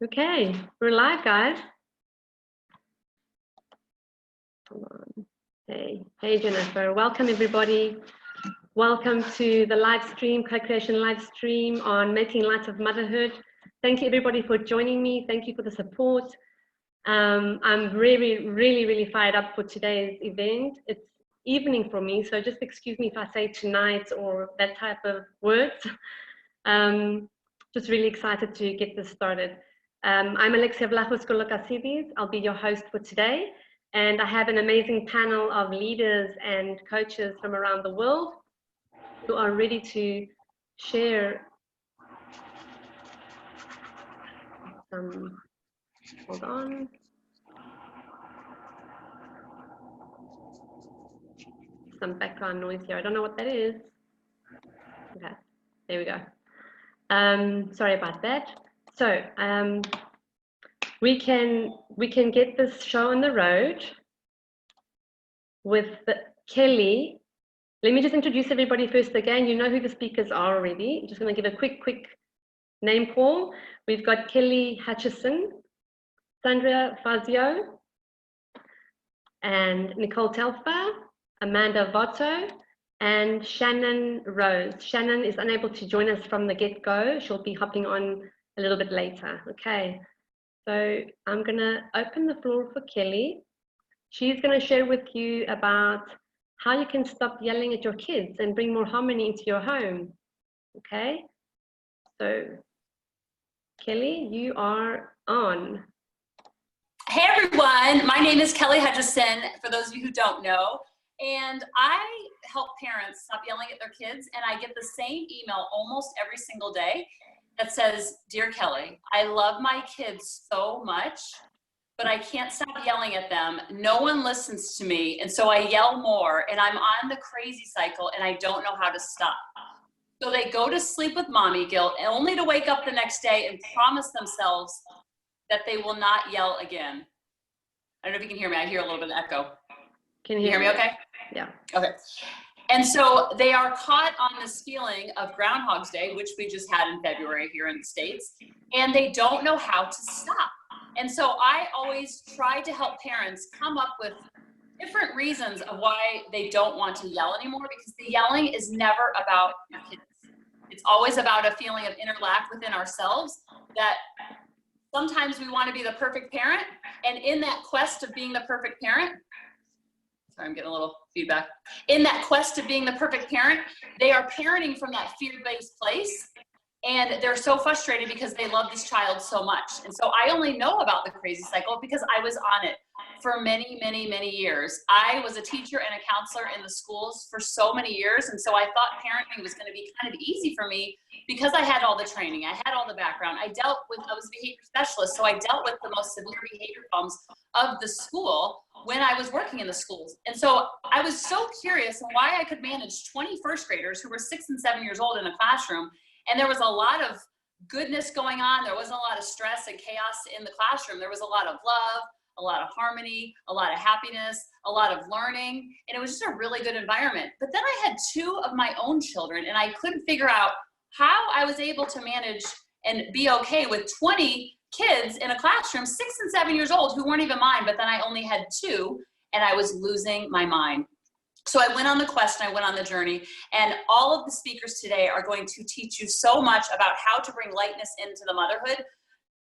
Okay, we're live, guys. Hold on. Hey, Jennifer. Welcome, everybody. Welcome to the live stream, co-creation live stream on making light of motherhood. Thank you, everybody, for joining me. Thank you for the support. I'm really fired up for today's event. It's evening for me, so just excuse me if I say tonight or that type of words. Just really excited to get this started. I'm Alexia Vlachos-Golokasidis. I'll be your host for today. And I have an amazing panel of leaders and coaches from around the world who are ready to share some, hold on. Some background noise here. I don't know what that is. Okay, there we go. Sorry about that. So we can get this show on the road with Kelly. Let me just introduce everybody first again. You know who the speakers are already. I'm just going to give a quick name call. We've got Kelly Hutchison, Sandra Fazio, and Nicole Telfer, Amanda Votto, and Shannon Rose. Shannon is unable to join us from the get-go. She'll be hopping on a little bit later. Okay, so I'm gonna open the floor for Kelly. She's gonna share with you about how you can stop yelling at your kids and bring more harmony into your home. Okay, so Kelly, you are on. Hey everyone, my name is Kelly Hutchison, for those of you who don't know, and I help parents stop yelling at their kids, and I get the same email almost every single day that says, "Dear Kelly, I love my kids so much, but I can't stop yelling at them. No one listens to me, and so I yell more, and I'm on the crazy cycle, and I don't know how to stop." So they go to sleep with mommy guilt, and only to wake up the next day and promise themselves that they will not yell again. I don't know if you can hear me. I hear a little bit of echo. Can you hear me okay? Yeah. Okay. And so they are caught on this feeling of Groundhog's Day, which we just had in February here in the States, and they don't know how to stop. And so I always try to help parents come up with different reasons of why they don't want to yell anymore, because the yelling is never about your kids. It's always about a feeling of inner lack within ourselves, that sometimes we want to be the perfect parent, and in that quest of being the perfect parent, sorry, I'm getting a little feedback. In that quest of being the perfect parent, they are parenting from that fear-based place, and they're so frustrated because they love this child so much. And so I only know about the crazy cycle because I was on it for many years. I was a teacher and a counselor in the schools for so many years, and so I thought parenting was going to be kind of easy for me because I had all the training, I had all the background. I was a behavior specialist, so I dealt with the most severe behavior problems of the school when I was working in the schools. And so I was so curious on why I could manage 20 first graders who were 6 and 7 years old in a classroom, and there was a lot of goodness going on. There wasn't a lot of stress and chaos in the classroom. There was a lot of love, a lot of harmony, a lot of happiness, a lot of learning, and it was just a really good environment. But then I had 2 of my own children, and I couldn't figure out how I was able to manage and be okay with 20 kids in a classroom, 6 and 7 years old, who weren't even mine, but then I only had 2, and I was losing my mind. So I went on the quest and I went on the journey, and all of the speakers today are going to teach you so much about how to bring lightness into the motherhood,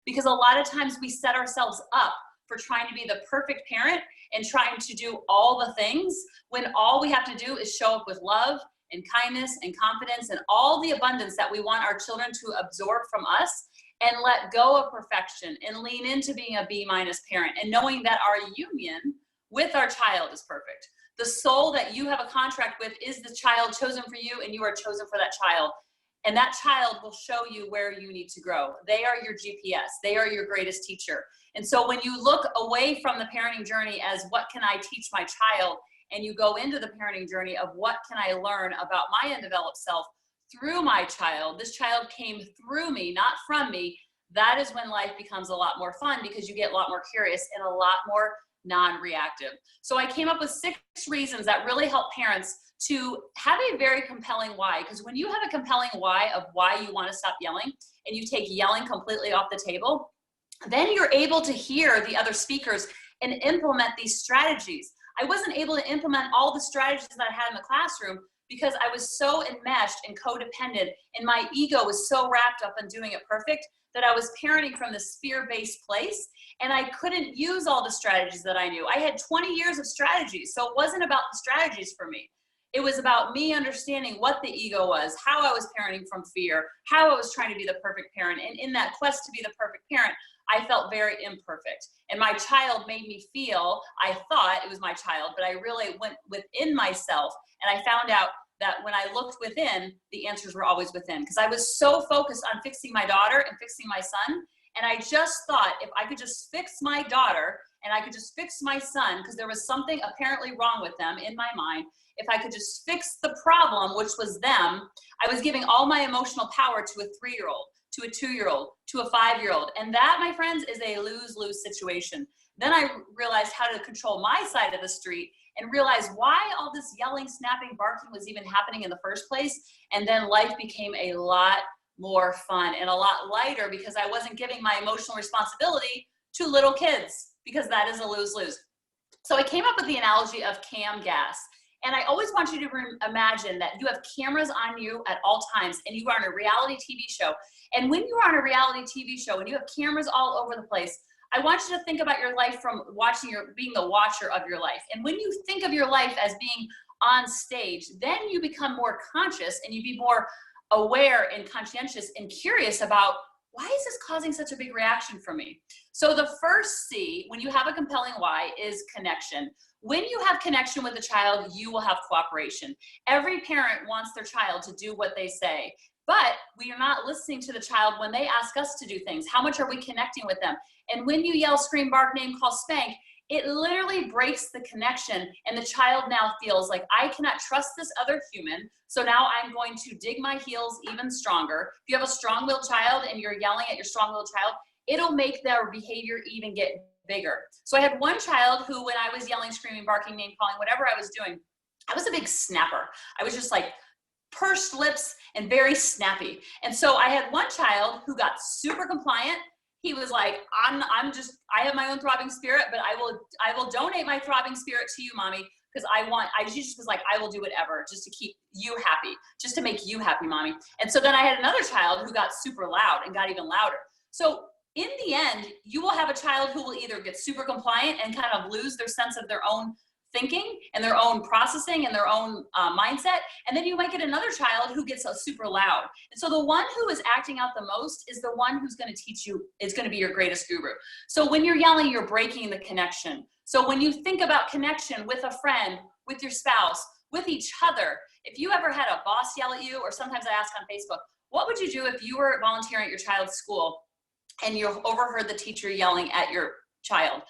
because a lot of times we set ourselves up for trying to be the perfect parent and trying to do all the things, when all we have to do is show up with love and kindness and confidence and all the abundance that we want our children to absorb from us, and let go of perfection and lean into being a B- parent, and knowing that our union with our child is perfect. The soul that you have a contract with is the child chosen for you, and you are chosen for that child. And that child will show you where you need to grow. They are your GPS. They are your greatest teacher. And so when you look away from the parenting journey as what can I teach my child, and you go into the parenting journey of what can I learn about my undeveloped self through my child, this child came through me, not from me, that is when life becomes a lot more fun, because you get a lot more curious and a lot more non-reactive. So I came up with 6 reasons that really help parents to have a very compelling why, because when you have a compelling why of why you want to stop yelling, and you take yelling completely off the table, then you're able to hear the other speakers and implement these strategies. I wasn't able to implement all the strategies that I had in the classroom because I was so enmeshed and codependent, and my ego was so wrapped up in doing it perfect that I was parenting from this fear-based place, and I couldn't use all the strategies that I knew. I had 20 years of strategies, so it wasn't about the strategies for me. It was about me understanding what the ego was, how I was parenting from fear, how I was trying to be the perfect parent. And in that quest to be the perfect parent, I felt very imperfect. And my child made me feel, I thought it was my child, but I really went within myself, and I found out that when I looked within, the answers were always within, because I was so focused on fixing my daughter and fixing my son. And I just thought if I could just fix my daughter and I could just fix my son, because there was something apparently wrong with them in my mind, if I could just fix the problem, which was them, I was giving all my emotional power to a 3-year-old, to a 2-year-old, to a 5-year-old. And that, my friends, is a lose-lose situation. Then I realized how to control my side of the street and realize why all this yelling, snapping, barking was even happening in the first place. And then life became a lot more fun and a lot lighter because I wasn't giving my emotional responsibility to little kids, because that is a lose-lose. So I came up with the analogy of cam gas. And I always want you to imagine that you have cameras on you at all times, and you are on a reality TV show. And when you are on a reality TV show and you have cameras all over the place, I want you to think about your life from being the watcher of your life. And when you think of your life as being on stage, then you become more conscious and you be more aware and conscientious and curious about, why is this causing such a big reaction for me? So the first C, when you have a compelling why, is connection. When you have connection with a child, you will have cooperation. Every parent wants their child to do what they say, but we are not listening to the child when they ask us to do things. How much are we connecting with them? And when you yell, scream, bark, name, call, spank, it literally breaks the connection, and the child now feels like, I cannot trust this other human, so now I'm going to dig my heels even stronger. If you have a strong-willed child and you're yelling at your strong-willed child, it'll make their behavior even get bigger. So I had one child who, when I was yelling, screaming, barking, name calling, whatever I was doing, I was a big snapper. I was just like pursed lips and very snappy. And so I had one child who got super compliant. He was like, I have my own throbbing spirit, but I will donate my throbbing spirit to you, mommy, because she just was like, I will do whatever just to keep you happy, just to make you happy, mommy. And so then I had another child who got super loud and got even louder. So in the end, you will have a child who will either get super compliant and kind of lose their sense of their own thinking and their own processing and their own mindset. And then you might get another child who gets super loud. And so the one who is acting out the most is the one who's going to teach you, is going to be your greatest guru. So when you're yelling, you're breaking the connection. So when you think about connection with a friend, with your spouse, with each other, if you ever had a boss yell at you, or sometimes I ask on Facebook, what would you do if you were volunteering at your child's school and you overheard the teacher yelling at your child?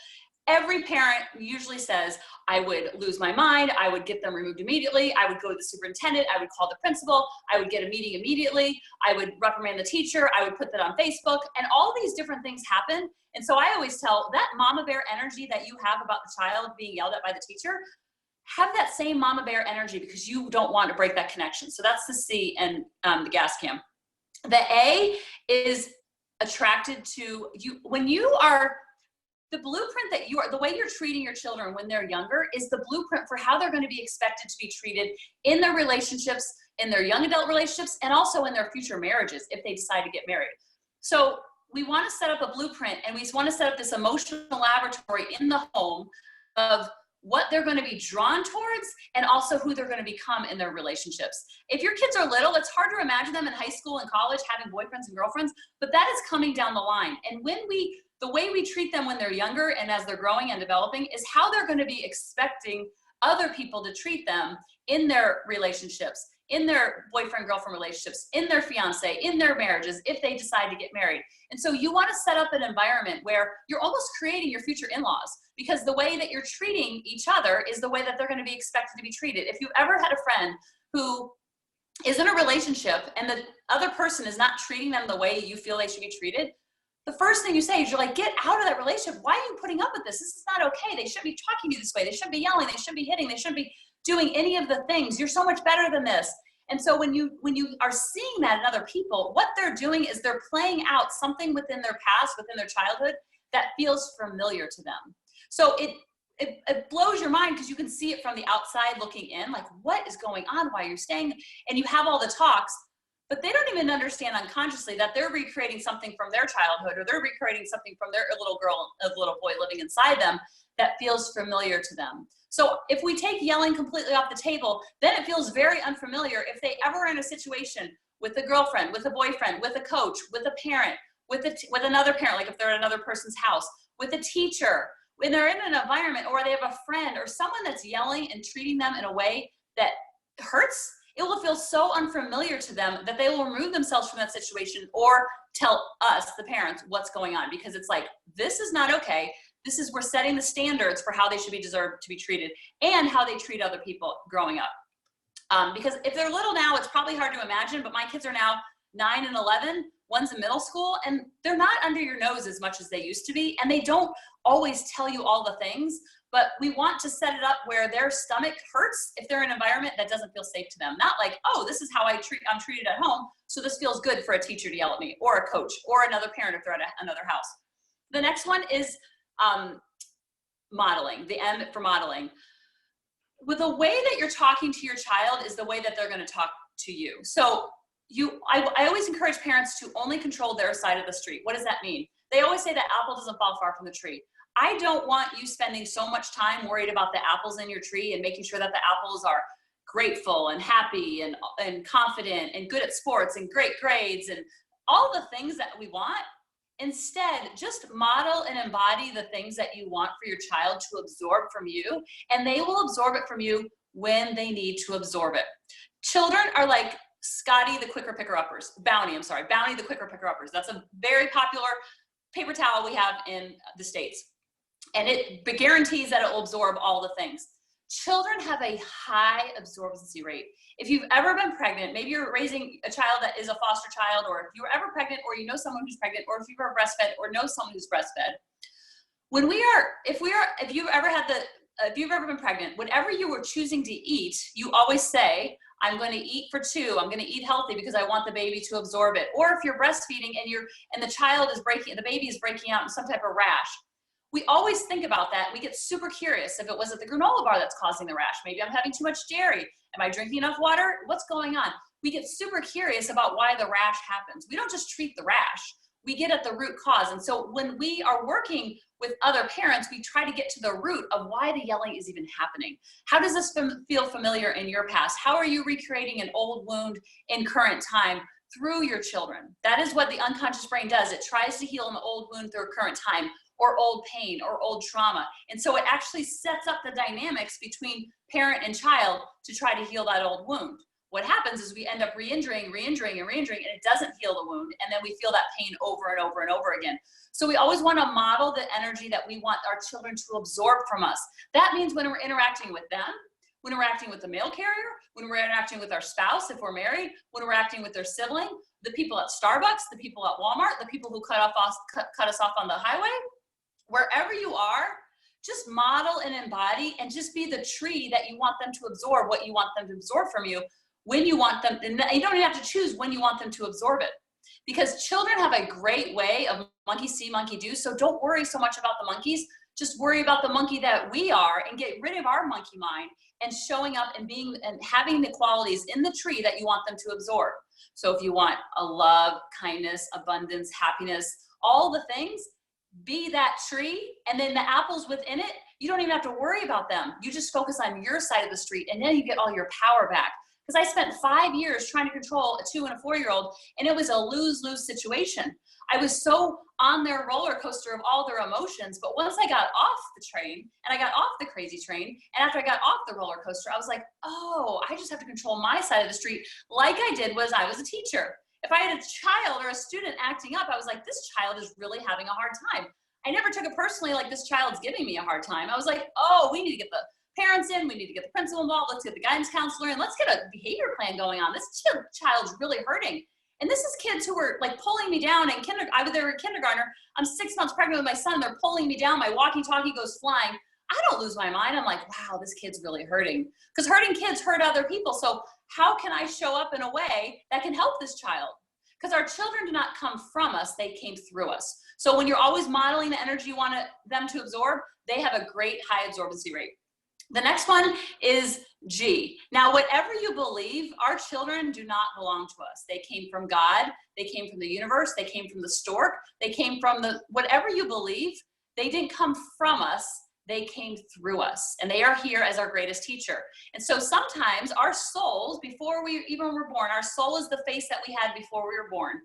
Every parent usually says, I would lose my mind, I would get them removed immediately, I would go to the superintendent, I would call the principal, I would get a meeting immediately, I would reprimand the teacher, I would put that on Facebook, and all these different things happen. And so I always tell, that mama bear energy that you have about the child being yelled at by the teacher, have that same mama bear energy, because you don't want to break that connection. So that's the C and the gas cam. The A is attracted to you. When you are, the blueprint that you are, the way you're treating your children when they're younger is the blueprint for how they're going to be expected to be treated in their relationships, in their young adult relationships, and also in their future marriages if they decide to get married. So we want to set up a blueprint, and we want to set up this emotional laboratory in the home of what they're going to be drawn towards and also who they're going to become in their relationships. If your kids are little, it's hard to imagine them in high school and college having boyfriends and girlfriends, but that is coming down the line. And the way we treat them when they're younger and as they're growing and developing is how they're going to be expecting other people to treat them in their relationships, in their boyfriend-girlfriend relationships, in their fiance, in their marriages, if they decide to get married. And so you want to set up an environment where you're almost creating your future in-laws, because the way that you're treating each other is the way that they're going to be expected to be treated. If you've ever had a friend who is in a relationship and the other person is not treating them the way you feel they should be treated, the first thing you say is, you're like, get out of that relationship. Why are you putting up with this? This is not okay. They shouldn't be talking to you this way. They shouldn't be yelling. They shouldn't be hitting. They shouldn't be doing any of the things. You're so much better than this. And so when you are seeing that in other people, what they're doing is they're playing out something within their past, within their childhood, that feels familiar to them. So it blows your mind because you can see it from the outside looking in, like, what is going on while you're staying? And you have all the talks, but they don't even understand unconsciously that they're recreating something from their childhood, or they're recreating something from their little girl, a little boy living inside them that feels familiar to them. So if we take yelling completely off the table, then it feels very unfamiliar if they ever are in a situation with a girlfriend, with a boyfriend, with a coach, with a parent, with another parent, like if they're at another person's house, with a teacher, when they're in an environment, or they have a friend or someone that's yelling and treating them in a way that hurts, it will feel so unfamiliar to them that they will remove themselves from that situation or tell us, the parents, what's going on, because it's like, this is not okay. We're setting the standards for how they should be deserved to be treated and how they treat other people growing up. Because if they're little now, it's probably hard to imagine, but my kids are now 9 and 11. One's in middle school, and they're not under your nose as much as they used to be. And they don't always tell you all the things, but we want to set it up where their stomach hurts if they're in an environment that doesn't feel safe to them. Not like, oh, this is how I'm treated at home, so this feels good for a teacher to yell at me, or a coach, or another parent if they're at another house. The next one is modeling, the M for modeling. With the way that you're talking to your child is the way that they're going to talk to you. So I always encourage parents to only control their side of the street. What does that mean? They always say that apple doesn't fall far from the tree. I don't want you spending so much time worried about the apples in your tree and making sure that the apples are grateful and happy and confident and good at sports and great grades and all the things that we want. Instead, just model and embody the things that you want for your child to absorb from you, and they will absorb it from you when they need to absorb it. Children are like Bounty the Quicker Picker-Uppers. Bounty the Quicker Picker-Uppers. That's a very popular paper towel we have in the States. And it guarantees that it will absorb all the things. Children have a high absorbency rate. If you've ever been pregnant, maybe you're raising a child that is a foster child, or if you were ever pregnant, or you know someone who's pregnant, or if you were breastfed, or know someone who's breastfed. If you've ever been pregnant, whatever you were choosing to eat, you always say, I'm going to eat for 2. I'm going to eat healthy because I want the baby to absorb it. Or if you're breastfeeding and the baby is breaking out in some type of rash. We always think about that. We get super curious if it wasn't the granola bar that's causing the rash. Maybe I'm having too much dairy. Am I drinking enough water? What's going on? We get super curious about why the rash happens. We don't just treat the rash. We get at the root cause. And so when we are working with other parents, we try to get to the root of why the yelling is even happening. How does this feel familiar in your past? How are you recreating an old wound in current time through your children? That is what the unconscious brain does. It tries to heal an old wound through a current time, or old pain, or old trauma. And so it actually sets up the dynamics between parent and child to try to heal that old wound. What happens is we end up re-injuring, and it doesn't heal the wound, and then we feel that pain over and over and over again. So we always want to model the energy that we want our children to absorb from us. That means when we're interacting with them, when we're interacting with the mail carrier, when we're interacting with our spouse if we're married, when we're acting with their sibling, the people at Starbucks, the people at Walmart, the people who cut us off on the highway, wherever you are, just model and embody and just be the tree that you want them to absorb, what you want them to absorb from you, when you want them, and you don't even have to choose when you want them to absorb it. Because children have a great way of monkey see, monkey do, so don't worry so much about the monkeys, just worry about the monkey that we are and get rid of our monkey mind and showing up and being and having the qualities in the tree that you want them to absorb. So if you want a love, kindness, abundance, happiness, all the things, be that tree, and then the apples within it, you don't even have to worry about them. You just focus on your side of the street, and then you get all your power back. Because I spent 5 years trying to control a 2- and a 4-year-old, and it was a lose-lose situation. I was so on their roller coaster of all their emotions, but once I got off the train, and I got off the crazy train, and after I got off the roller coaster, I was like, oh, I just have to control my side of the street like I did when I was a teacher. If I had a child or a student acting up, I was like, this child is really having a hard time. I never took it personally like this child's giving me a hard time. I was like, oh, we need to get the parents in, we need to get the principal involved, let's get the guidance counselor in, let's get a behavior plan going on. This child's really hurting. And this is kids who were like pulling me down in kindergarten. They were a kindergartner. I'm 6 months pregnant with my son. They're pulling me down. My walkie-talkie goes flying. I don't lose my mind. I'm like, wow, this kid's really hurting. Because hurting kids hurt other people. So how can I show up in a way that can help this child? Because our children do not come from us, they came through us. So when you're always modeling the energy you want them to absorb, they have a great high absorbency rate. The next one is G. Now, whatever you believe, our children do not belong to us. They came from God, they came from the universe, they came from the stork, they came from whatever you believe, they didn't come from us, they came through us. And they are here as our greatest teacher. And so sometimes our souls, before we even were born, our soul is the face that we had before we were born.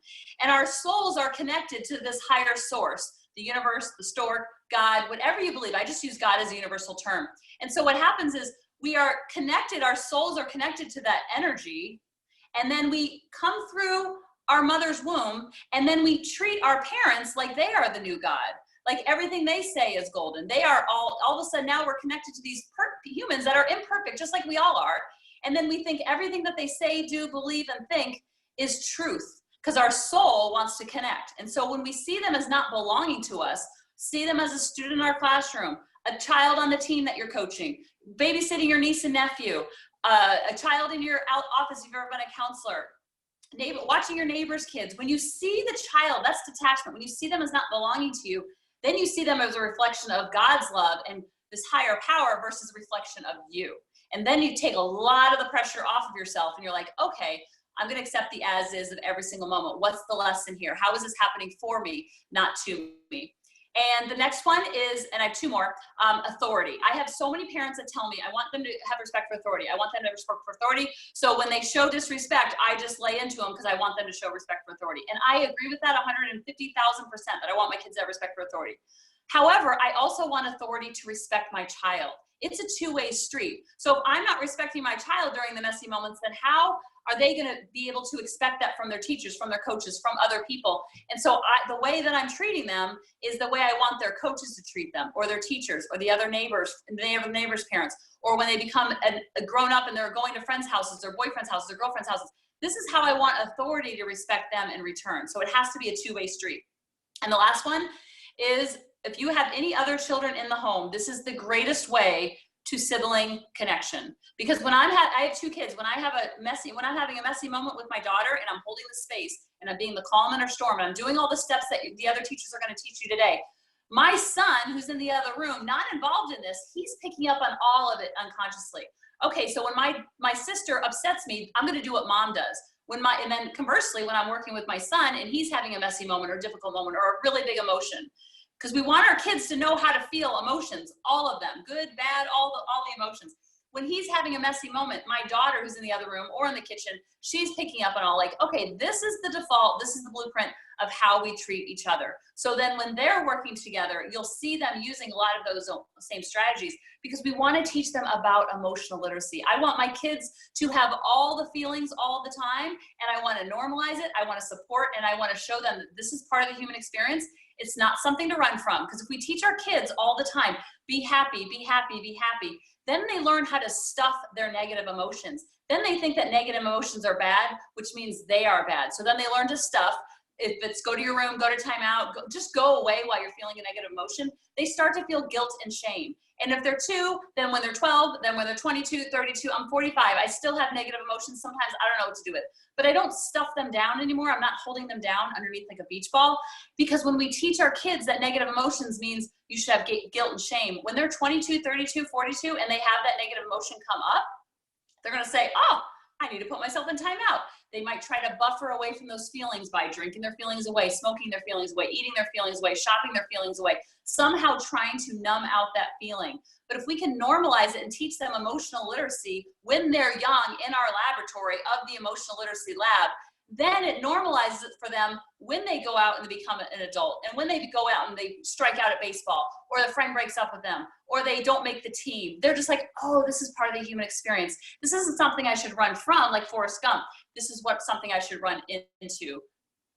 And our souls are connected to this higher source, the universe, the stork, God, whatever you believe. I just use God as a universal term. And so what happens is we are connected, our souls are connected to that energy, and then we come through our mother's womb, and then we treat our parents like they are the new God. Like everything they say is golden. They are all of a sudden now we're connected to these humans that are imperfect, just like we all are. And then we think everything that they say, do, believe, and think is truth, because our soul wants to connect. And so when we see them as not belonging to us, see them as a student in our classroom, a child on the team that you're coaching, babysitting your niece and nephew, a child in your office if you've ever been a counselor, watching your neighbor's kids. When you see the child, that's detachment. When you see them as not belonging to you, then you see them as a reflection of God's love and this higher power versus a reflection of you. And then you take a lot of the pressure off of yourself and you're like, okay, I'm going to accept the as is of every single moment. What's the lesson here? How is this happening for me, not to me? And the next one is, and I have two more, authority. I have so many parents that tell me I want them to have respect for authority. I want them to have respect for authority. So when they show disrespect, I just lay into them because I want them to show respect for authority. And I agree with that 150,000% that I want my kids to have respect for authority. However, I also want authority to respect my child. It's a two-way street. So if I'm not respecting my child during the messy moments, then how are they going to be able to expect that from their teachers, from their coaches, from other people? And so the way that I'm treating them is the way I want their coaches to treat them, or their teachers, or the other neighbors, parents, or when they become a grown up and they're going to friends' houses, their boyfriends' houses, their girlfriends' houses. This is how I want authority to respect them in return. So it has to be a two-way street. And the last one is, if you have any other children in the home, this is the greatest way to sibling connection. Because when I have two kids, when I'm having a messy moment with my daughter and I'm holding the space and I'm being the calm in her storm and I'm doing all the steps that the other teachers are going to teach you today, my son, who's in the other room, not involved in this, he's picking up on all of it unconsciously. Okay, so when my sister upsets me, I'm going to do what mom does. And then conversely, when I'm working with my son and he's having a messy moment or a difficult moment or a really big emotion, because we want our kids to know how to feel emotions, all of them, good, bad, all the emotions. When he's having a messy moment, my daughter who's in the other room or in the kitchen, she's picking up on all like, okay, this is the default, this is the blueprint of how we treat each other. So then when they're working together, you'll see them using a lot of those same strategies because we want to teach them about emotional literacy. I want my kids to have all the feelings all the time, and I want to normalize it, I want to support, and I want to show them that this is part of the human experience. It's not something to run from, because if we teach our kids all the time, be happy, be happy, be happy, then they learn how to stuff their negative emotions. Then they think that negative emotions are bad, which means they are bad. So then they learn to stuff. If it's go to your room, go to timeout, just go away while you're feeling a negative emotion, they start to feel guilt and shame. And if they're 2, then when they're 12, then when they're 22, 32, I'm 45, I still have negative emotions. Sometimes I don't know what to do with. But I don't stuff them down anymore. I'm not holding them down underneath like a beach ball. Because when we teach our kids that negative emotions means you should have guilt and shame, when they're 22, 32, 42, and they have that negative emotion come up, they're going to say, oh, I need to put myself in timeout. They might try to buffer away from those feelings by drinking their feelings away, smoking their feelings away, eating their feelings away, shopping their feelings away, somehow trying to numb out that feeling. But if we can normalize it and teach them emotional literacy when they're young in our laboratory of the emotional literacy lab, then it normalizes it for them when they go out and they become an adult, and when they go out and they strike out at baseball, or the friend breaks up with them, or they don't make the team. They're just like, oh, this is part of the human experience. This isn't something I should run from like Forrest Gump. This is something I should run into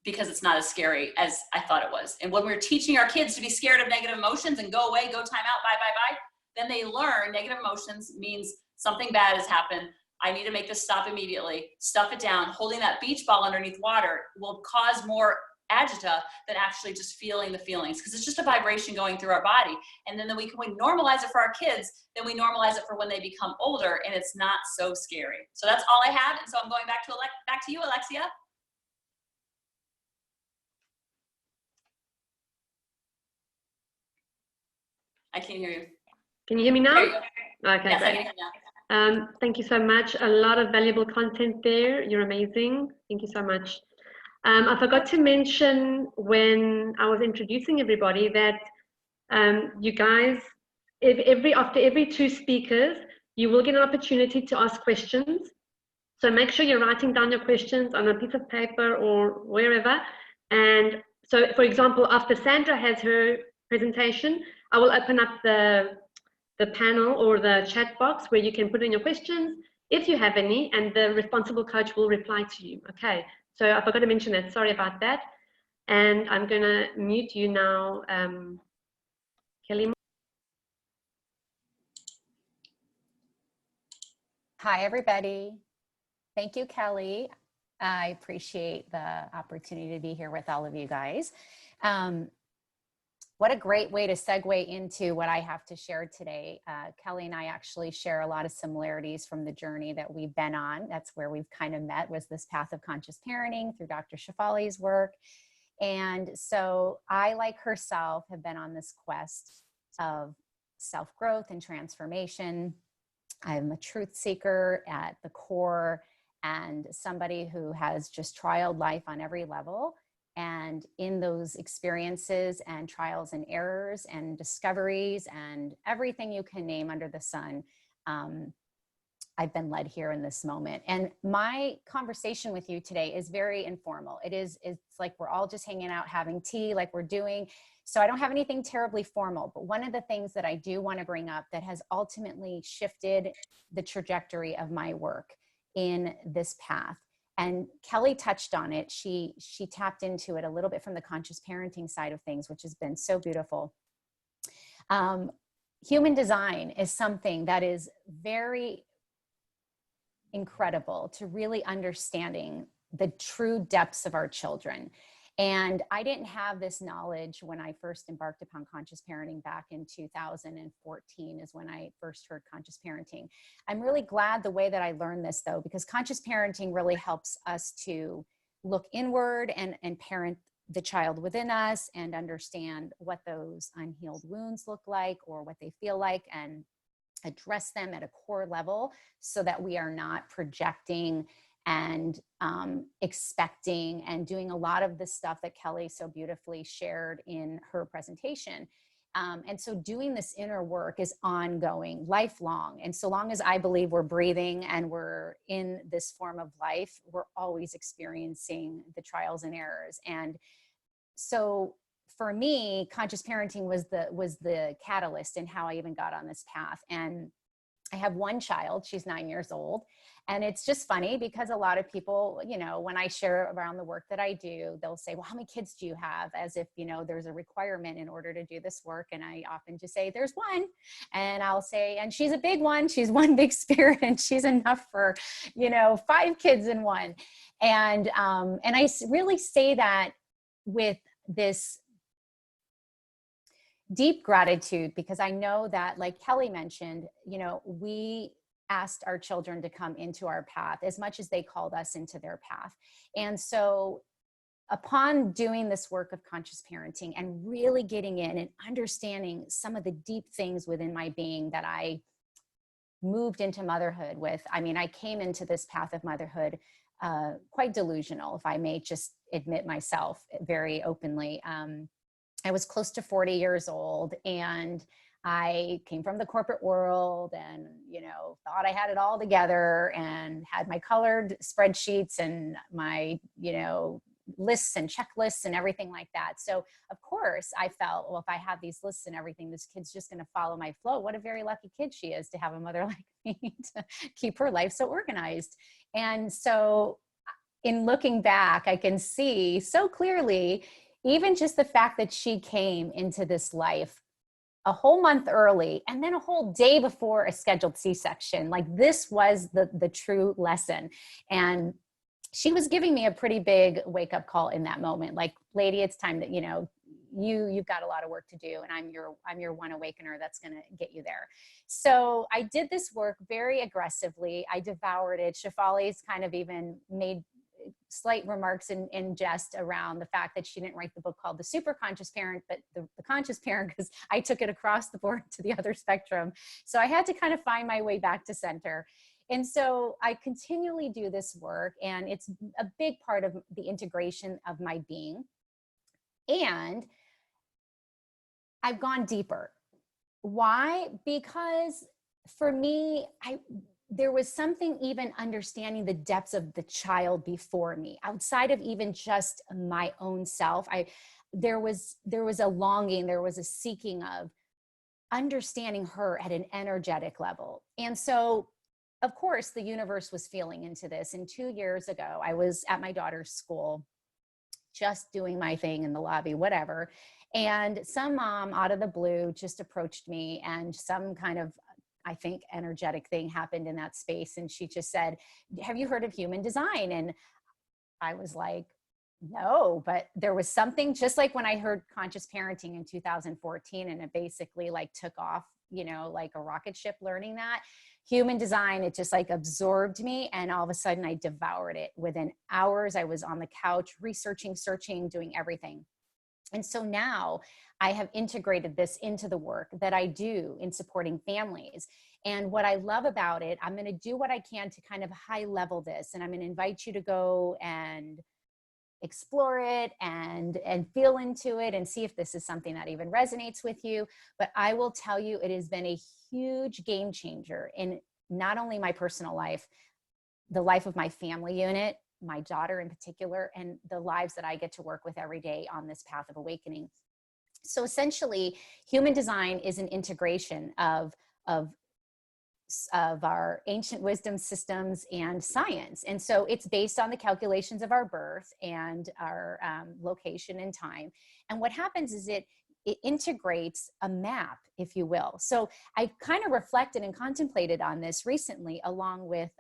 because it's not as scary as I thought it was. And when we're teaching our kids to be scared of negative emotions and go away, go time out, bye, bye, bye, then they learn negative emotions means something bad has happened. I need to make this stop immediately. Stuff it down. Holding that beach ball underneath water will cause more agita than actually just feeling the feelings, because it's just a vibration going through our body. And then we normalize it for our kids, then we normalize it for when they become older, and it's not so scary. So that's all I had. And so I'm going back to you, Alexia. I can't hear you. Can you hear me now? There you go. Okay, yes, great. I can hear you now. Thank you so much. A lot of valuable content there. You're amazing. Thank you so much. I forgot to mention when I was introducing everybody that you guys, after every 2 speakers, you will get an opportunity to ask questions. So make sure you're writing down your questions on a piece of paper or wherever. And so, for example, after Sandra has her presentation, I will open up the panel or the chat box where you can put in your questions if you have any, and the responsible coach will reply to you. Okay, so I forgot to mention that. Sorry about that. And I'm going to mute you now, Kelly. Hi, everybody. Thank you, Kelly. I appreciate the opportunity to be here with all of you guys. What a great way to segue into what I have to share today. Kelly and I actually share a lot of similarities from the journey that we've been on. That's where we've kind of met, was this path of conscious parenting through Dr. Shefali's work. And so I, like herself, have been on this quest of self-growth and transformation. I'm a truth seeker at the core, and somebody who has just trialed life on every level. And in those experiences and trials and errors and discoveries and everything you can name under the sun, I've been led here in this moment. And my conversation with you today is very informal. It's like we're all just hanging out, having tea like we're doing. So I don't have anything terribly formal, but one of the things that I do want to bring up that has ultimately shifted the trajectory of my work in this path, and Kelly touched on it. She tapped into it a little bit from the conscious parenting side of things, which has been so beautiful. Human design is something that is very incredible to really understanding the true depths of our children. And I didn't have this knowledge when I first embarked upon conscious parenting back in 2014 is when I first heard conscious parenting. I'm really glad the way that I learned this, though, because conscious parenting really helps us to look inward and parent the child within us and understand what those unhealed wounds look like or what they feel like, and address them at a core level so that we are not projecting and expecting and doing a lot of the stuff that Kelly so beautifully shared in her presentation. And so doing this inner work is ongoing, lifelong. And so long as I believe we're breathing and we're in this form of life, we're always experiencing the trials and errors. And so for me, conscious parenting was the catalyst in how I even got on this path. And I have one child, she's 9 years old. And it's just funny because a lot of people, you know, when I share around the work that I do, they'll say, well, how many kids do you have? As if, you know, there's a requirement in order to do this work. And I often just say, there's one. And I'll say, and she's a big one. She's one big spirit, and she's enough for, you know, 5 kids in one. And I really say that with this deep gratitude, because I know that, like Kelly mentioned, you know, we asked our children to come into our path as much as they called us into their path. And so upon doing this work of conscious parenting and really getting in and understanding some of the deep things within my being that I moved into motherhood with, I mean, I came into this path of motherhood quite delusional, if I may just admit myself very openly. I was close to 40 years old, and I came from the corporate world and, you know, thought I had it all together and had my colored spreadsheets and my, you know, lists and checklists and everything like that. So of course I felt, well, if I have these lists and everything, this kid's just going to follow my flow. What a very lucky kid she is to have a mother like me to keep her life so organized. And so in looking back, I can see so clearly, even just the fact that she came into this life a whole month early and then a whole day before a scheduled C-section, like this was the true lesson. And she was giving me a pretty big wake up call in that moment. Like, lady, it's time that, you've got a lot of work to do, and I'm your one awakener that's going to get you there. So I did this work very aggressively. I devoured it. Shefali's kind of even made slight remarks in jest around the fact that she didn't write the book called The Super Conscious Parent, but the Conscious Parent, because I took it across the board to the other spectrum. So I had to kind of find my way back to center. And so I continually do this work, and it's a big part of the integration of my being. And I've gone deeper. Why? Because for me, there was something even understanding the depths of the child before me, outside of even just my own self. There was a longing, there was a seeking of understanding her at an energetic level. And so, of course, the universe was feeling into this. And 2 years ago, I was at my daughter's school, just doing my thing in the lobby, whatever. And some mom out of the blue just approached me, and some kind of, I think, energetic thing happened in that space. And she just said, have you heard of human design? And I was like, no, but there was something, just like when I heard conscious parenting in 2014, and it basically like took off, like a rocket ship learning that. Human design, it just like absorbed me. And all of a sudden I devoured it. Within hours, I was on the couch, researching, searching, doing everything. And so now I have integrated this into the work that I do in supporting families. And what I love about it, I'm going to do what I can to kind of high level this. And I'm going to invite you to go and explore it and feel into it and see if this is something that even resonates with you. But I will tell you, it has been a huge game changer in not only my personal life, the life of my family unit, my daughter in particular, and the lives that I get to work with every day on this path of awakening. So essentially, human design is an integration of our ancient wisdom systems and science. And so it's based on the calculations of our birth and our location and time. And what happens is it integrates a map, if you will. So I kind of reflected and contemplated on this recently, along with,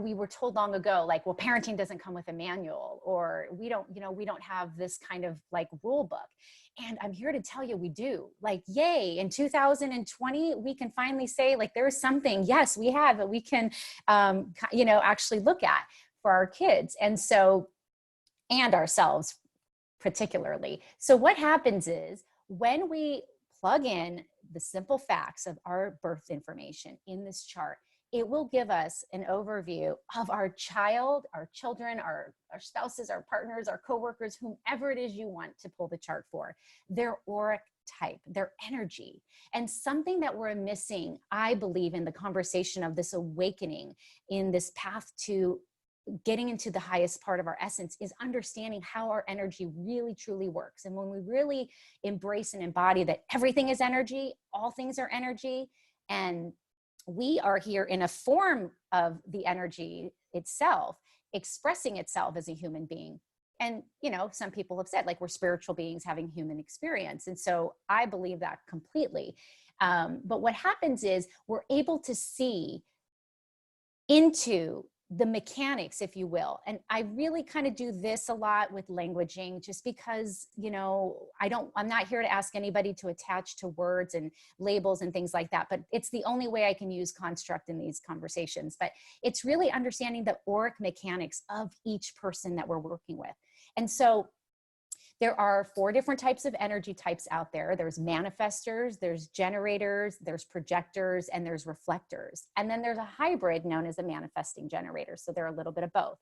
we were told long ago, like, well, parenting doesn't come with a manual, or we don't have this kind of like rule book. And I'm here to tell you we do. Like, yay, in 2020, we can finally say, like, there's something, yes, we have, that we can, actually look at for our kids. And so, and ourselves particularly. So what happens is, when we plug in the simple facts of our birth information in this chart, it will give us an overview of our child, our children, our spouses, our partners, our coworkers, whomever it is you want to pull the chart for, their auric type, their energy. And something that we're missing, I believe, in the conversation of this awakening, in this path to getting into the highest part of our essence, is understanding how our energy really truly works. And when we really embrace and embody that everything is energy, all things are energy, and we are here in a form of the energy itself, expressing itself as a human being. And, some people have said, like, we're spiritual beings having human experience. And so I believe that completely. But what happens is, we're able to see into the mechanics, if you will. And I really kind of do this a lot with languaging, just because, I'm not here to ask anybody to attach to words and labels and things like that, but it's the only way I can use construct in these conversations. But it's really understanding the auric mechanics of each person that we're working with. And so there are 4 different types of energy types out there. There's manifestors, there's generators, there's projectors, and there's reflectors. And then there's a hybrid known as a manifesting generator. So they're a little bit of both.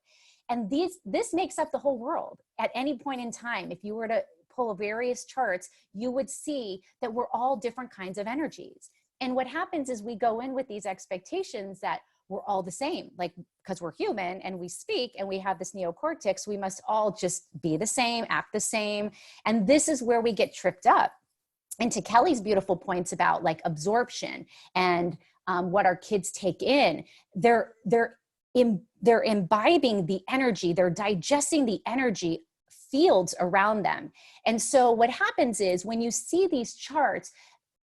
And this makes up the whole world. At any point in time, if you were to pull various charts, you would see that we're all different kinds of energies. And what happens is, we go in with these expectations that we're all the same, like, because we're human and we speak and we have this neocortex, we must all just be the same, act the same. And this is where we get tripped up. And to Kelly's beautiful points about like absorption and what our kids take in, they're imbibing the energy, they're digesting the energy fields around them. And so what happens is, when you see these charts,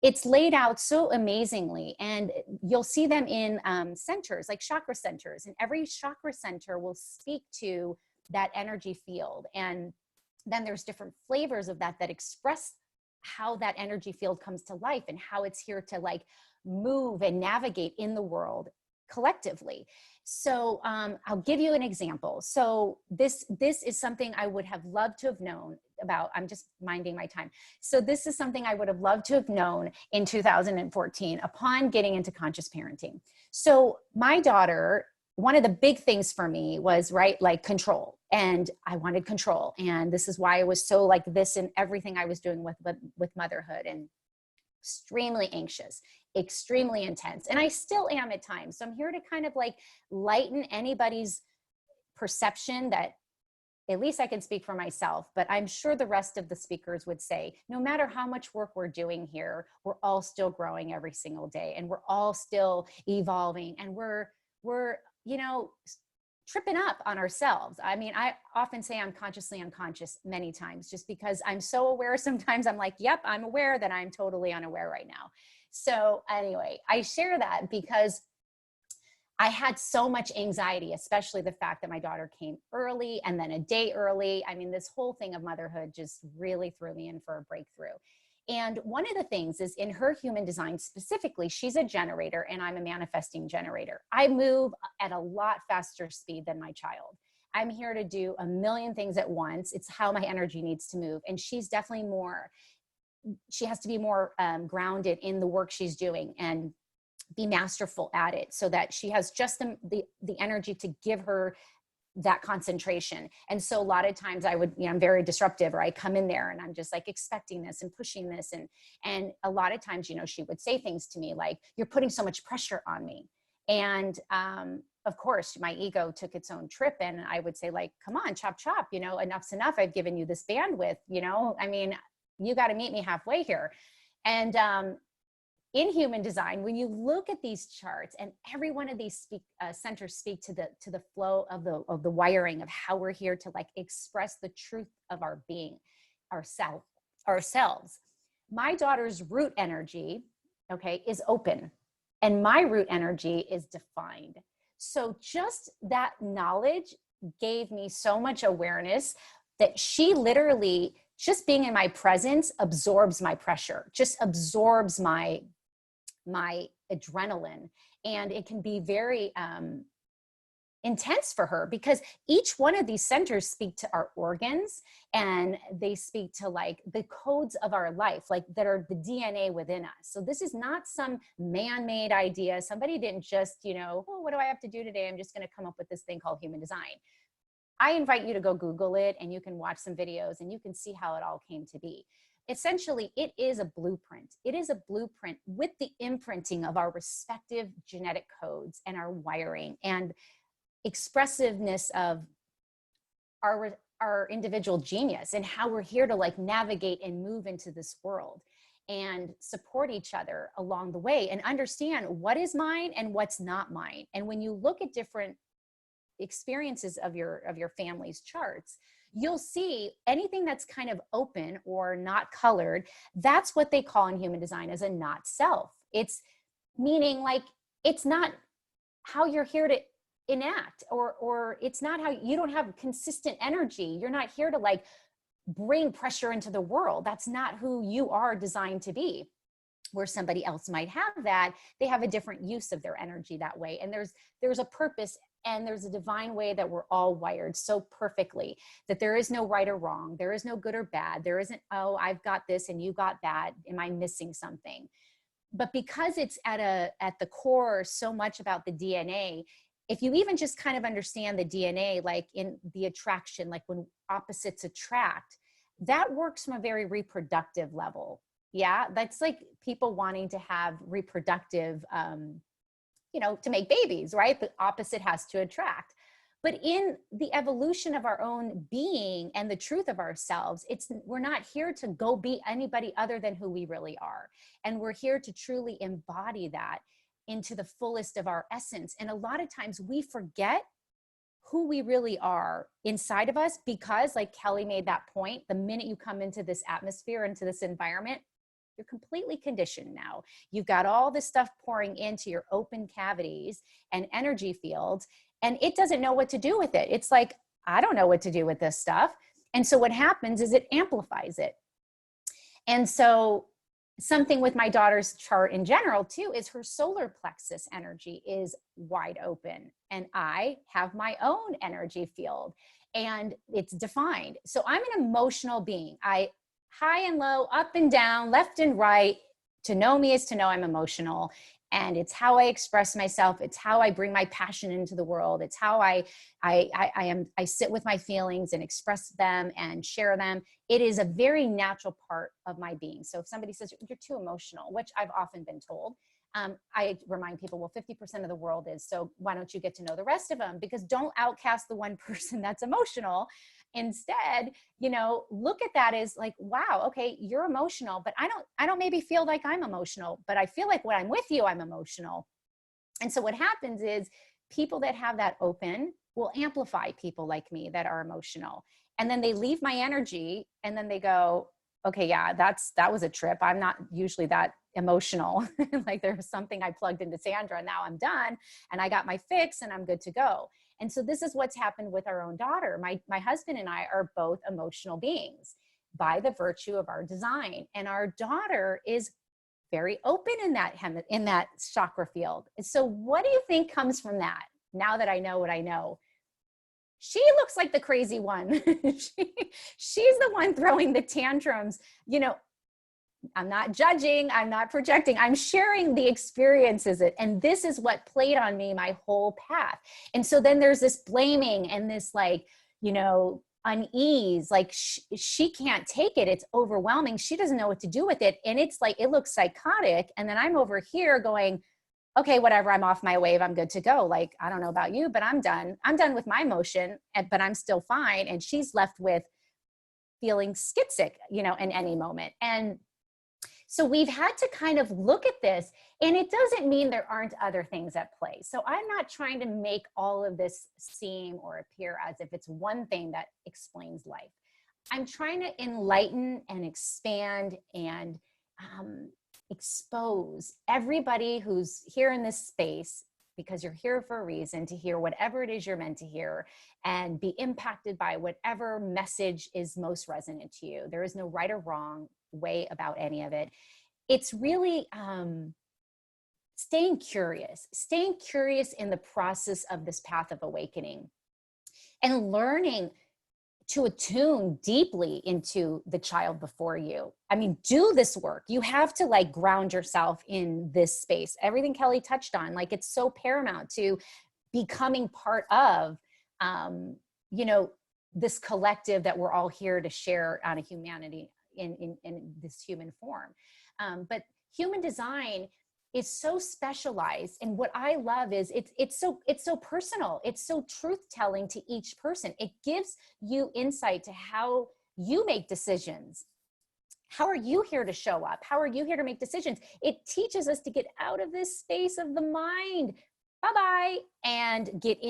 it's laid out so amazingly, and you'll see them in centers, like chakra centers, and every chakra center will speak to that energy field. And then there's different flavors of that that express how that energy field comes to life and how it's here to like move and navigate in the world collectively. So I'll give you an example. So this is something I would have loved to have known about. I'm just minding my time. So this is something I would have loved to have known in 2014 upon getting into conscious parenting. So my daughter, one of the big things for me was, right, like control. And I wanted control. And this is why I was so like this in everything I was doing with motherhood, and extremely anxious, extremely intense. And I still am at times. So I'm here to kind of like lighten anybody's perception that, at least I can speak for myself, but I'm sure the rest of the speakers would say, no matter how much work we're doing here, we're all still growing every single day, and we're all still evolving, and we're, you know, tripping up on ourselves. I mean, I often say I'm consciously unconscious many times, just because I'm so aware. Sometimes I'm like, yep, I'm aware that I'm totally unaware right now. So anyway, I share that because I had so much anxiety, especially the fact that my daughter came early and then a day early. I mean, this whole thing of motherhood just really threw me in for a breakthrough. And one of the things is, in her human design specifically, she's a generator and I'm a manifesting generator. I move at a lot faster speed than my child. I'm here to do a million things at once. It's how my energy needs to move. And she's definitely more, she has to be more grounded in the work she's doing and be masterful at it, so that she has just the energy to give her that concentration. And so a lot of times I would, you know, I'm very disruptive, or I come in there and I'm just like expecting this and pushing this. And a lot of times, you know, she would say things to me like, you're putting so much pressure on me. And of course, my ego took its own trip, and I would say like, come on, chop, chop, you know, enough's enough. I've given you this bandwidth, you know, I mean, you got to meet me halfway here. And in human design, when you look at these charts, and every one of these centers speak to the flow of the wiring of how we're here to like express the truth of our being, ourselves. My daughter's root energy, okay, is open, and my root energy is defined. So just that knowledge gave me so much awareness that she literally, just being in my presence, absorbs my pressure, just absorbs my adrenaline. And it can be very intense for her, because each one of these centers speak to our organs, and they speak to like the codes of our life, like that are the DNA within us. So this is not some man-made idea. Somebody didn't just, you know, oh, what do I have to do today? I'm just going to come up with this thing called human design. I invite you to go Google it, and you can watch some videos and you can see how it all came to be. Essentially, it is a blueprint. It is a blueprint with the imprinting of our respective genetic codes and our wiring and expressiveness of our individual genius, and how we're here to like navigate and move into this world and support each other along the way, and understand what is mine and what's not mine. And when you look at different experiences of your family's charts, you'll see anything that's kind of open or not colored. That's what they call in human design as a not self. It's meaning like, it's not how you're here to enact, or it's not how you don't have consistent energy. You're not here to like bring pressure into the world. That's not who you are designed to be. Where somebody else might have that, they have a different use of their energy that way. And there's a purpose, and there's a divine way that we're all wired so perfectly that there is no right or wrong. There is no good or bad. There isn't, oh, I've got this and you got that. Am I missing something? But because it's at the core so much about the DNA, if you even just kind of understand the DNA, like in the attraction, like when opposites attract, that works from a very reproductive level. Yeah, that's like people wanting to have reproductive, to make babies, right? The opposite has to attract. But in the evolution of our own being and the truth of ourselves, we're not here to go be anybody other than who we really are. And we're here to truly embody that into the fullest of our essence. And a lot of times we forget who we really are inside of us, because like Kelly made that point, the minute you come into this atmosphere, into this environment, You're completely conditioned now. You've got all this stuff pouring into your open cavities and energy fields, and it doesn't know what to do with it. It's like, I don't know what to do with this stuff. And so what happens is it amplifies it. And so something with my daughter's chart in general too is her solar plexus energy is wide open, and I have my own energy field and it's defined. So I'm an emotional being. I high and low, up and down, left and right. To know me is to know I'm emotional, and it's how I express myself. It's how I bring my passion into the world. It's how I sit with my feelings and express them and share them. It is a very natural part of my being. So if somebody says you're too emotional, which I've often been told, I remind people, well, 50% of the world is, so why don't you get to know the rest of them? Because don't outcast the one person that's emotional. Instead, look at that as like, wow, okay, you're emotional, but I don't maybe feel like I'm emotional, but I feel like when I'm with you, I'm emotional. And so what happens is people that have that open will amplify people like me that are emotional. And then they leave my energy and then they go, okay, yeah, that was a trip. I'm not usually that emotional. Like there was something I plugged into Sandra and now I'm done and I got my fix and I'm good to go. And so this is what's happened with our own daughter. My husband and I are both emotional beings by the virtue of our design. And our daughter is very open in that chakra field. And so what do you think comes from that? Now that I know what I know, she looks like the crazy one. She's the one throwing the tantrums. I'm not judging, I'm not projecting, I'm sharing the experiences. And this is what played on me my whole path. And so then there's this blaming and this unease, like she can't take it. It's overwhelming. She doesn't know what to do with it. And it's like, it looks psychotic. And then I'm over here going, okay, whatever, I'm off my wave. I'm good to go. Like, I don't know about you, but I'm done. I'm done with my emotion, but I'm still fine. And she's left with feeling skid-sick, in any moment. And so we've had to kind of look at this, and it doesn't mean there aren't other things at play. So I'm not trying to make all of this seem or appear as if it's one thing that explains life. I'm trying to enlighten and expand and expose everybody who's here in this space, because you're here for a reason, to hear whatever it is you're meant to hear and be impacted by whatever message is most resonant to you. There is no right or wrong way about any of it. It's really staying curious in the process of this path of awakening and learning to attune deeply into the child before you. I mean, do this work. You have to ground yourself in this space. Everything Kelly touched on, it's so paramount to becoming part of, this collective that we're all here to share out of humanity in this human form. But human design is so specialized, and what I love is it's so personal. It's so truth-telling to each person. It gives you insight to how you make decisions. How are you here to show up? How are you here to make decisions? It teaches us to get out of this space of the mind, bye-bye, and get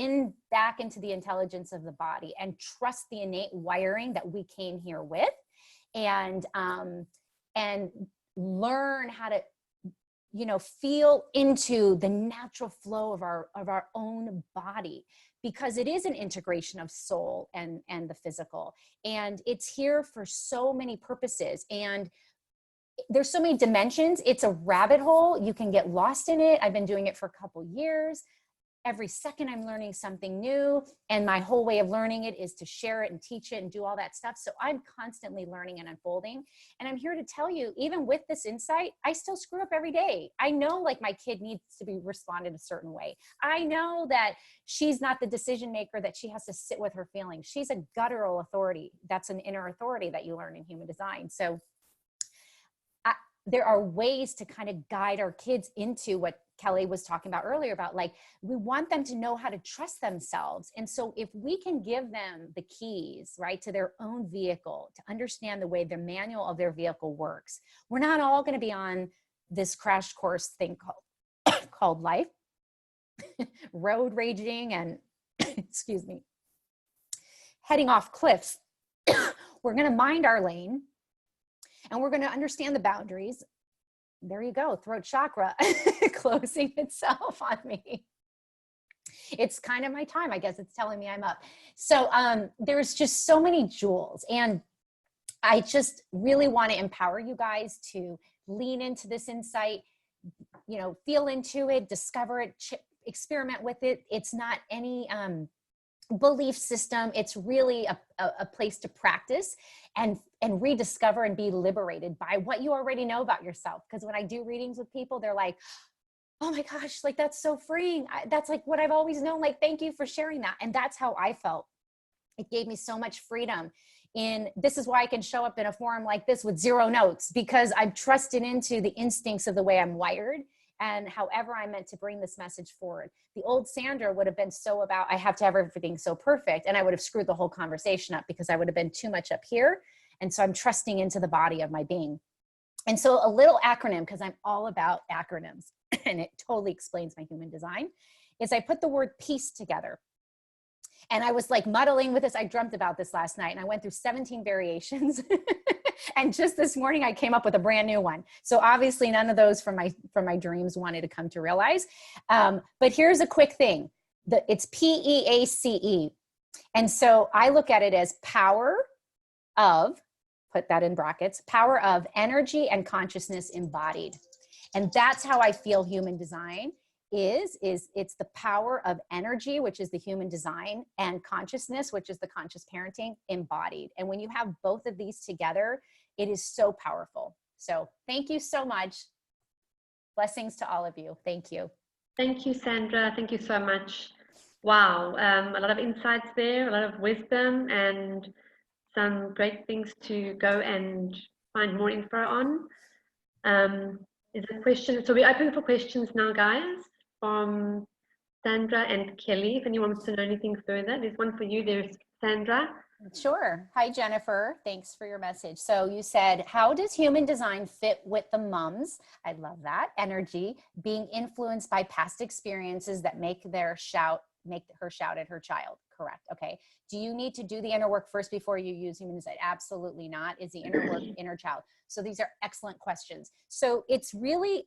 back into the intelligence of the body and trust the innate wiring that we came here with, and learn how to feel into the natural flow of our own body, because it is an integration of soul and the physical, and it's here for so many purposes, and there's so many dimensions. It's a rabbit hole. You can get lost in it. I've been doing it for a couple years. Every second I'm learning something new, and my whole way of learning it is to share it and teach it and do all that stuff. So I'm constantly learning and unfolding. And I'm here to tell you, even with this insight, I still screw up every day. I know my kid needs to be responded a certain way. I know that she's not the decision maker, that she has to sit with her feelings. She's a guttural authority. That's an inner authority that you learn in human design. So there are ways to kind of guide our kids into what Kelly was talking about earlier about we want them to know how to trust themselves. And so if we can give them the keys, right, to their own vehicle, to understand the way the manual of their vehicle works, we're not all going to be on this crash course thing called life, road raging and, excuse me, heading off cliffs. We're going to mind our lane, and we're going to understand the boundaries, there you go, throat chakra closing itself on me. It's kind of my time. I guess it's telling me I'm up. So there's just so many jewels. And I just really want to empower you guys to lean into this insight, you know, feel into it, discover it, experiment with it. It's not any belief system. It's really a place to practice and rediscover and be liberated by what you already know about yourself. Because when I do readings with people, they're like, oh my gosh, like that's so freeing. That's like what I've always known. Like, thank you for sharing that. And that's how I felt. It gave me so much freedom. This is why I can show up in a forum like this with 0 notes, because I've trusted into the instincts of the way I'm wired and however I'm meant to bring this message forward. The old Sandra would have been so about, I have to have everything so perfect. And I would have screwed the whole conversation up because I would have been too much up here. And so I'm trusting into the body of my being. And so a little acronym, because I'm all about acronyms and it totally explains my human design, is I put the word peace together. And I was like muddling with this. I dreamt about this last night and I went through 17 variations. And just this morning I came up with a brand new one. So obviously none of those from my dreams wanted to come to realize. But here's a quick thing. It's PEACE. And so I look at it as power of, put that in brackets, power of energy and consciousness embodied. And that's how I feel human design is it's the power of energy, which is the human design, and consciousness, which is the conscious parenting, embodied. And when you have both of these together, it is so powerful. So thank you so much. Blessings to all of you. Thank you. Thank you, Sandra. Thank you so much. Wow, a lot of insights there, a lot of wisdom, and some great things to go and find more info on. Is a question, so we're open for questions now, guys, from Sandra and Kelly. If anyone wants to know anything further, there's one for you. There's Sandra. Sure. Hi, Jennifer. Thanks for your message. So you said, how does human design fit with the mums? I love that energy being influenced by past experiences that make her shout at her child. Correct. Okay. Do you need to do the inner work first before you use human design? Absolutely not. Is the inner work inner child? So these are excellent questions. So it's really,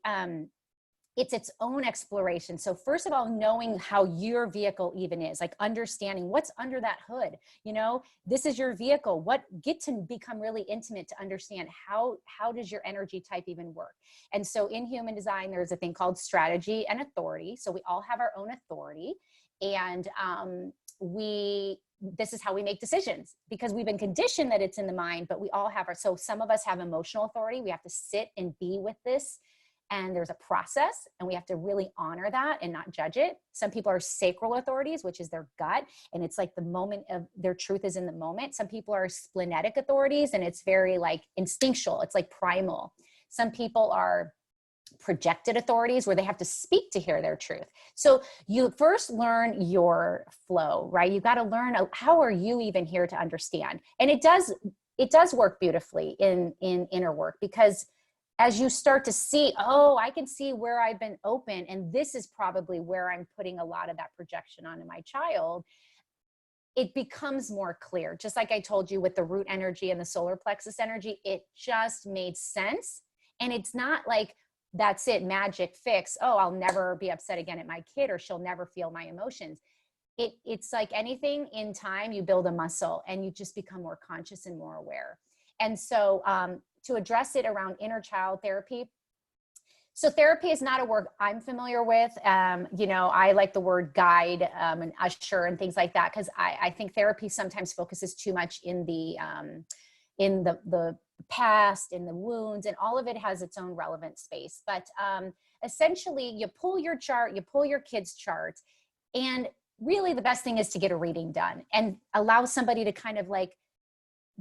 it's its own exploration. So first of all, knowing how your vehicle even is, like understanding what's under that hood, you know, this is your vehicle. Get to become really intimate to understand how does your energy type even work? And so in human design, there's a thing called strategy and authority. So we all have our own authority, and this is how we make decisions, because we've been conditioned that it's in the mind, but we all have so some of us have emotional authority. We have to sit and be with this. And there's a process, and we have to really honor that and not judge it. Some people are sacral authorities, which is their gut, and it's like the moment of their truth is in the moment. Some people are splenetic authorities, and it's very like instinctual. It's like primal. Some people are projected authorities, where they have to speak to hear their truth. So you first learn your flow, right? You got to learn how are you even here to understand. And it does work beautifully in inner work, because as you start to see, oh, I can see where I've been open, and this is probably where I'm putting a lot of that projection onto my child, it becomes more clear. Just like I told you with the root energy and the solar plexus energy, it just made sense. And it's not like, that's it, magic fix. Oh, I'll never be upset again at my kid, or she'll never feel my emotions. It's like anything in time, you build a muscle and you just become more conscious and more aware. And so to address it around inner child therapy. So therapy is not a word I'm familiar with. You know, I like the word guide and usher and things like that, because I think therapy sometimes focuses too much in the past, in the wounds, and all of it has its own relevant space. But essentially, you pull your chart, you pull your kid's chart, and really the best thing is to get a reading done and allow somebody to kind of like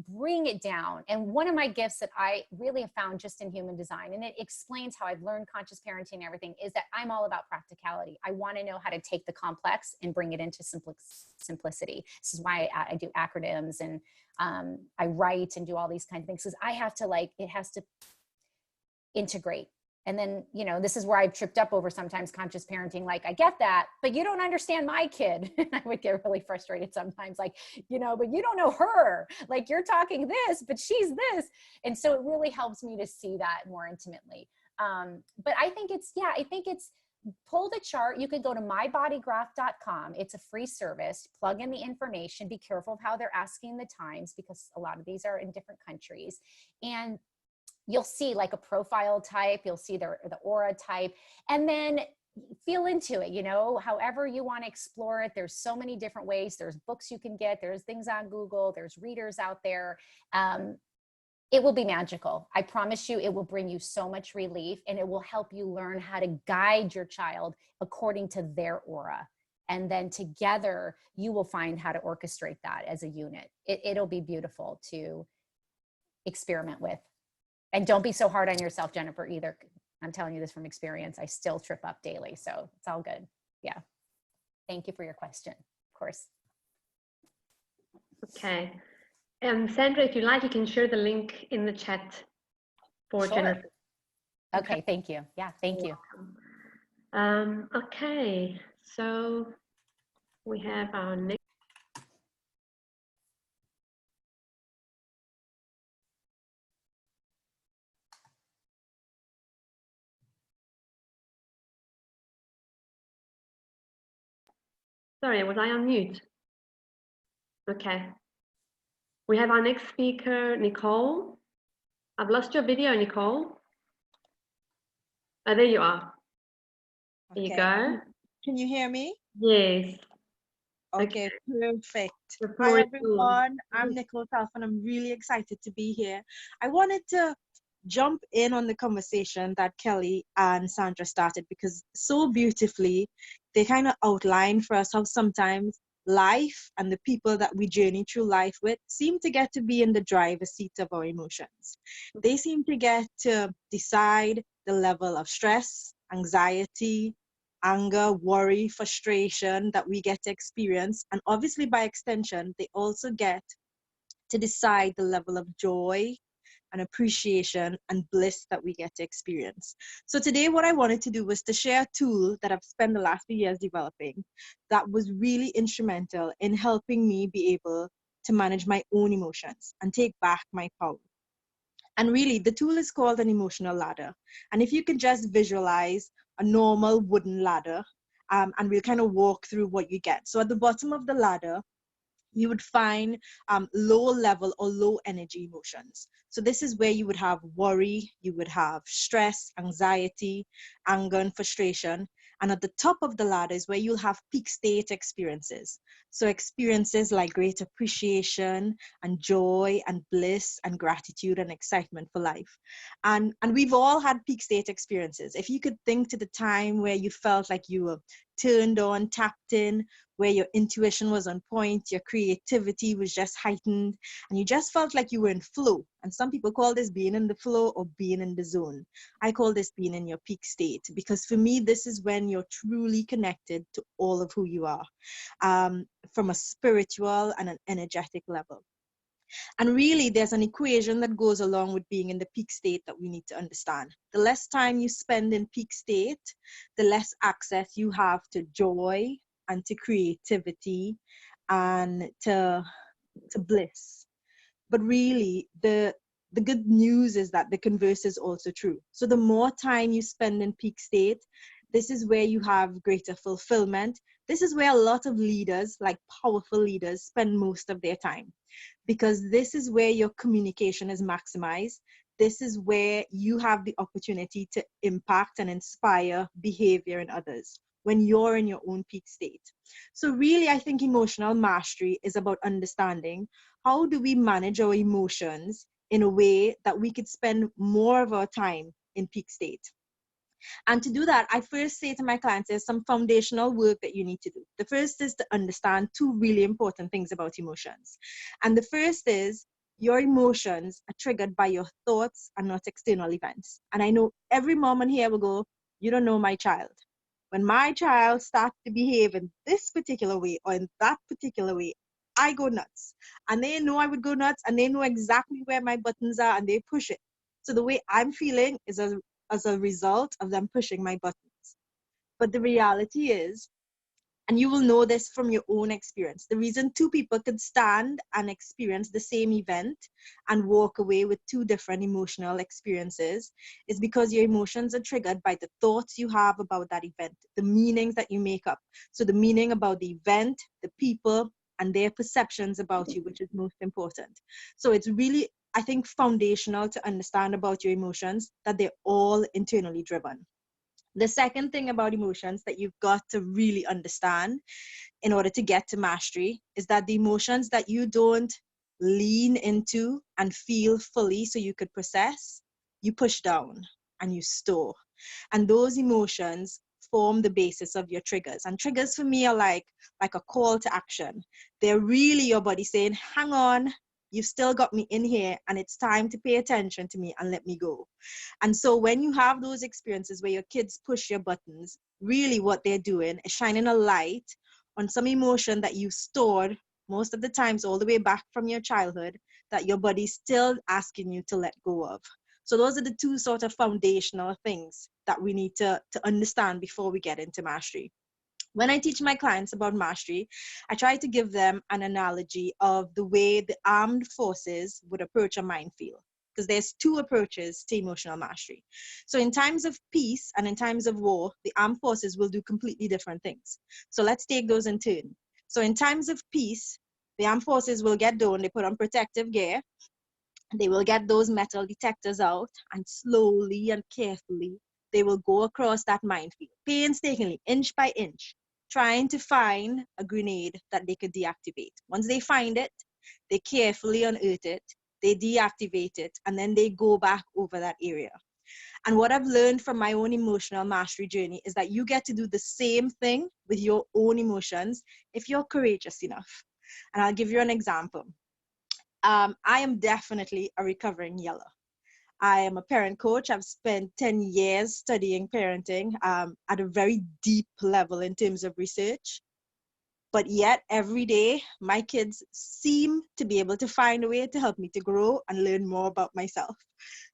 bring it down. And one of my gifts that I really have found just in human design, and it explains how I've learned conscious parenting and everything, is that I'm all about practicality. I want to know how to take the complex and bring it into simplicity. This is why I do acronyms, and I write and do all these kinds of things, because I have to it has to integrate. And then, you know, this is where I've tripped up over sometimes conscious parenting. Like, I get that, but you don't understand my kid. And I would get really frustrated sometimes, like, you know, but you don't know her. Like, you're talking this, but she's this. And so it really helps me to see that more intimately. But I think it's pull the chart. You could go to mybodygraph.com. It's a free service. Plug in the information. Be careful of how they're asking the times, because a lot of these are in different countries. And you'll see like a profile type. You'll see the aura type. And then feel into it, you know, however you want to explore it. There's so many different ways. There's books you can get. There's things on Google. There's readers out there. It will be magical. I promise you, it will bring you so much relief, and it will help you learn how to guide your child according to their aura. And then together you will find how to orchestrate that as a unit. It'll be beautiful to experiment with. And don't be so hard on yourself, Jennifer, either. I'm telling you this from experience. I still trip up daily, so it's all good. Yeah. Thank you for your question, of course. Okay. Sandra, if you like, you can share the link in the chat for Sure. Jennifer. Okay, thank you. Yeah, thank you. Okay, so we have our next. Sorry, was I on mute? Okay. We have our next speaker, Nicole. I've lost your video, Nicole. Oh, there you are. There you go. Can you hear me? Yes. Okay, perfect. The floor Hi, is yours. everyone. I'm Nicole Talf, and I'm really excited to be here. I wanted to jump in on the conversation that Kelly and Sandra started, because so beautifully they kind of outlined for us how sometimes life and the people that we journey through life with seem to get to be in the driver's seat of our emotions. They seem to get to decide the level of stress, anxiety, anger, worry, frustration that we get to experience. And obviously, by extension, they also get to decide the level of joy and appreciation and bliss that we get to experience. So today what I wanted to do was to share a tool that I've spent the last few years developing that was really instrumental in helping me be able to manage my own emotions and take back my power. And really, the tool is called an emotional ladder. And if you can just visualize a normal wooden ladder, and we'll kind of walk through what you get. So at the bottom of the ladder, you would find low level or low energy emotions. So this is where you would have worry, you would have stress, anxiety, anger, and frustration. And at the top of the ladder is where you'll have peak state experiences. So experiences like great appreciation and joy and bliss and gratitude and excitement for life. And we've all had peak state experiences. If you could think to the time where you felt like you were turned on, tapped in, where your intuition was on point, your creativity was just heightened, and you just felt like you were in flow. And some people call this being in the flow or being in the zone. I call this being in your peak state, because for me, this is when you're truly connected to all of who you are, from a spiritual and an energetic level. And really, there's an equation that goes along with being in the peak state that we need to understand. The less time you spend in peak state, the less access you have to joy and to creativity and to bliss. But really, the good news is that the converse is also true. So the more time you spend in peak state, this is where you have greater fulfillment. This is where a lot of leaders, like powerful leaders, spend most of their time, because this is where your communication is maximized. This is where you have the opportunity to impact and inspire behavior in others when you're in your own peak state. So really, I think emotional mastery is about understanding how do we manage our emotions in a way that we could spend more of our time in peak state. And to do that, I first say to my clients, there's some foundational work that you need to do. The first is to understand two really important things about emotions. And the first is your emotions are triggered by your thoughts and not external events. And I know every mom in here will go, you don't know my child. When my child starts to behave in this particular way or in that particular way, I go nuts. And they know I would go nuts, and they know exactly where my buttons are, and they push it. So the way I'm feeling is as a result of them pushing my buttons. But the reality is And you will know this from your own experience. The reason two people could stand and experience the same event and walk away with two different emotional experiences is because your emotions are triggered by the thoughts you have about that event, the meanings that you make up. So the meaning about the event, the people, and their perceptions about you, which is most important. So it's really, I think, foundational to understand about your emotions that they're all internally driven. The second thing about emotions that you've got to really understand in order to get to mastery is that the emotions that you don't lean into and feel fully so you could process, you push down and you store. And those emotions form the basis of your triggers. And triggers for me are like a call to action. They're really your body saying, hang on, you've still got me in here and it's time to pay attention to me and let me go. And so when you have those experiences where your kids push your buttons, really what they're doing is shining a light on some emotion that you stored most of the times all the way back from your childhood that your body's still asking you to let go of. So those are the two sort of foundational things that we need to understand before we get into mastery. When I teach my clients about mastery, I try to give them an analogy of the way the armed forces would approach a minefield, because there's two approaches to emotional mastery. So in times of peace and in times of war, the armed forces will do completely different things. So let's take those in turn. So in times of peace, the armed forces will get down, they put on protective gear, they will get those metal detectors out, and slowly and carefully, they will go across that minefield, painstakingly, inch by inch, trying to find a grenade that they could deactivate. Once they find it, they carefully unearth it, they deactivate it, and then they go back over that area. And what I've learned from my own emotional mastery journey is that you get to do the same thing with your own emotions if you're courageous enough. And I'll give you an example. I am definitely a recovering yeller. I am a parent coach. I've spent 10 years studying parenting at a very deep level in terms of research. But yet, every day, my kids seem to be able to find a way to help me to grow and learn more about myself.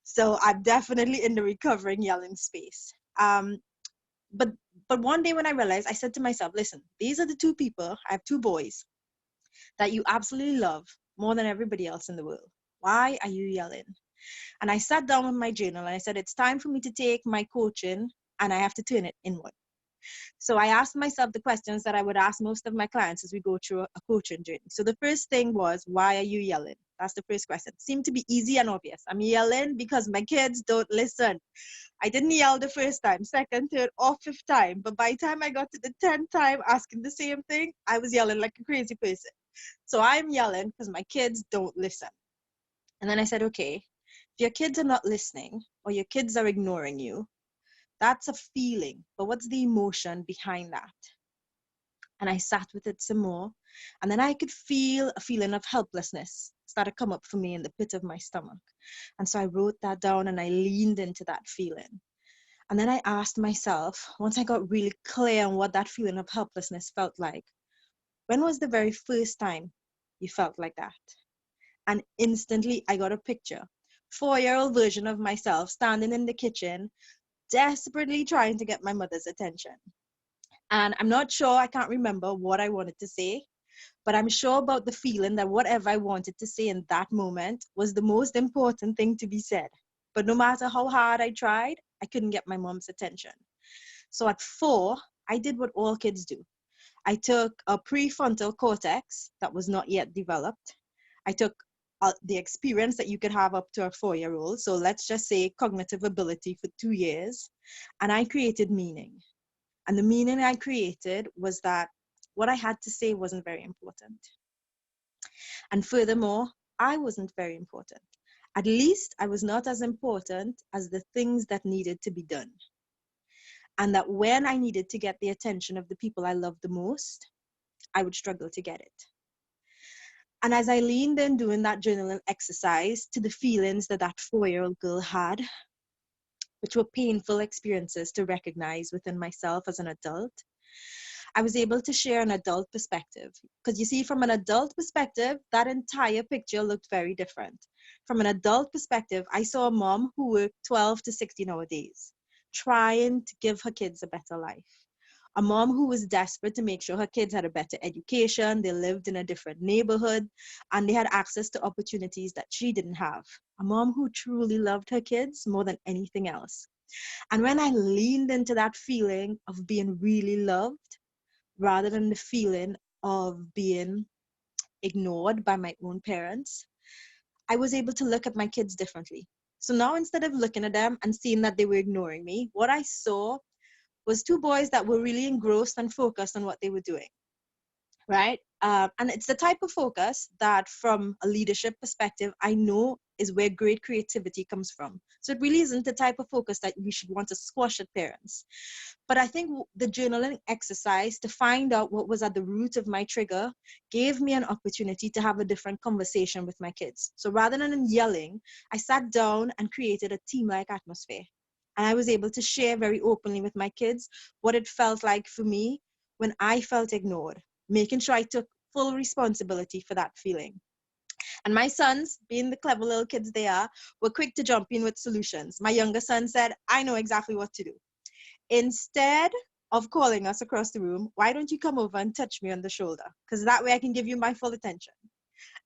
So I'm definitely in the recovering yelling space. But one day when I realized, I said to myself, listen, these are the two people, I have two boys, that you absolutely love more than everybody else in the world. Why are you yelling? And I sat down with my journal and I said, it's time for me to take my coaching and I have to turn it inward. So I asked myself the questions that I would ask most of my clients as we go through a coaching journey. So the first thing was, why are you yelling? That's the first question. It seemed to be easy and obvious. I'm yelling because my kids don't listen. I didn't yell the first time, second, third, or fifth time. But by the time I got to the 10th time asking the same thing, I was yelling like a crazy person. So I'm yelling because my kids don't listen. And then I said, okay, if your kids are not listening or your kids are ignoring you, that's a feeling. But what's the emotion behind that? And I sat with it some more. And then I could feel a feeling of helplessness start to come up for me in the pit of my stomach. And so I wrote that down and I leaned into that feeling. And then I asked myself, once I got really clear on what that feeling of helplessness felt like, when was the very first time you felt like that? And instantly I got a picture. 4-year-old version of myself standing in the kitchen, desperately trying to get my mother's attention. And I'm not sure, I can't remember what I wanted to say, but I'm sure about the feeling that whatever I wanted to say in that moment was the most important thing to be said. But no matter how hard I tried, I couldn't get my mom's attention. So at 4, I did what all kids do. I took a prefrontal cortex that was not yet developed. I took the experience that you could have up to a 4-year-old. So let's just say cognitive ability for 2 years. And I created meaning. And the meaning I created was that what I had to say wasn't very important. And furthermore, I wasn't very important. At least I was not as important as the things that needed to be done. And that when I needed to get the attention of the people I loved the most, I would struggle to get it. And as I leaned in doing that journaling exercise to the feelings that that 4-year-old girl had, which were painful experiences to recognize within myself as an adult, I was able to share an adult perspective. Because you see, from an adult perspective, that entire picture looked very different. From an adult perspective, I saw a mom who worked 12 to 16-hour days, trying to give her kids a better life. a mom who was desperate to make sure her kids had a better education, they lived in a different neighborhood, and they had access to opportunities that she didn't have. A mom who truly loved her kids more than anything else. And when I leaned into that feeling of being really loved, rather than the feeling of being ignored by my own parents, I was able to look at my kids differently. So now instead of looking at them and seeing that they were ignoring me, what I saw was two boys that were really engrossed and focused on what they were doing, right? And it's the type of focus that from a leadership perspective, I know is where great creativity comes from. So it really isn't the type of focus that we should want to squash at parents. But I think the journaling exercise to find out what was at the root of my trigger gave me an opportunity to have a different conversation with my kids. So rather than yelling, I sat down and created a team-like atmosphere. And I was able to share very openly with my kids what it felt like for me when I felt ignored, making sure I took full responsibility for that feeling. And my sons, being the clever little kids they are, were quick to jump in with solutions. My younger son said, I know exactly what to do. Instead of calling us across the room, why don't you come over and touch me on the shoulder? Because that way I can give you my full attention.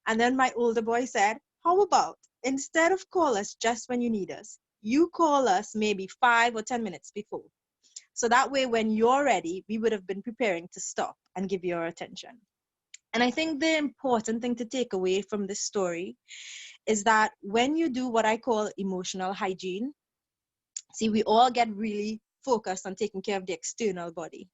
And then my older boy said, how about instead of call us just when you need us, you call us maybe 5 or 10 minutes before. So that way when you're ready, we would have been preparing to stop and give you our attention. And I think the important thing to take away from this story is that when you do what I call emotional hygiene, see, we all get really focused on taking care of the external body.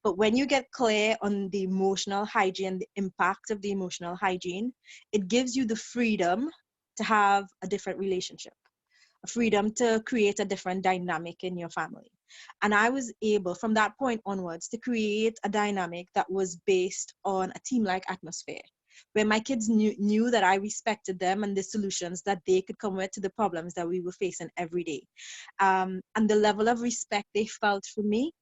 But when you get clear on the emotional hygiene, the impact of the emotional hygiene, it gives you the freedom to have a different relationship, a freedom to create a different dynamic in your family. And I was able, from that point onwards, to create a dynamic that was based on a team-like atmosphere, where my kids knew that I respected them and the solutions that they could come with to the problems that we were facing every day. And the level of respect they felt for me,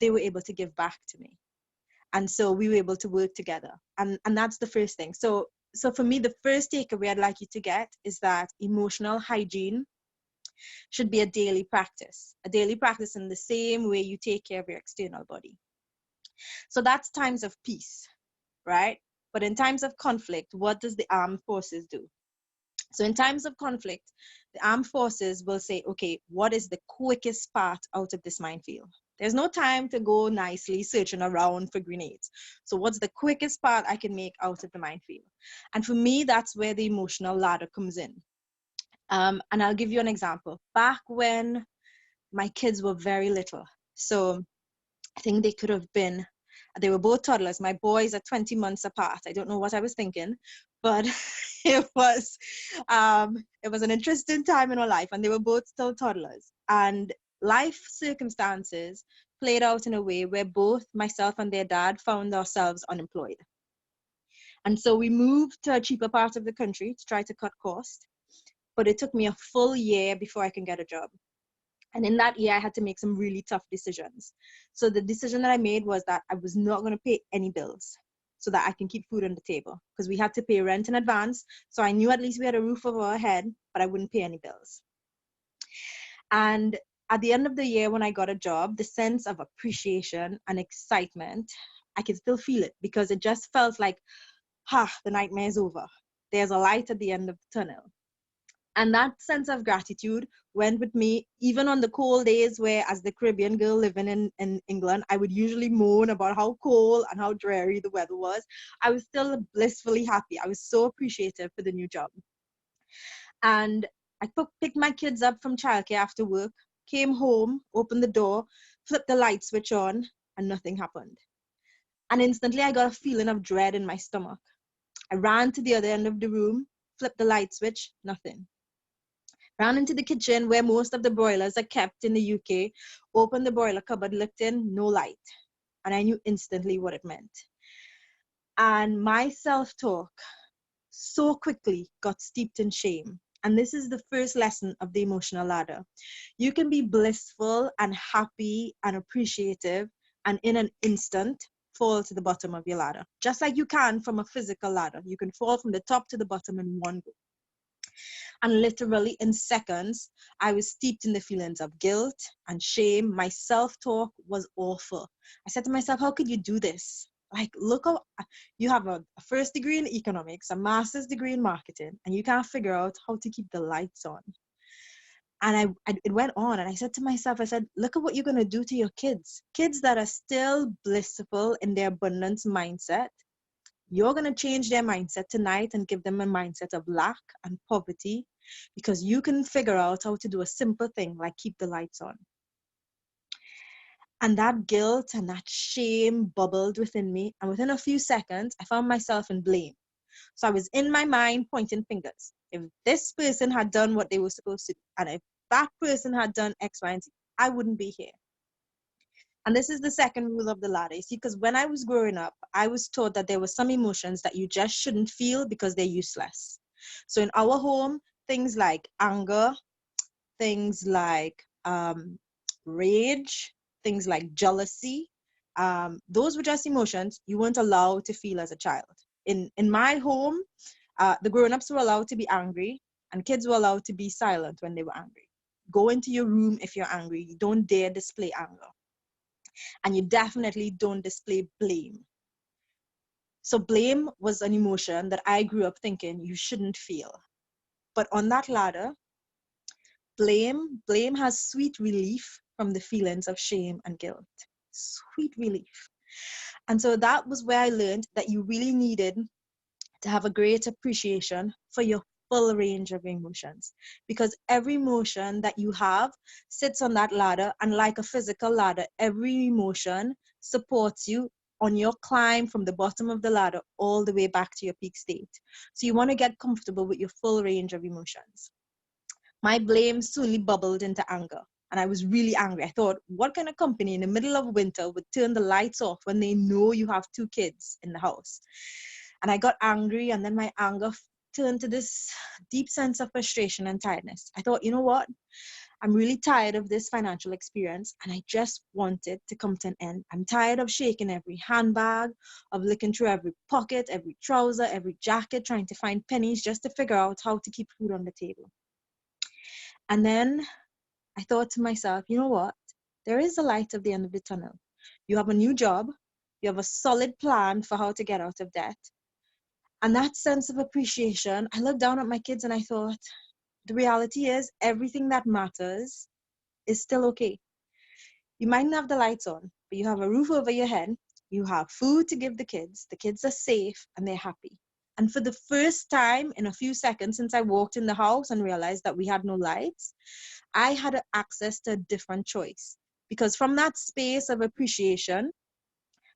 they were able to give back to me. And so we were able to work together. And that's the first thing. So for me, the first takeaway I'd like you to get is that emotional hygiene should be a daily practice in the same way you take care of your external body. So that's times of peace, right? But in times of conflict, what does the armed forces do? So in times of conflict, the armed forces will say, okay, what is the quickest path out of this minefield? There's no time to go nicely searching around for grenades. So what's the quickest path I can make out of the minefield? And for me, that's where the emotional ladder comes in. And I'll give you an example. Back when my kids were very little, so I think they were both toddlers. My boys are 20 months apart. I don't know what I was thinking, but it was an interesting time in our life, and they were both still toddlers. And life circumstances played out in a way where both myself and their dad found ourselves unemployed. And so we moved to a cheaper part of the country to try to cut costs, but it took me a full year before I can get a job. And in that year, I had to make some really tough decisions. So the decision that I made was that I was not going to pay any bills so that I can keep food on the table, because we had to pay rent in advance. So I knew at least we had a roof over our head, but I wouldn't pay any bills. And at the end of the year, when I got a job, the sense of appreciation and excitement, I can still feel it, because it just felt like, the nightmare is over. There's a light at the end of the tunnel. And that sense of gratitude went with me even on the cold days where, as the Caribbean girl living in England, I would usually moan about how cold and how dreary the weather was. I was still blissfully happy. I was so appreciative for the new job. And I picked my kids up from childcare after work, came home, opened the door, flipped the light switch on, and nothing happened. And instantly I got a feeling of dread in my stomach. I ran to the other end of the room, flipped the light switch, nothing. Ran into the kitchen where most of the broilers are kept in the UK, opened the broiler cupboard, looked in, no light. And I knew instantly what it meant. And my self-talk so quickly got steeped in shame. And this is the first lesson of the emotional ladder. You can be blissful and happy and appreciative, and in an instant, fall to the bottom of your ladder. Just like you can from a physical ladder. You can fall from the top to the bottom in one go. And literally in seconds, I was steeped in the feelings of guilt and shame. My self-talk was awful. I said to myself, how could you do this? Like, look how you have a first degree in economics, a master's degree in marketing, and you can't figure out how to keep the lights on. And it went on, and I said to myself, I said, look at what you're going to do to your kids that are still blissful in their abundance mindset. You're going to change their mindset tonight and give them a mindset of lack and poverty, because you can figure out how to do a simple thing like keep the lights on. And that guilt and that shame bubbled within me. And within a few seconds, I found myself in blame. So I was in my mind pointing fingers. If this person had done what they were supposed to do, and if that person had done X, Y, and Z, I wouldn't be here. And this is the second rule of the ladder. You see, because when I was growing up, I was taught that there were some emotions that you just shouldn't feel because they're useless. So in our home, things like anger, things like rage, things like jealousy, those were just emotions you weren't allowed to feel as a child. In my home, the grown-ups were allowed to be angry, and kids were allowed to be silent when they were angry. Go into your room if you're angry. You don't dare display anger. And you definitely don't display blame. So blame was an emotion that I grew up thinking you shouldn't feel. But on that ladder, blame has sweet relief from the feelings of shame and guilt. Sweet relief. And so that was where I learned that you really needed to have a great appreciation for your full range of emotions, because every emotion that you have sits on that ladder, and like a physical ladder, every emotion supports you on your climb from the bottom of the ladder all the way back to your peak state. So you want to get comfortable with your full range of emotions. My blame soon bubbled into anger, and I was really angry. I thought, what kind of company in the middle of winter would turn the lights off when they know you have 2 kids in the house? And I got angry, and then my anger turned to this deep sense of frustration and tiredness. I thought, you know what? I'm really tired of this financial experience, and I just want it to come to an end. I'm tired of shaking every handbag, of looking through every pocket, every trouser, every jacket, trying to find pennies just to figure out how to keep food on the table. And then I thought to myself, you know what? There is a light at the end of the tunnel. You have a new job. You have a solid plan for how to get out of debt. And that sense of appreciation, I looked down at my kids and I thought, the reality is everything that matters is still okay. You mightn't have the lights on, but you have a roof over your head. You have food to give the kids are safe and they're happy. And for the first time in a few seconds since I walked in the house and realized that we had no lights, I had access to a different choice. Because from that space of appreciation,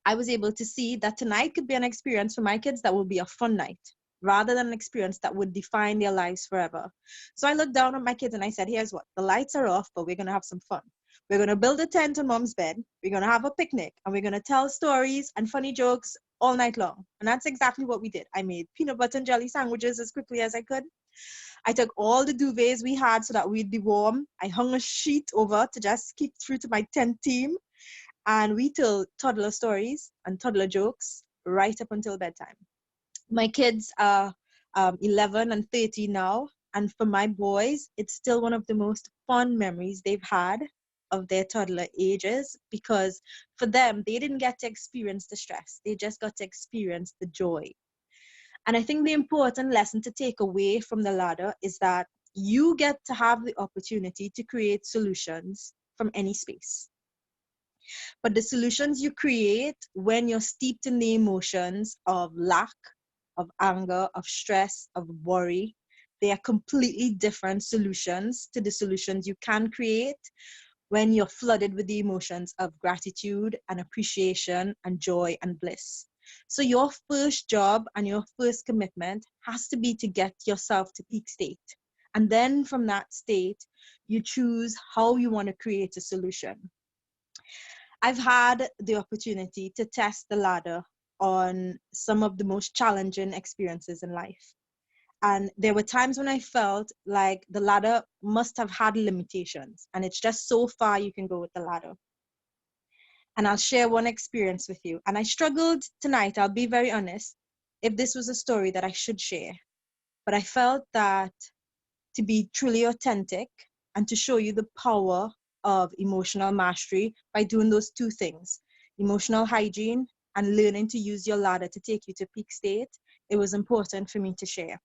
I was able to see that tonight could be an experience for my kids that will be a fun night, rather than an experience that would define their lives forever. So I looked down at my kids and I said, here's what, the lights are off, but we're going to have some fun. We're going to build a tent on mom's bed. We're going to have a picnic, and we're going to tell stories and funny jokes all night long. And that's exactly what we did. I made peanut butter and jelly sandwiches as quickly as I could. I took all the duvets we had so that we'd be warm. I hung a sheet over to just keep through to my tent team. And we told toddler stories and toddler jokes right up until bedtime. My kids are 11 and 13 now. And for my boys, it's still one of the most fun memories they've had of their toddler ages, because for them, they didn't get to experience the stress. They just got to experience the joy. And I think the important lesson to take away from the ladder is that you get to have the opportunity to create solutions from any space. But the solutions you create when you're steeped in the emotions of lack, of anger, of stress, of worry, they are completely different solutions to the solutions you can create when you're flooded with the emotions of gratitude and appreciation and joy and bliss. So your first job and your first commitment has to be to get yourself to peak state. And then from that state, you choose how you want to create a solution. I've had the opportunity to test the ladder on some of the most challenging experiences in life. And there were times when I felt like the ladder must have had limitations, and it's just so far you can go with the ladder. And I'll share one experience with you. And I struggled tonight, I'll be very honest, if this was a story that I should share. But I felt that to be truly authentic and to show you the power of emotional mastery by doing those two things, emotional hygiene and learning to use your ladder to take you to peak state. It was important for me to share.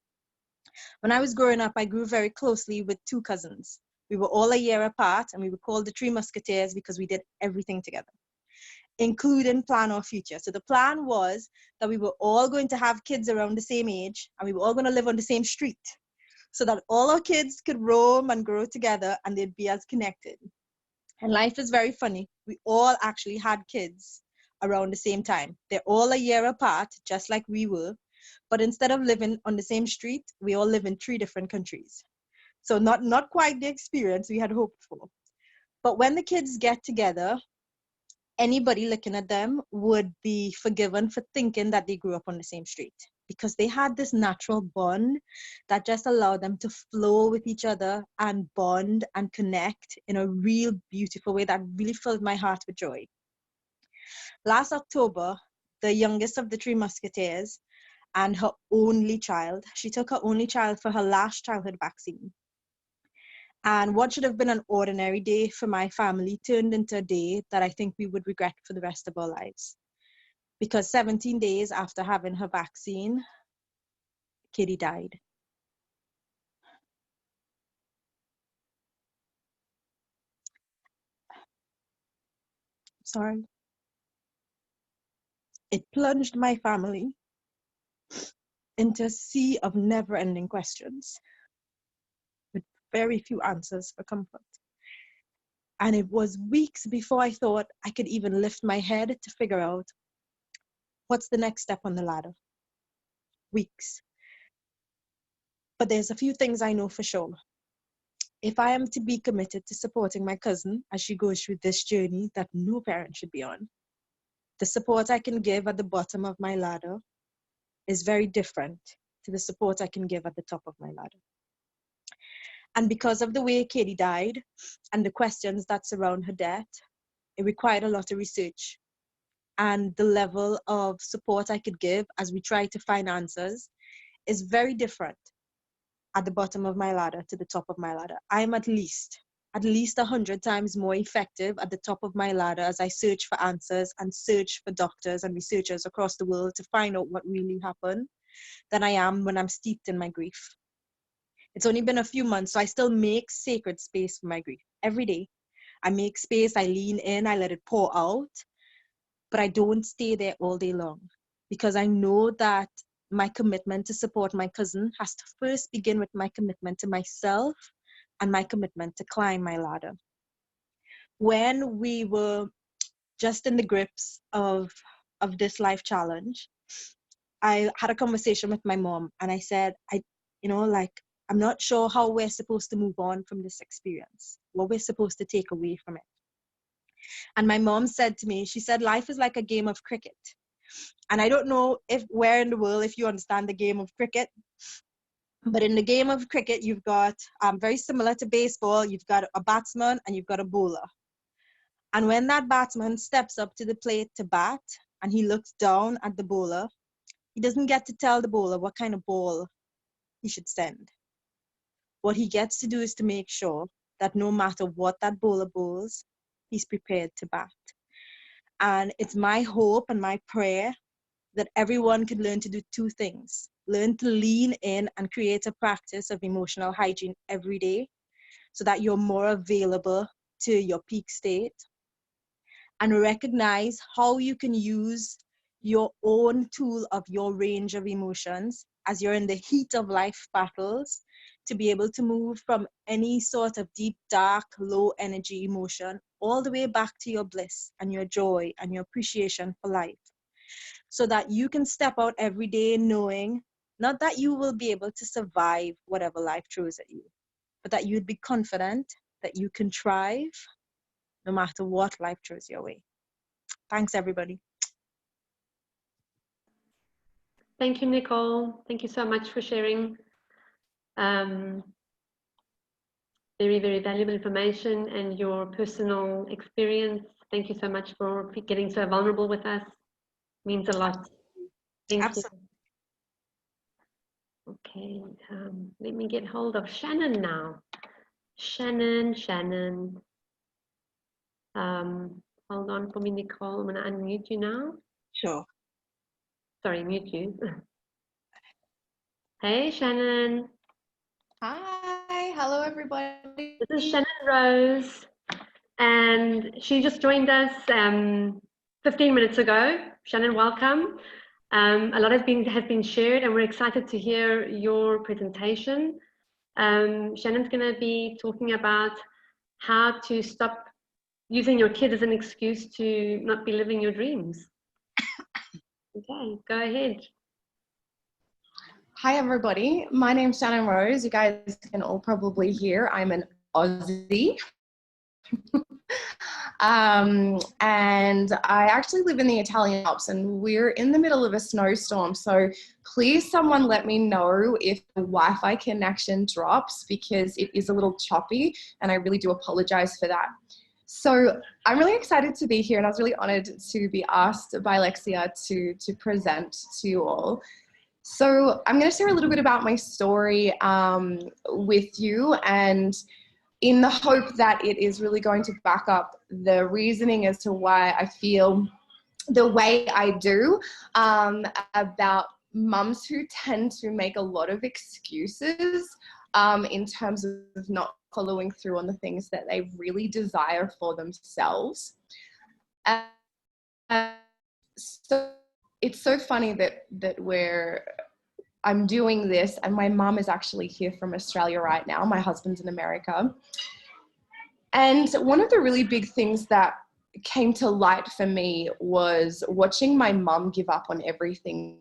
When I was growing up, I grew very closely with two cousins. We were all a year apart, and we were called the Three Musketeers because we did everything together, including plan our future. So the plan was that we were all going to have kids around the same age, and we were all going to live on the same street so that all our kids could roam and grow together and they'd be as connected. And life is very funny. We all actually had kids around the same time. They're all a year apart, just like we were. But instead of living on the same street, we all live in 3 different countries. So not quite the experience we had hoped for. But when the kids get together, anybody looking at them would be forgiven for thinking that they grew up on the same street, because they had this natural bond that just allowed them to flow with each other and bond and connect in a real beautiful way that really filled my heart with joy. Last October, the youngest of the 3 Musketeers and her only child, she took her only child for her last childhood vaccine. And what should have been an ordinary day for my family turned into a day that I think we would regret for the rest of our lives. Because 17 days after having her vaccine, Katie died. Sorry. It plunged my family into a sea of never-ending questions with very few answers for comfort. And it was weeks before I thought I could even lift my head to figure out what's the next step on the ladder. Weeks. But there's a few things I know for sure. If I am to be committed to supporting my cousin as she goes through this journey that no parent should be on, the support I can give at the bottom of my ladder is very different to the support I can give at the top of my ladder. And because of the way Katie died and the questions that surround her death, it required a lot of research. And the level of support I could give as we try to find answers is very different at the bottom of my ladder to the top of my ladder. I'm at least 100 times more effective at the top of my ladder as I search for answers and search for doctors and researchers across the world to find out what really happened than I am when I'm steeped in my grief. It's only been a few months, so I still make sacred space for my grief. Every day, I make space, I lean in, I let it pour out, but I don't stay there all day long because I know that my commitment to support my cousin has to first begin with my commitment to myself and my commitment to climb my ladder. When we were just in the grips of this life challenge, I had a conversation with my mom and I said, I'm not sure how we're supposed to move on from this experience, what we're supposed to take away from it. And my mom said to me, she said, life is like a game of cricket. And I don't know where in the world, if you understand the game of cricket, but in the game of cricket, you've got, very similar to baseball, you've got a batsman and you've got a bowler. And when that batsman steps up to the plate to bat and he looks down at the bowler, he doesn't get to tell the bowler what kind of ball he should send. What he gets to do is to make sure that no matter what that bowler bowls, he's prepared to bat. And it's my hope and my prayer that everyone can learn to do 2 things. Learn to lean in and create a practice of emotional hygiene every day so that you're more available to your peak state, and recognize how you can use your own tool of your range of emotions as you're in the heat of life battles to be able to move from any sort of deep, dark, low energy emotion all the way back to your bliss and your joy and your appreciation for life, so that you can step out every day knowing not that you will be able to survive whatever life throws at you, but that you'd be confident that you can thrive no matter what life throws your way. Thanks, everybody. Thank you, Nicole. Thank you so much for sharing. Very, very valuable information and your personal experience. Thank you so much for getting so vulnerable with us. It means a lot. Thank you. Okay, let me get hold of Shannon now. Shannon. Hold on for me, Nicole. I'm going to unmute you now. Sure. Sorry, mute you. Hey, Shannon. Hi, hello everybody. This is Shannon Rose, and she just joined us 15 minutes ago. Shannon, welcome. A lot has been shared, and we're excited to hear your presentation. Shannon's going to be talking about how to stop using your kid as an excuse to not be living your dreams. Okay, go ahead. Hi everybody, my name's Shannon Rose. You guys can all probably hear I'm an Aussie. And I actually live in the Italian Alps and we're in the middle of a snowstorm. So please someone let me know if the Wi-Fi connection drops because it is a little choppy and I really do apologize for that. So I'm really excited to be here and I was really honored to be asked by Alexia to present to you all. So I'm going to share a little bit about my story with you, and in the hope that it is really going to back up the reasoning as to why I feel the way I do about mums who tend to make a lot of excuses in terms of not following through on the things that they really desire for themselves. So it's so funny that I'm doing this, and my mum is actually here from Australia right now. My husband's in America. And one of the really big things that came to light for me was watching my mum give up on everything.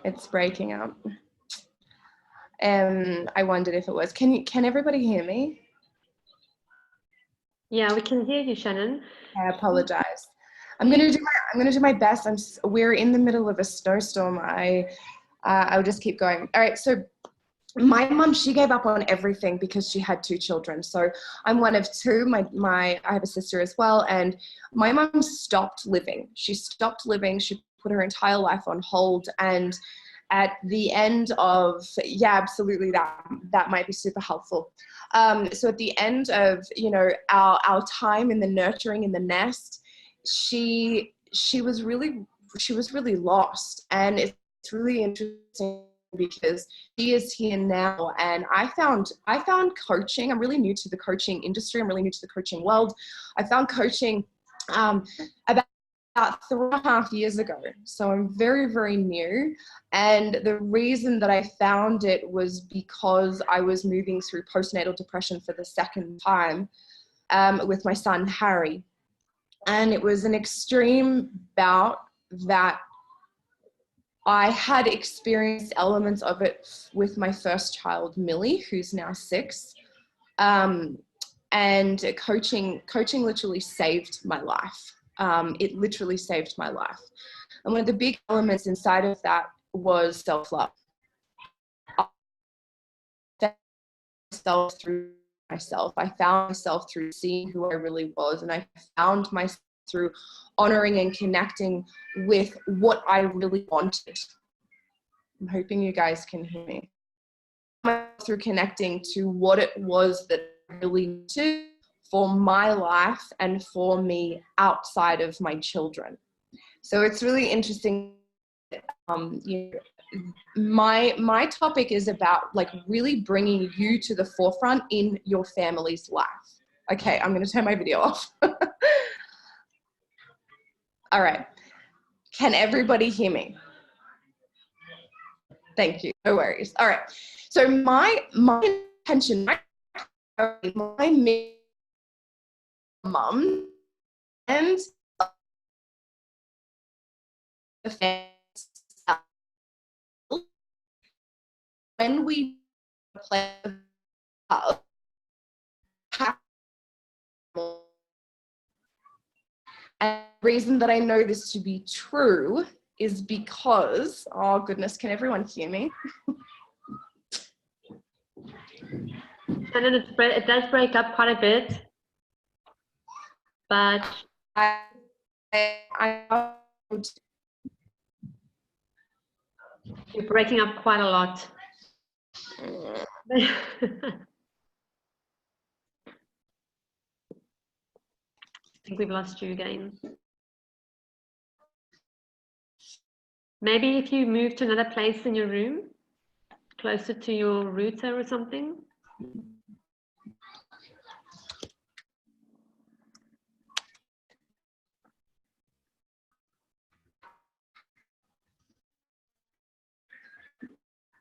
It's breaking up. I wondered if it was. Can everybody hear me? Yeah, we can hear you, Shannon. I apologize. I'm gonna do my best. We're in the middle of a snowstorm. I'll just keep going. All right. So my mum, she gave up on everything because she had 2 children. So I'm one of 2. I have a sister as well, and my mum stopped living. She stopped living. She put her entire life on hold, and at the end of, yeah, absolutely, that might be super helpful. So at the end of, you know, our time in the nurturing in the nest, she was really lost. And it's really interesting because she is here now, and I found coaching. I'm really new to the coaching industry. I'm really new to the coaching world. I found coaching about 3.5 years ago. So I'm very, very new. And the reason that I found it was because I was moving through postnatal depression for the second time with my son, Harry. And it was an extreme bout that I had experienced elements of it with my first child, Millie, who's now 6. And coaching literally saved my life. It literally saved my life. And one of the big elements inside of that was self-love. I found myself through myself. I found myself through seeing who I really was. And I found myself through honoring and connecting with what I really wanted. I'm hoping you guys can hear me. Through connecting to what it was that I really wanted for my life and for me outside of my children. So it's really interesting. You know, my topic is about like really bringing you to the forefront in your family's life. Okay, I'm going to turn my video off. All right. Can everybody hear me? Thank you. No worries. All right. So my intention, my mum and the family, when we play up, and the reason that I know this to be true is because, oh goodness, can everyone hear me? And then it does break up quite a bit, but you're breaking up quite a lot. I think we've lost you again. Maybe if you move to another place in your room, closer to your router or something.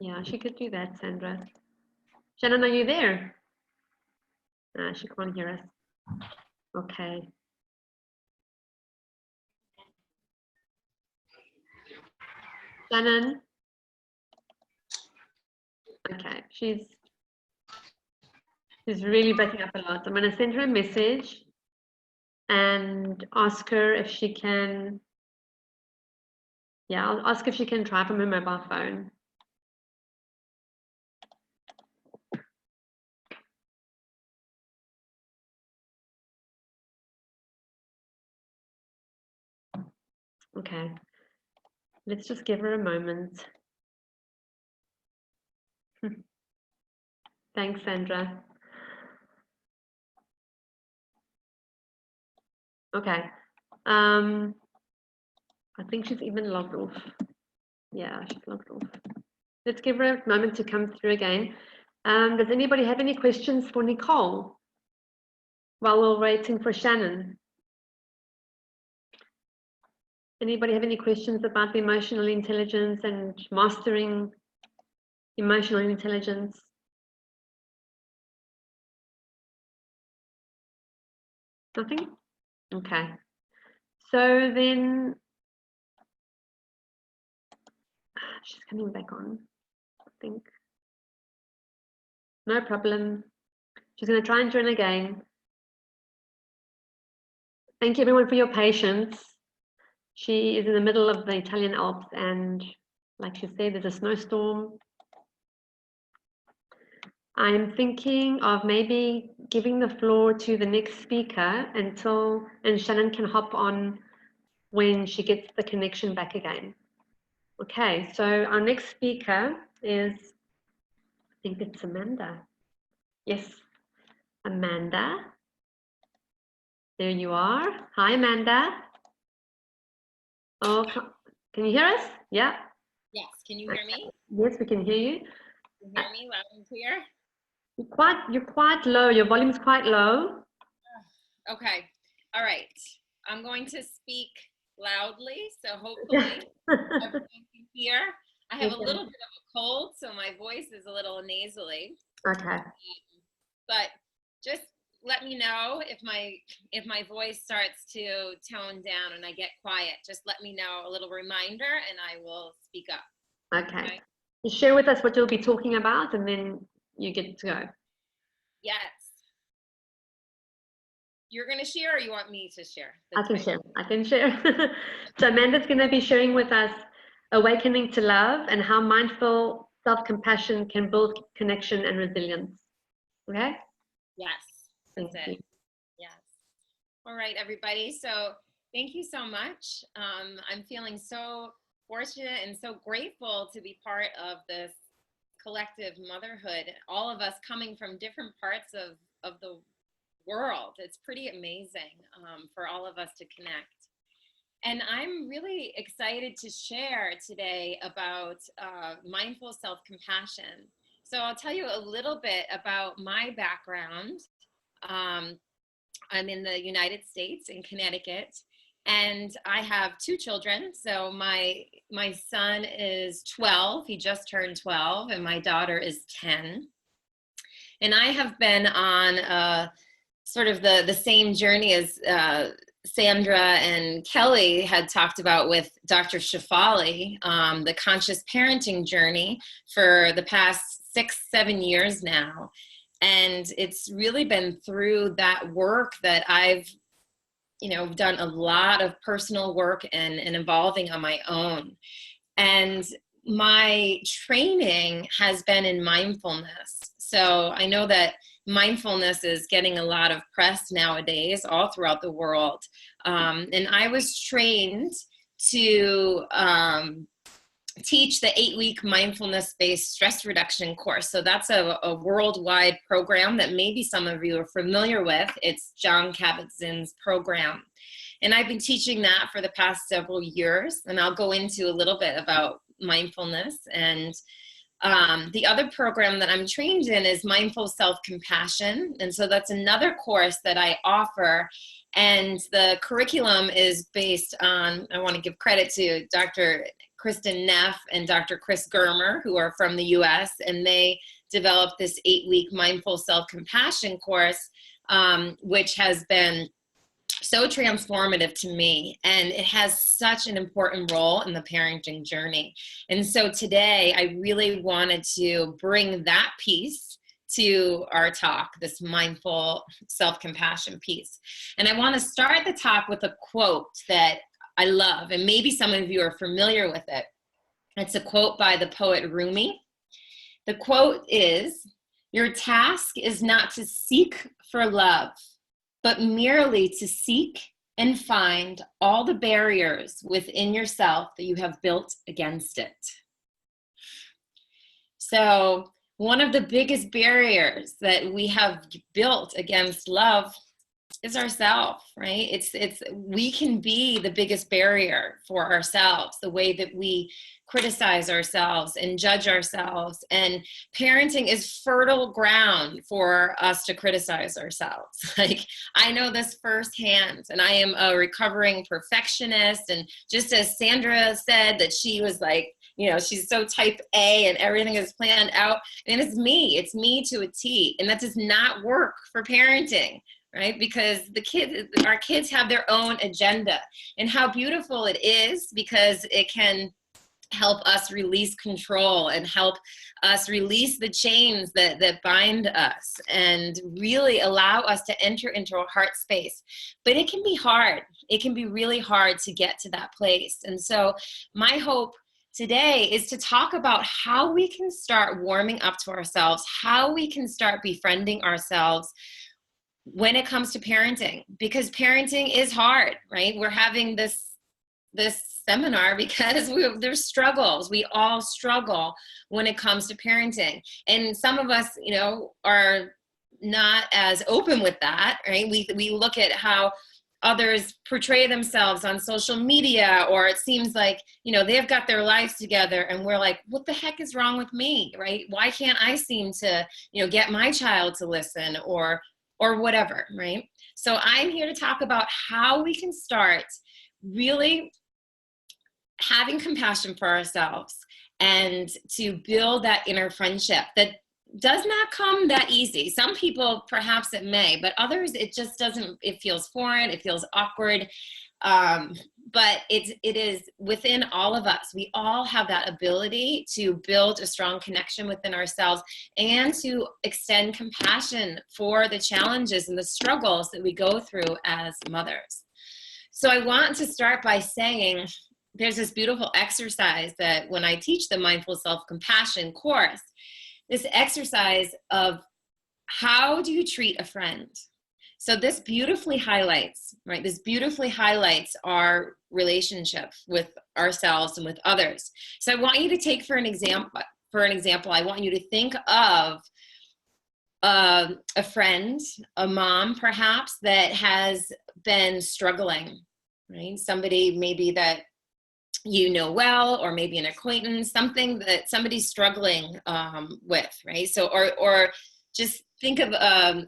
Yeah, she could do that, Sandra. Shannon, are you there? She can't hear us. Okay. Shannon? Okay, she's really breaking up a lot. I'm going to send her a message and ask her if she can, yeah, I'll ask if she can try from her mobile phone. Okay, let's just give her a moment. Thanks, Sandra. Okay, I think she's even logged off. Yeah, she's logged off. Let's give her a moment to come through again. Does anybody have any questions for Nicole while we're waiting for Shannon? Anybody have any questions about the emotional intelligence and mastering emotional intelligence? Nothing? Okay. So then, she's coming back on, I think. No problem. She's going to try and join again. Thank you everyone for your patience. She is in the middle of the Italian Alps and like she said, there's a snowstorm. I'm thinking of maybe giving the floor to the next speaker and Shannon can hop on when she gets the connection back again. Okay, so our next speaker is, I think it's Amanda. Yes, Amanda. There you are. Hi, Amanda. Oh, can you hear us? Yeah. Yes, can you hear me? Yes, we can hear you. Can you hear me loud and clear? You're quite low. Your volume's quite low. Okay. All right. I'm going to speak loudly, so hopefully everyone can hear. I have a little bit of a cold, so my voice is a little nasally. Okay. But just let me know if my voice starts to tone down and I get quiet. Just let me know, a little reminder, and I will speak up. Okay. Just share with us what you'll be talking about, and then you get to go. Yes. You're going to share, or you want me to share? I can share. I can share. So Amanda's going to be sharing with us awakening to love and how mindful self-compassion can build connection and resilience. Okay? Yes. That's it. Yes. All right, everybody. So thank you so much. I'm feeling so fortunate and so grateful to be part of this collective motherhood. All of us coming from different parts of the world. It's pretty amazing for all of us to connect. And I'm really excited to share today about mindful self-compassion. So I'll tell you a little bit about my background. I'm in the United States, in Connecticut, and I have 2 children. So my son is 12, he just turned 12, and my daughter is 10. And I have been on sort of the same journey as Sandra and Kelly had talked about with Dr. Shefali, the conscious parenting journey for the past 6-7 years now. And it's really been through that work that I've, done a lot of personal work and evolving on my own. And my training has been in mindfulness. So I know that mindfulness is getting a lot of press nowadays all throughout the world. And I was trained to teach the 8-week mindfulness-based stress reduction course. So that's a worldwide program that maybe some of you are familiar with. It's John Kabat-Zinn's program. And I've been teaching that for the past several years. And I'll go into a little bit about mindfulness. And the other program that I'm trained in is mindful self-compassion. And so that's another course that I offer. And the curriculum is based on, I want to give credit to Dr. Kristen Neff and Dr. Chris Germer, who are from the US, and they developed this 8-week mindful self-compassion course, which has been so transformative to me, and it has such an important role in the parenting journey. And so today I really wanted to bring that piece to our talk, this mindful self-compassion piece. And I want to start at the top with a quote that I love, and maybe some of you are familiar with it. It's a quote by the poet Rumi. The quote is, "Your task is not to seek for love, but merely to seek and find all the barriers within yourself that you have built against it." So one of the biggest barriers that we have built against love is ourselves, right? We can be the biggest barrier for ourselves, the way that we criticize ourselves and judge ourselves. And parenting is fertile ground for us to criticize ourselves. Like, I know this firsthand, and I am a recovering perfectionist. And just as Sandra said that she was like, you know, she's so type A and everything is planned out. And it's me to a T. And that does not work for parenting, right? Because our kids have their own agenda. And how beautiful it is, because it can help us release control and help us release the chains that bind us and really allow us to enter into a heart space. But it can be hard. It can be really hard to get to that place. And so my hope today is to talk about how we can start warming up to ourselves, how we can start befriending ourselves when it comes to parenting, because parenting is hard, right? We're having this seminar because there's struggles. We all struggle when it comes to parenting. And some of us, you know, are not as open with that, right? We look at how others portray themselves on social media, or it seems like, you know, they've got their lives together and we're like, what the heck is wrong with me, right? Why can't I seem to, you know, get my child to listen or whatever, right? So I'm here to talk about how we can start really having compassion for ourselves and to build that inner friendship that does not come that easy. Some people, perhaps it may, but others, it just doesn't, it feels foreign, it feels awkward. But it is within all of us. We all have that ability to build a strong connection within ourselves and to extend compassion for the challenges and the struggles that we go through as mothers. So I want to start by saying, there's this beautiful exercise that when I teach the Mindful Self-Compassion course, this exercise of how do you treat a friend? So this beautifully highlights, right? This beautifully highlights our relationship with ourselves and with others. So I want you to take for an example, I want you to think of a friend, a mom perhaps, that has been struggling, right? Somebody maybe that you know well, or maybe an acquaintance, something that somebody's struggling with, right? So, or just think of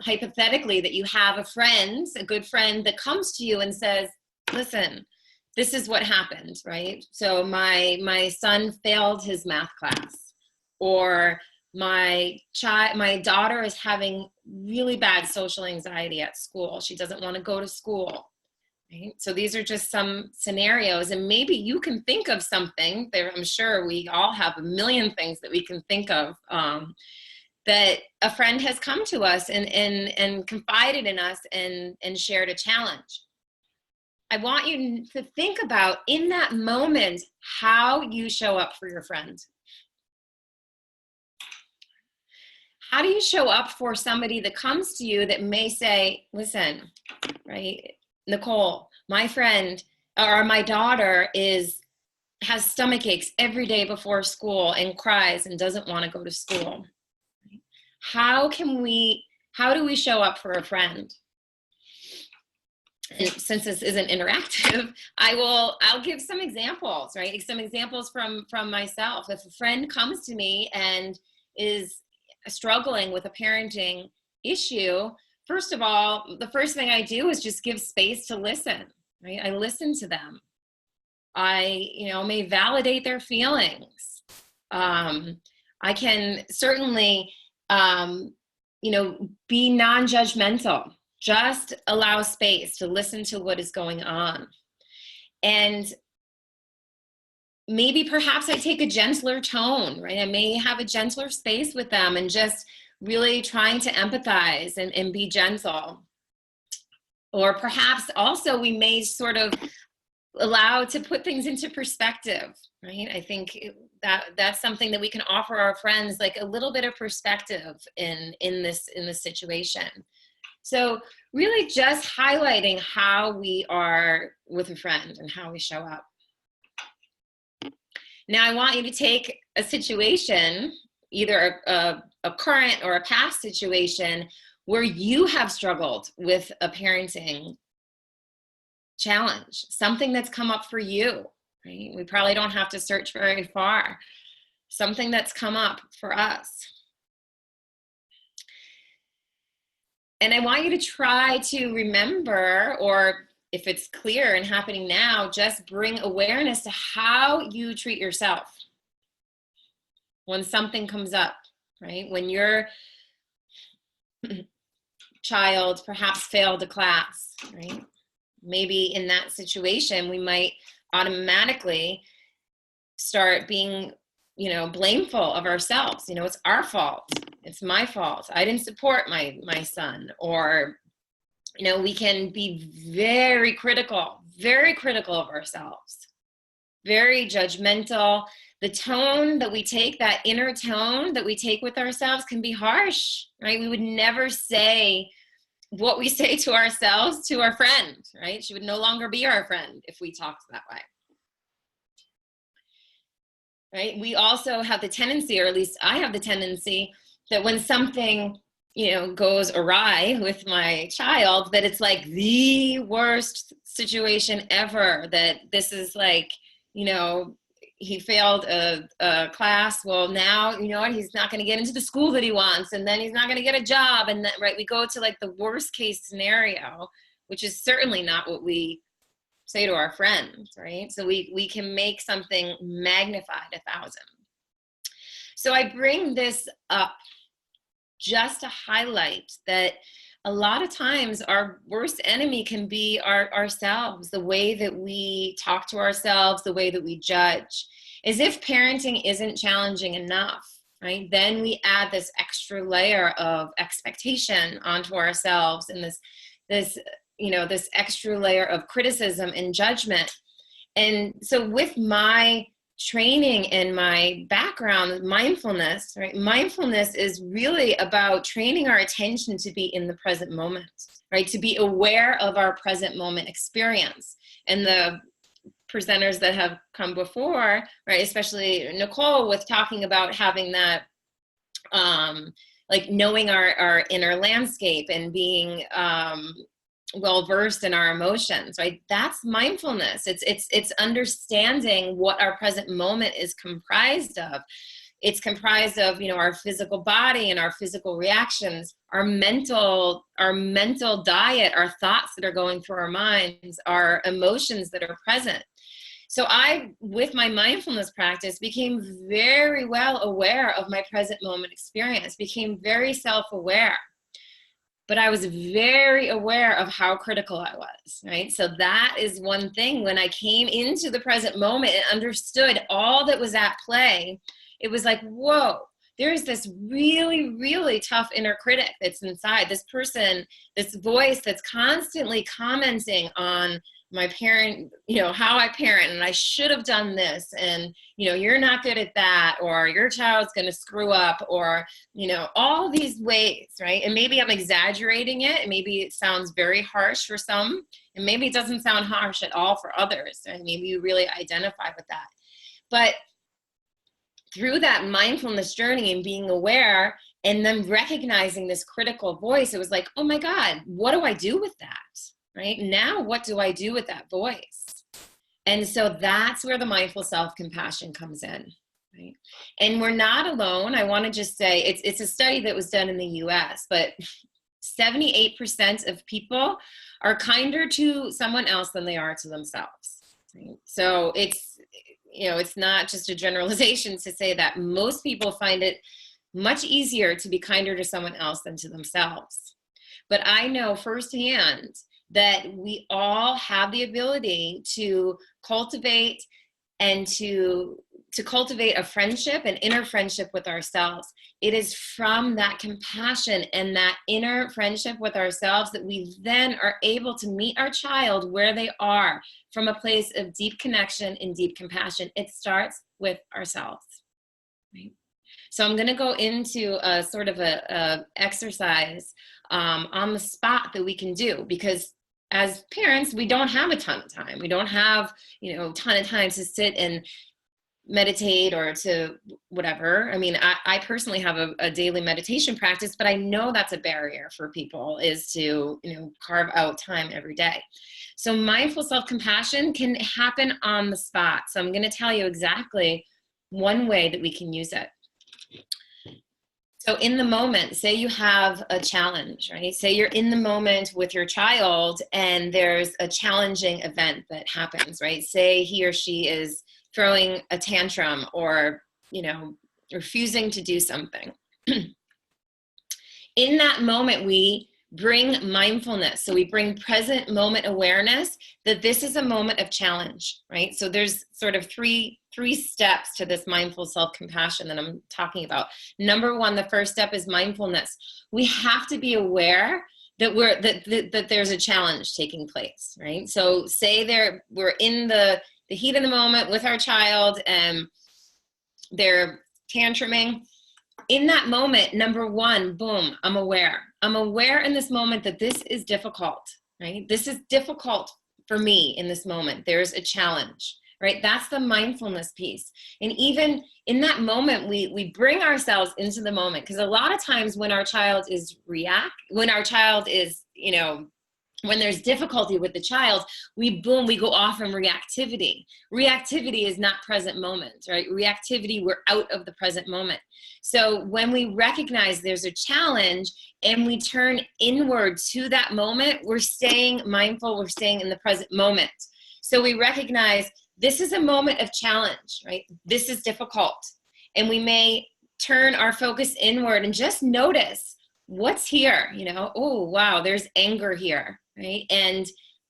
hypothetically that you have a friend, a good friend that comes to you and says, listen, this is what happened, right? So my son failed his math class, or my daughter is having really bad social anxiety at school. She doesn't want to go to school. Right? So these are just some scenarios, and maybe you can think of something there. I'm sure we all have a million things that we can think of that a friend has come to us and confided in us and shared a challenge. I want you to think about, in that moment, how you show up for your friend. how do you show up for somebody that comes to you that may say, listen, right, Nicole, my friend or my daughter has stomach aches every day before school and cries and doesn't want to go to school. How do we show up for a friend? And since this isn't interactive, I'll give some examples, right? Some examples from myself. If a friend comes to me and is struggling with a parenting issue, first of all, the first thing I do is just give space to listen, right? I listen to them. I, may validate their feelings. I can certainly, be non-judgmental. Just allow space to listen to what is going on. And maybe perhaps I take a gentler tone, right? I may have a gentler space with them and just really trying to empathize and be gentle. Or perhaps also we may sort of allow to put things into perspective, right? I think that's something that we can offer our friends, like a little bit of perspective in this situation. So really just highlighting how we are with a friend and how we show up. Now I want you to take a situation, either a current or a past situation, where you have struggled with a parenting challenge, something that's come up for you, right? We probably don't have to search very far. Something that's come up for us. And I want you to try to remember, or if it's clear and happening now, just bring awareness to how you treat yourself when something comes up, right? When your child perhaps failed a class, right? Maybe in that situation, we might automatically start being, blameful of ourselves. It's our fault. It's my fault. I didn't support my son. Or, we can be very critical of ourselves, very judgmental. The tone that we take, that inner tone that we take with ourselves, can be harsh, right? We would never say what we say to ourselves to our friend, right? She would no longer be our friend if we talked that way. Right? We also have the tendency, or at least I have the tendency, that when something, goes awry with my child, that it's like the worst situation ever, that this is like, he failed a class. Well, now, he's not going to get into the school that he wants, and then he's not going to get a job. And then, right, we go to like the worst case scenario, which is certainly not what we say to our friends, right? So we can make something magnified 1,000. So I bring this up just to highlight that a lot of times our worst enemy can be ourselves, the way that we talk to ourselves, the way that we judge. As if parenting isn't challenging enough, right? Then we add this extra layer of expectation onto ourselves, and this extra layer of criticism and judgment. And so with my training and my background, mindfulness, right? Mindfulness is really about training our attention to be in the present moment, right? To be aware of our present moment experience. And the presenters that have come before, right, especially Nicole, with talking about having that, like knowing our inner landscape and being well-versed in our emotions, right? That's mindfulness. It's understanding what our present moment is comprised of. It's comprised of, our physical body and our physical reactions, our mental diet, our thoughts that are going through our minds, our emotions that are present. So I, with my mindfulness practice, became very well aware of my present moment experience, became very self-aware. But I was very aware of how critical I was, right? So that is one thing. When I came into the present moment and understood all that was at play, it was like, whoa, there's this really, really tough inner critic that's inside, this person, this voice that's constantly commenting on my parent, how I parent, and I should have done this, and, you're not good at that, or your child's going to screw up, or, all these ways, right? And maybe I'm exaggerating it, and maybe it sounds very harsh for some, and maybe it doesn't sound harsh at all for others, and maybe you really identify with that. But through that mindfulness journey and being aware and then recognizing this critical voice, it was like, oh my God, what do I do with that? Right? Now, what do I do with that voice? And so that's where the mindful self-compassion comes in. Right? And we're not alone. I want to just say it's a study that was done in the US, but 78% of people are kinder to someone else than they are to themselves. Right? So it's not just a generalization to say that most people find it much easier to be kinder to someone else than to themselves. But I know firsthand that we all have the ability to cultivate and to cultivate a friendship, an inner friendship with ourselves. It is from that compassion and that inner friendship with ourselves that we then are able to meet our child where they are, from a place of deep connection and deep compassion. It starts with ourselves. Right? So I'm going to go into a sort of a exercise on the spot that we can do, because as parents, we don't have a ton of time. We don't have, a ton of time to sit and meditate or to whatever. I mean, I personally have a daily meditation practice, but I know that's a barrier for people, is to, carve out time every day. So mindful self-compassion can happen on the spot. So I'm going to tell you exactly one way that we can use it. So in the moment, say you have a challenge, right? Say you're in the moment with your child and there's a challenging event that happens, right? Say he or she is throwing a tantrum or, refusing to do something. In that moment, we bring mindfulness. So we bring present moment awareness that this is a moment of challenge, right? So there's sort of three steps to this mindful self-compassion that I'm talking about. Number one, the first step is mindfulness. We have to be aware that that there's a challenge taking place, right? So say we're in the heat of the moment with our child and they're tantruming. In that moment, number one, boom, I'm aware. I'm aware in this moment that this is difficult, right? This is difficult for me in this moment. There's a challenge, right? That's the mindfulness piece. And even in that moment, we bring ourselves into the moment, because a lot of times when our child is when there's difficulty with the child, we go off in reactivity. Reactivity is not present moment, right? Reactivity, we're out of the present moment. So when we recognize there's a challenge and we turn inward to that moment, we're staying mindful, we're staying in the present moment. So we recognize this is a moment of challenge, right? This is difficult. And we may turn our focus inward and just notice what's here, oh, wow, there's anger here. Right? And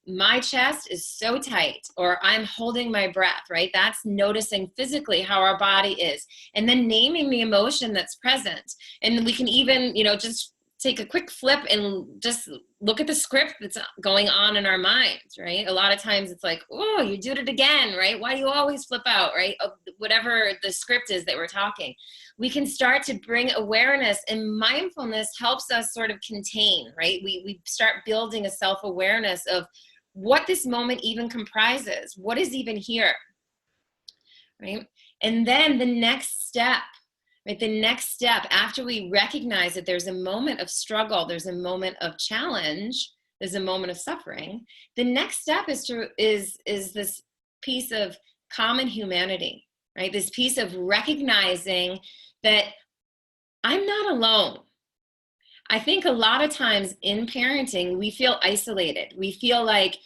my chest is so tight, or I'm holding my breath, right? That's noticing physically how our body is, and then naming the emotion that's present. And we can even, just take a quick flip and just look at the script that's going on in our minds, right? A lot of times it's like, oh, you did it again, right? Why do you always flip out, right? Whatever the script is that we're talking. We can start to bring awareness, and mindfulness helps us sort of contain, right? We start building a self-awareness of what this moment even comprises, what is even here, right? And then the next step, right? The next step, after we recognize that there's a moment of struggle, there's a moment of challenge, there's a moment of suffering, the next step is this piece of common humanity, right? This piece of recognizing that I'm not alone. I think a lot of times in parenting, we feel isolated. We feel like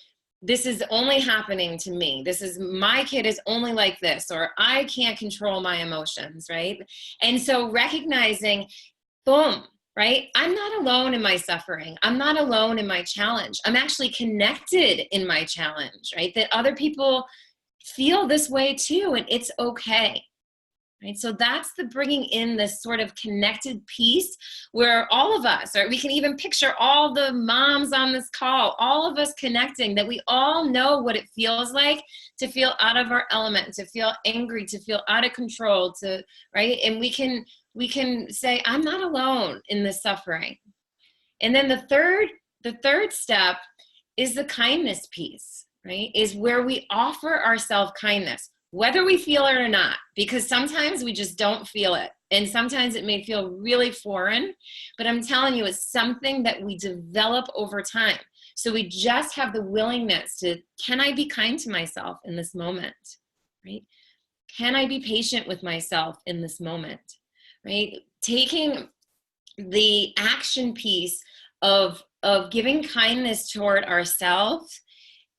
this is only happening to me. My kid is only like this, or I can't control my emotions, right? And so recognizing, boom, right? I'm not alone in my suffering. I'm not alone in my challenge. I'm actually connected in my challenge, right? That other people feel this way too, and it's okay. right? So that's the bringing in this sort of connected piece where all of us, right, we can even picture all the moms on this call, all of us connecting, that we all know what it feels like to feel out of our element, to feel angry, to feel out of control, to, right? And we can say, I'm not alone in this suffering. And then the third step is the kindness piece, right? Is where we offer ourselves kindness, whether we feel it or not, because sometimes we just don't feel it. And sometimes it may feel really foreign, but I'm telling you, it's something that we develop over time. So we just have the willingness to, can I be kind to myself in this moment, right? Can I be patient with myself in this moment, right? Taking the action piece of giving kindness toward ourselves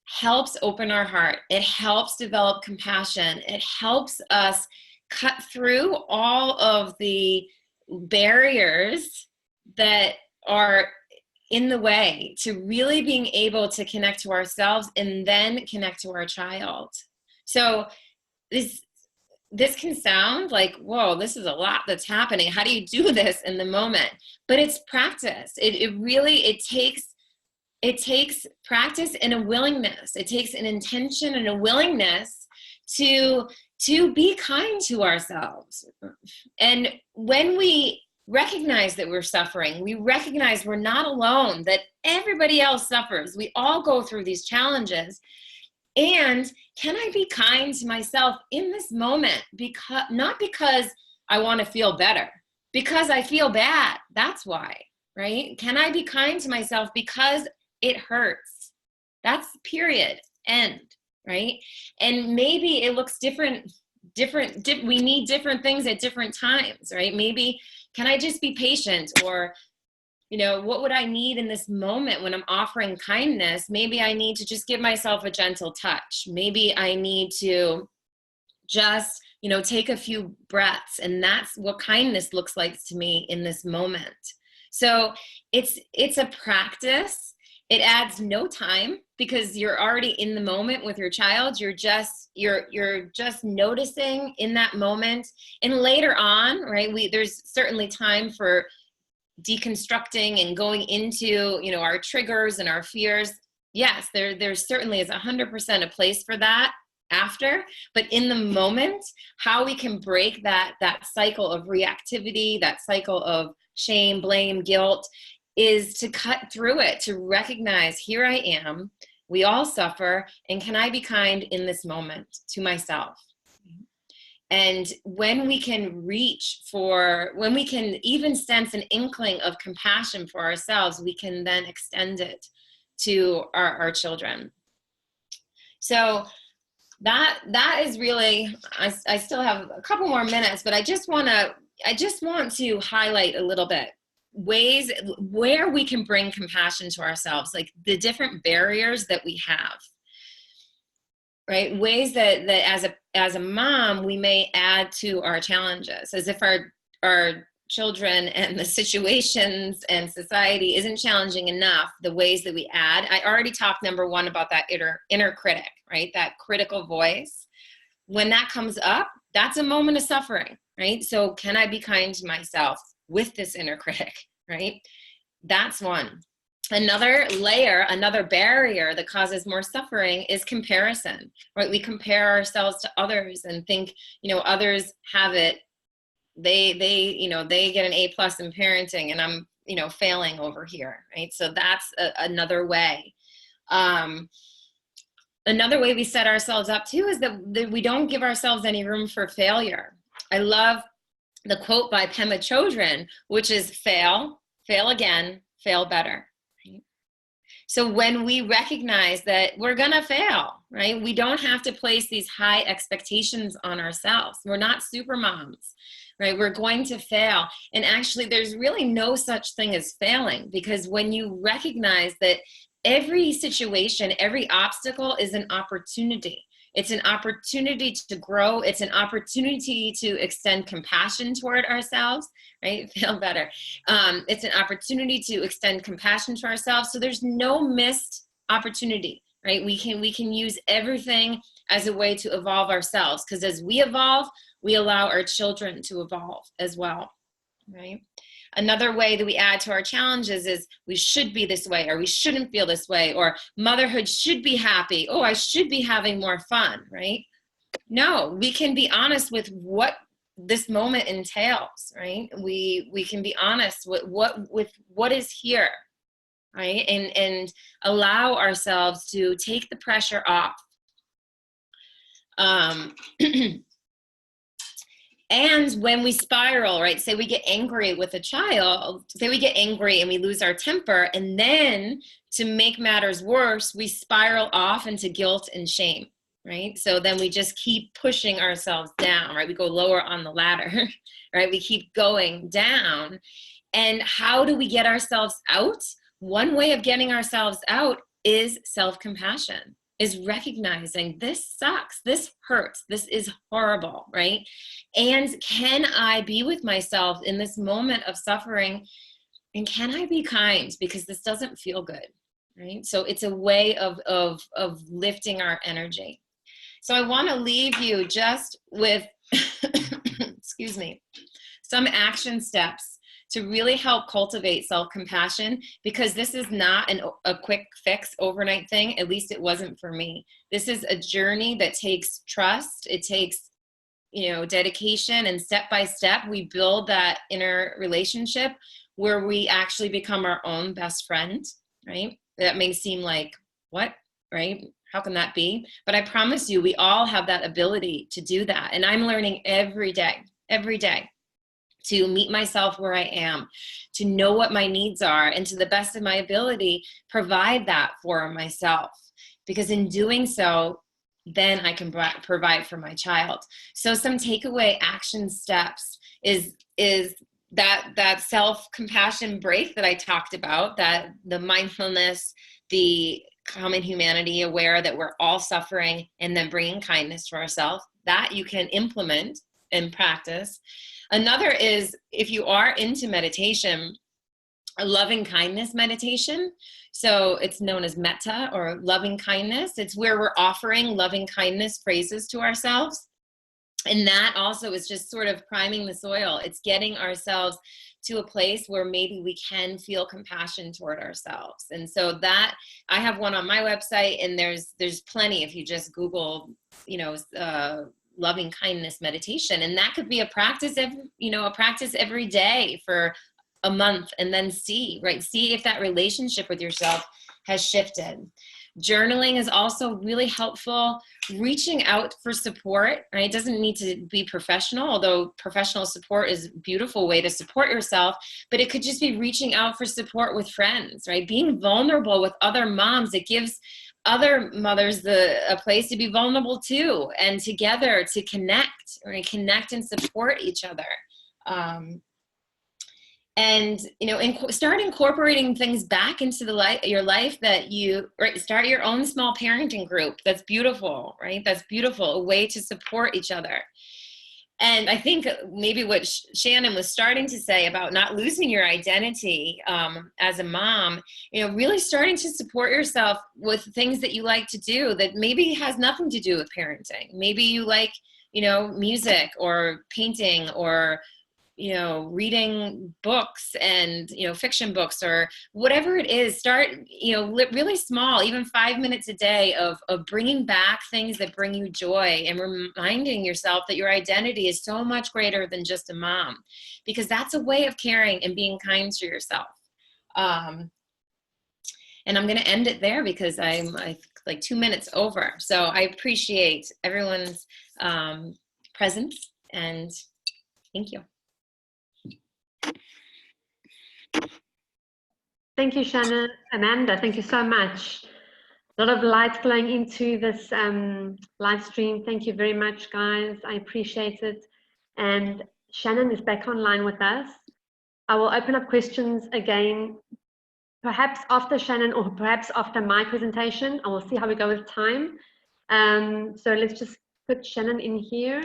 helps open our heart. It helps develop compassion. It helps us cut through all of the barriers that are in the way to really being able to connect to ourselves and then connect to our child. So this can sound like, whoa, this is a lot that's happening. How do you do this in the moment? But it's practice. It takes practice and a willingness. It takes an intention and a willingness to be kind to ourselves. And when we recognize that we're suffering, we recognize we're not alone, that everybody else suffers. We all go through these challenges. And can I be kind to myself in this moment? Because not because I want to feel better, because I feel bad. That's why, right? Can I be kind to myself because it hurts? That's period, end, right? And maybe it looks different. We need different things at different times, right? Maybe, can I just be patient? Or, what would I need in this moment when I'm offering kindness? Maybe I need to just give myself a gentle touch. Maybe I need to just, take a few breaths. And that's what kindness looks like to me in this moment. So it's a practice. It adds no time because you're already in the moment with your child. You're just noticing in that moment. And later on, right, there's certainly time for deconstructing and going into, our triggers and our fears. Yes, there certainly is 100% a place for that after, but in the moment, how we can break that cycle of reactivity, that cycle of shame, blame, guilt, is to cut through it, to recognize, here I am, we all suffer, and can I be kind in this moment to myself? And when we can when we can even sense an inkling of compassion for ourselves, we can then extend it to our children. So that is really, I still have a couple more minutes, but I just want to highlight a little bit ways where we can bring compassion to ourselves, like the different barriers that we have. Right? Ways that as a mom, we may add to our challenges, as if our children and the situations and society isn't challenging enough, the ways that we add. I already talked, number one, about that inner critic, right? That critical voice. When that comes up, that's a moment of suffering, right? So can I be kind to myself with this inner critic, right? That's one. Another layer, another barrier that causes more suffering is comparison, right? We compare ourselves to others and think, others have it. They get an A+ in parenting, and I'm, failing over here, right? So that's another way. Another way we set ourselves up too is that we don't give ourselves any room for failure. I love the quote by Pema Chodron, which is fail again, fail better. So when we recognize that we're gonna fail, right? We don't have to place these high expectations on ourselves. We're not super moms, right? We're going to fail. And actually, there's really no such thing as failing, because when you recognize that every situation, every obstacle is an opportunity. It's an opportunity to grow. It's an opportunity to extend compassion toward ourselves, right? Feel better. It's an opportunity to extend compassion to ourselves. So there's no missed opportunity, right? We can use everything as a way to evolve ourselves, because as we evolve, we allow our children to evolve as well, right? Another way that we add to our challenges is we should be this way, or we shouldn't feel this way, or motherhood should be happy. Oh, I should be having more fun, right? No, we can be honest with what this moment entails, right? We can be honest with what is here, right? And allow ourselves to take the pressure off. And when we spiral, right, say we get angry with a child, say we get angry and we lose our temper, and then to make matters worse, we spiral off into guilt and shame, right? So then we just keep pushing ourselves down, right? We go lower on the ladder, right? We keep going down. And how do we get ourselves out? One way of getting ourselves out is self-compassion, is recognizing this sucks, this hurts, this is horrible, right? And can I be with myself in this moment of suffering? And can I be kind? Because this doesn't feel good, right? So it's a way of lifting our energy. So I want to leave you just with, excuse me, some action steps to really help cultivate self-compassion, because this is not a quick fix overnight thing. At least it wasn't for me. This is a journey that takes trust. It takes, dedication, and step by step, we build that inner relationship where we actually become our own best friend, right? That may seem like, what, right? How can that be? But I promise you, we all have that ability to do that. And I'm learning every day, to meet myself where I am, to know what my needs are, and to the best of my ability, provide that for myself. Because in doing so, then I can provide for my child. So some takeaway action steps is that self-compassion break that I talked about, that the mindfulness, the common humanity, aware that we're all suffering, and then bringing kindness to ourselves, that you can implement and practice. Another is, if you are into meditation, a loving kindness meditation. So it's known as metta, or loving kindness. It's where we're offering loving kindness phrases to ourselves. And that also is just sort of priming the soil. It's getting ourselves to a place where maybe we can feel compassion toward ourselves. And so that, I have one on my website, and there's plenty if you just Google, loving kindness meditation. And that could be a practice every day for a month, and then see if that relationship with yourself has shifted. Journaling is also really helpful. Reaching out for support, right? It doesn't need to be professional, although professional support is a beautiful way to support yourself, but it could just be reaching out for support with friends, right? Being vulnerable with other moms, it gives other mothers a place to be vulnerable too, and together to connect, right? Connect and support each other. And start incorporating things back into your life that start your own small parenting group. That's beautiful, right? That's beautiful, a way to support each other. And I think maybe what Shannon was starting to say about not losing your identity as a mom, really starting to support yourself with things that you like to do that maybe has nothing to do with parenting. Maybe you like, music or painting, or reading books and, fiction books, or whatever it is. Start, really small, even 5 minutes a day of bringing back things that bring you joy, and reminding yourself that your identity is so much greater than just a mom, because that's a way of caring and being kind to yourself. And I'm going to end it there because I'm like 2 minutes over. So I appreciate everyone's presence, and thank you. Thank you, Shannon. Amanda, thank you so much. A lot of light flowing into this live stream. Thank you very much, guys. I appreciate it. And Shannon is back online with us. I will open up questions again, perhaps after Shannon, or perhaps after my presentation. I will see how we go with time. So let's just put Shannon in here.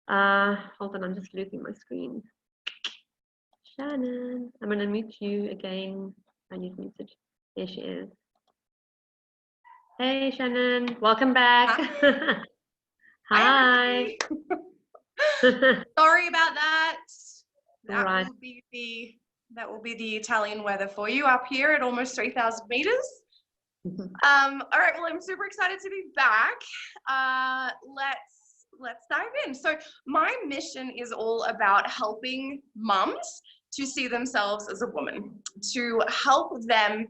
Hold on, I'm just looping my screen. Shannon, I'm going to mute you again. I need muted. There she is. Hey, Shannon, welcome back. Hi. Sorry about that. Right. That will be the Italian weather for you up here at almost 3,000 meters. All right, well, I'm super excited to be back. Let's dive in. So my mission is all about helping mums to see themselves as a woman, to help them,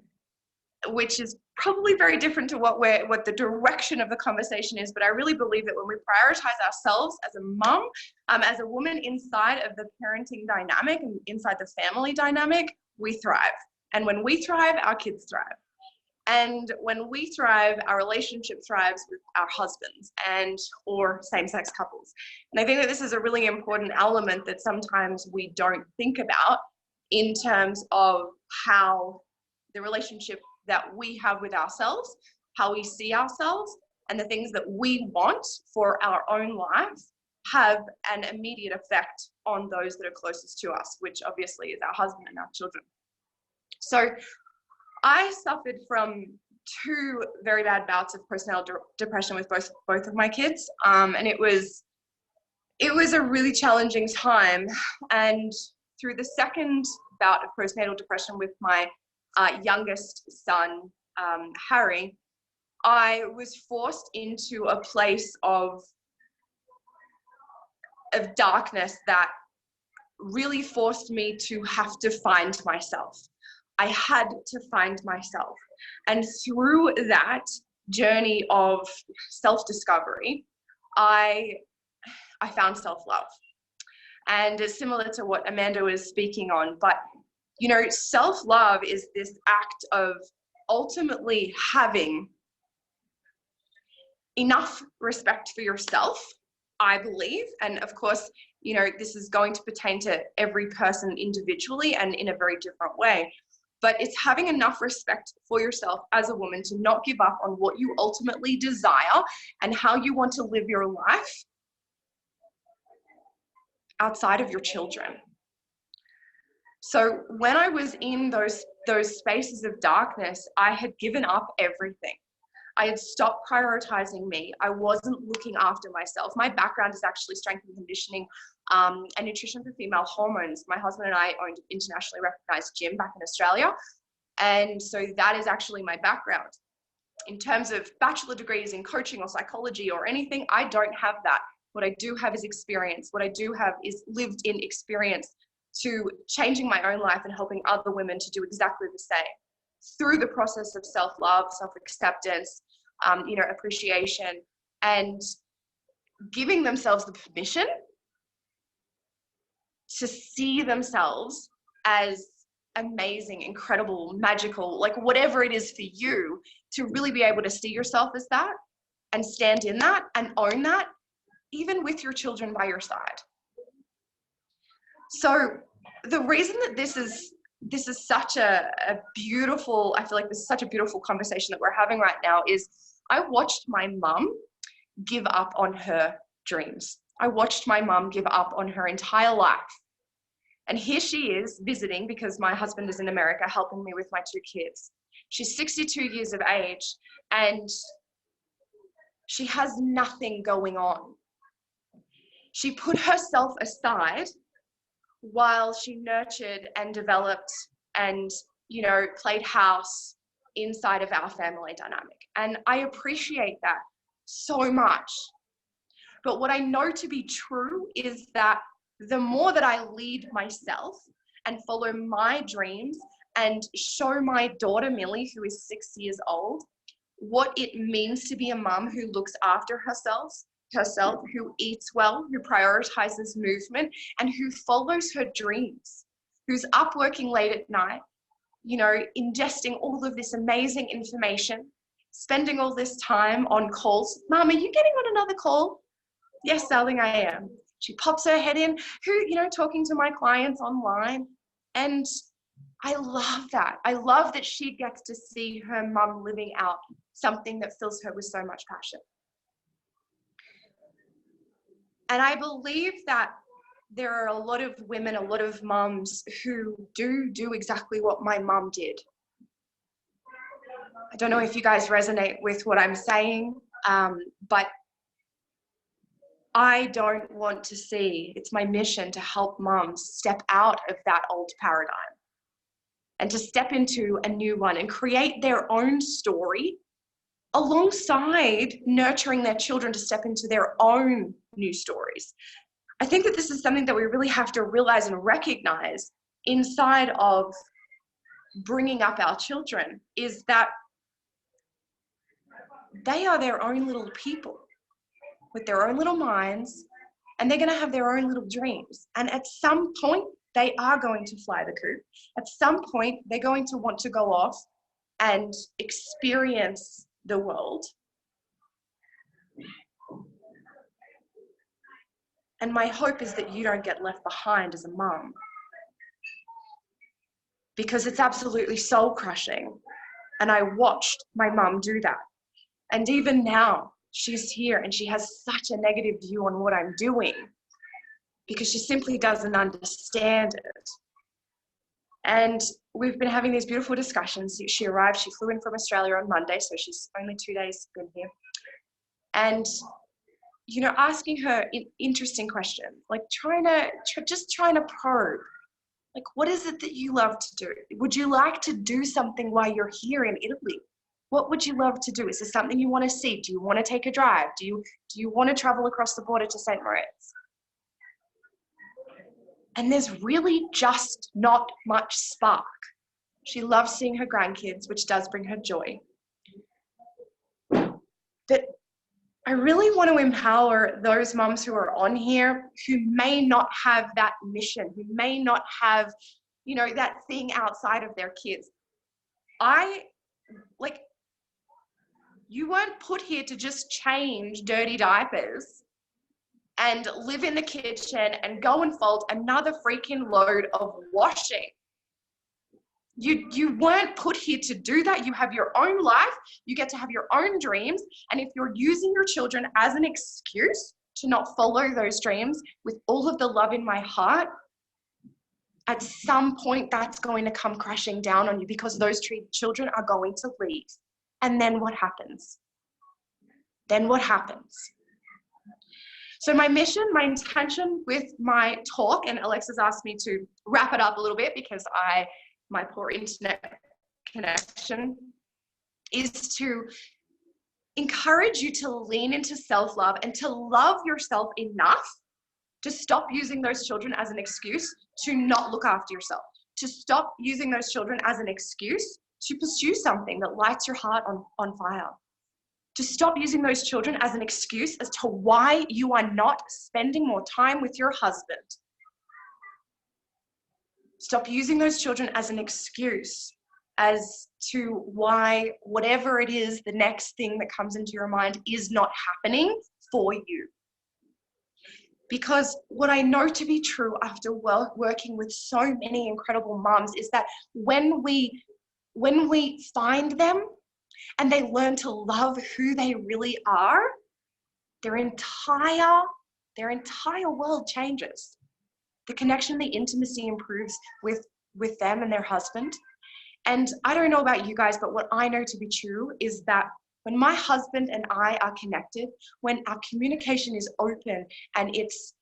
which is probably very different to what the direction of the conversation is, but I really believe that when we prioritize ourselves as a mum, as a woman inside of the parenting dynamic and inside the family dynamic, we thrive. And when we thrive, our kids thrive. And when we thrive, our relationship thrives with our husbands or same-sex couples. And I think that this is a really important element that sometimes we don't think about in terms of how the relationship that we have with ourselves, how we see ourselves, and the things that we want for our own lives have an immediate effect on those that are closest to us, which obviously is our husband and our children. So I suffered from 2 very bad bouts of postnatal depression with both of my kids, and it was a really challenging time. And through the second bout of postnatal depression with my youngest son, Harry, I was forced into a place of darkness that really forced me to have to find myself. I had to find myself. And through that journey of self-discovery, I found self-love. And it's similar to what Amanda was speaking on, but you know, self-love is this act of ultimately having enough respect for yourself, I believe. And of course, you know, this is going to pertain to every person individually and in a very different way. But it's having enough respect for yourself as a woman to not give up on what you ultimately desire and how you want to live your life outside of your children. So when I was in those spaces of darkness, I had given up everything. I had stopped prioritizing me. I wasn't looking after myself. My background is actually strength and conditioning and nutrition for female hormones. My husband and I owned an internationally recognized gym back in Australia. And so that is actually my background. In terms of bachelor degrees in coaching or psychology or anything, I don't have that. What I do have is experience. What I do have is lived in experience to changing my own life and helping other women to do exactly the same through the process of self-love, self-acceptance, you know, appreciation, and giving themselves the permission to see themselves as amazing, incredible, magical, like whatever it is for you, to really be able to see yourself as that and stand in that and own that, even with your children by your side. So the reason that this is such a beautiful, I feel like this is such a beautiful conversation that we're having right now, is I watched my mum give up on her dreams. I watched my mum give up on her entire life. And here she is visiting, because my husband is in America, helping me with my 2 kids. She's 62 years of age and she has nothing going on. She put herself aside while she nurtured and developed and, you know, played house inside of our family dynamic. And I appreciate that so much. But what I know to be true is that the more that I lead myself and follow my dreams and show my daughter Millie, who is 6 years old, what it means to be a mum who looks after herself, who eats well, who prioritizes movement, and who follows her dreams, who's up working late at night, you know, ingesting all of this amazing information, spending all this time on calls. Mom, are you getting on another call? Yes, darling, I am. She pops her head in, talking to my clients online. And I love that. I love that she gets to see her mum living out something that fills her with so much passion. And I believe that there are a lot of women, a lot of mums who do exactly what my mum did. I don't know if you guys resonate with what I'm saying, but I don't want to see, it's my mission to help mums step out of that old paradigm and to step into a new one and create their own story alongside nurturing their children to step into their own new stories. I think that this is something that we really have to realize and recognize inside of bringing up our children, is that they are their own little people with their own little minds, and they're going to have their own little dreams. And at some point, they are going to fly the coop. At some point, they're going to want to go off and experience the world. And my hope is that you don't get left behind as a mum, because it's absolutely soul crushing. And I watched my mum do that. And even now, she's here and she has such a negative view on what I'm doing because she simply doesn't understand it. And we've been having these beautiful discussions. She arrived, she flew in from Australia on Monday, so she's only 2 days been here. And, you know, asking her interesting questions, like just trying to probe. Like, what is it that you love to do? Would you like to do something while you're here in Italy? What would you love to do? Is this something you want to see? Do you want to take a drive? Do you want to travel across the border to St. Moritz? And there's really just not much spark. She loves seeing her grandkids, which does bring her joy. But I really want to empower those mums who are on here who may not have that mission, who may not have, you know, that thing outside of their kids. You weren't put here to just change dirty diapers and live in the kitchen and go and fold another freaking load of washing. You weren't put here to do that. You have your own life. You get to have your own dreams. And if you're using your children as an excuse to not follow those dreams with all of the love in my heart, at some point that's going to come crashing down on you, because those children are going to leave. And then what happens? Then what happens? So my mission, my intention with my talk, and Alexa's asked me to wrap it up a little bit because my poor internet connection, is to encourage you to lean into self-love and to love yourself enough to stop using those children as an excuse to not look after yourself, to stop using those children as an excuse to pursue something that lights your heart on fire, to stop using those children as an excuse as to why you are not spending more time with your husband. Stop using those children as an excuse as to why whatever it is, the next thing that comes into your mind is not happening for you. Because what I know to be true after working with so many incredible moms is that when we find them and they learn to love who they really are, their entire world changes. The connection, the intimacy improves with them and their husband. And I don't know about you guys, but what I know to be true is that when my husband and I are connected, when our communication is open and it's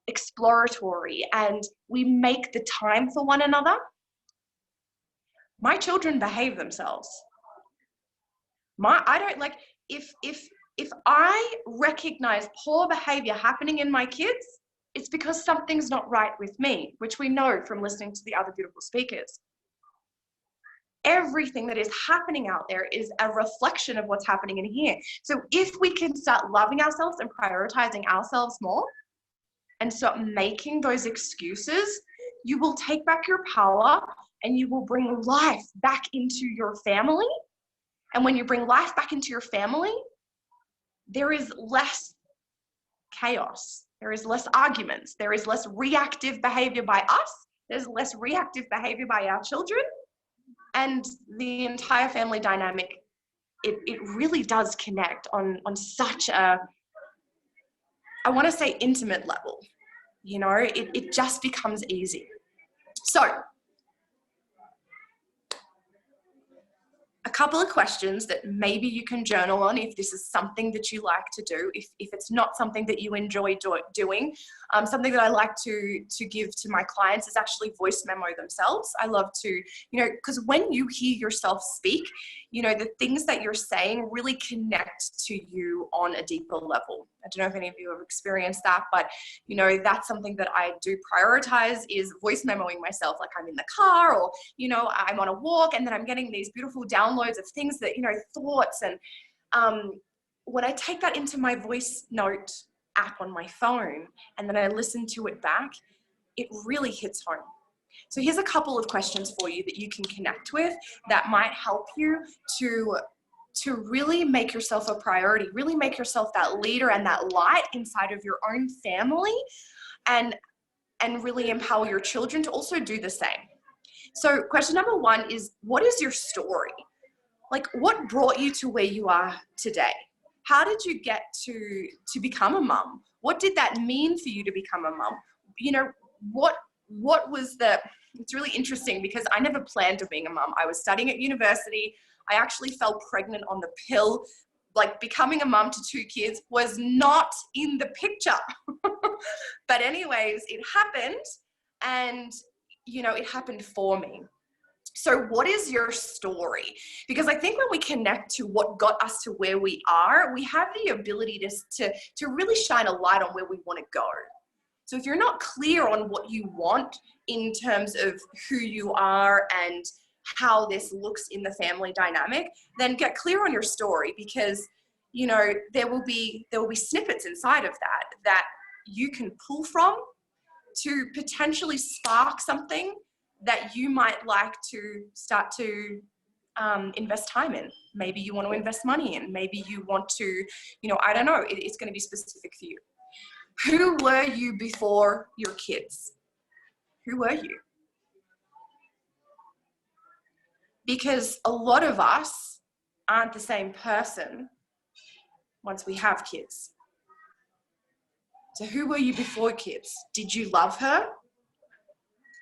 exploratory and we make the time for one another, my children behave themselves. If I recognize poor behavior happening in my kids, it's because something's not right with me, which we know from listening to the other beautiful speakers. Everything that is happening out there is a reflection of what's happening in here. So if we can start loving ourselves and prioritizing ourselves more and stop making those excuses, you will take back your power and you will bring life back into your family. And when you bring life back into your family, there is less chaos. There is less arguments. There is less reactive behavior by us. There's less reactive behavior by our children. And the entire family dynamic, it really does connect on such a, I want to say, intimate level. You know, it just becomes easy. So a couple of questions that maybe you can journal on if this is something that you like to do. If it's not something that you enjoy doing, something that I like to give to my clients is actually voice memo themselves. I love to, you know, because when you hear yourself speak, you know, the things that you're saying really connect to you on a deeper level. I don't know if any of you have experienced that, but, you know, that's something that I do prioritize, is voice memoing myself. Like I'm in the car, or, you know, I'm on a walk, and then I'm getting these beautiful downloads of things that, you know, thoughts. And when I take that into my voice note app on my phone and then I listen to it back, it really hits home. So here's a couple of questions for you that you can connect with that might help you to really make yourself a priority, really make yourself that leader and that light inside of your own family, and really empower your children to also do the same. So question number 1 is, what is your story? Like, what brought you to where you are today? How did you get to become a mum? What did that mean for you to become a mum? You know, what was it's really interesting because I never planned on being a mum. I was studying at university. I actually fell pregnant on the pill. Like, becoming a mum to 2 kids was not in the picture. But anyways, it happened, and, you know, it happened for me. So what is your story? Because I think when we connect to what got us to where we are, we have the ability to really shine a light on where we want to go. So if you're not clear on what you want in terms of who you are and how this looks in the family dynamic, then get clear on your story, because, you know, there will be snippets inside of that you can pull from to potentially spark something that you might like to start to invest time in. Maybe you want to invest money in. Maybe you want to, you know, I don't know. It's going to be specific for you. Who were you before your kids? Who were you? Because a lot of us aren't the same person once we have kids. So who were you before kids? Did you love her?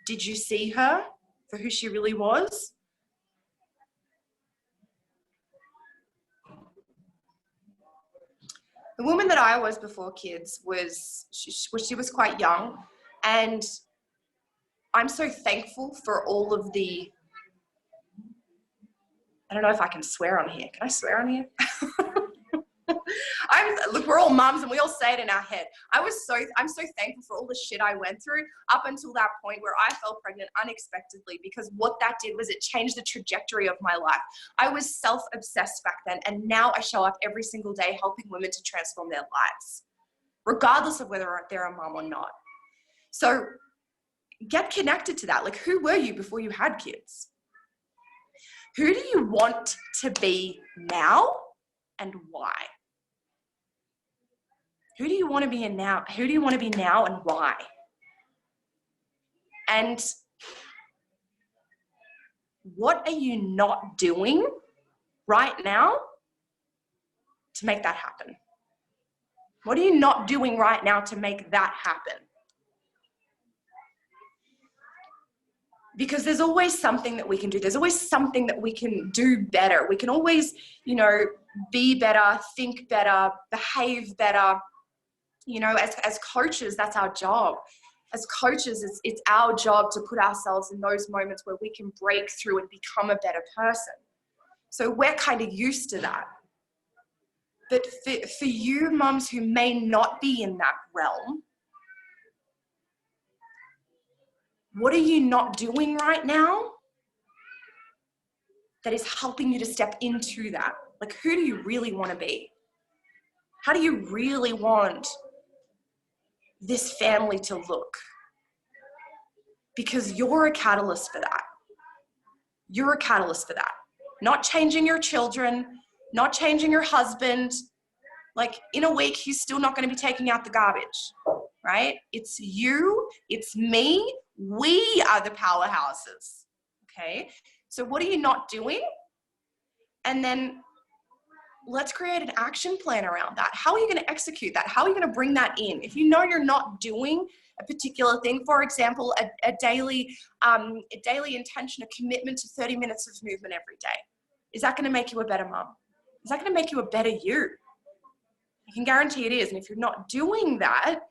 Did you see her for who she really was? The woman that I was before kids she was quite young, and I'm so thankful for all of the, I don't know if I can swear on here. Can I swear on here? Look, we're all mums and we all say it in our head. I'm so thankful for all the shit I went through up until that point where I fell pregnant unexpectedly, because what that did was it changed the trajectory of my life. I was self-obsessed back then, and now I show up every single day helping women to transform their lives, regardless of whether they're a mum or not. So get connected to that. Like, who were you before you had kids? Who do you want to be now, and why? Who do you want to be now? Who do you want to be now, and why? And what are you not doing right now to make that happen? What are you not doing right now to make that happen? Because there's always something that we can do. There's always something that we can do better. We can always, you know, be better, think better, behave better. You know, as coaches, that's our job. As coaches, it's our job to put ourselves in those moments where we can break through and become a better person. So we're kind of used to that. But for you mums who may not be in that realm, what are you not doing right now that is helping you to step into that? Like, who do you really want to be? How do you really want this family to look? Because you're a catalyst for that. You're a catalyst for that. Not changing your children, not changing your husband. Like, in a week, he's still not going to be taking out the garbage, right? It's you, it's me. We are the powerhouses, okay? So what are you not doing? And then let's create an action plan around that. How are you going to execute that? How are you going to bring that in? If you know you're not doing a particular thing, for example, a daily intention, a commitment to 30 minutes of movement every day. is that going to make you a better mom? Is that going to make you a better you? I can guarantee it is. And if you're not doing that,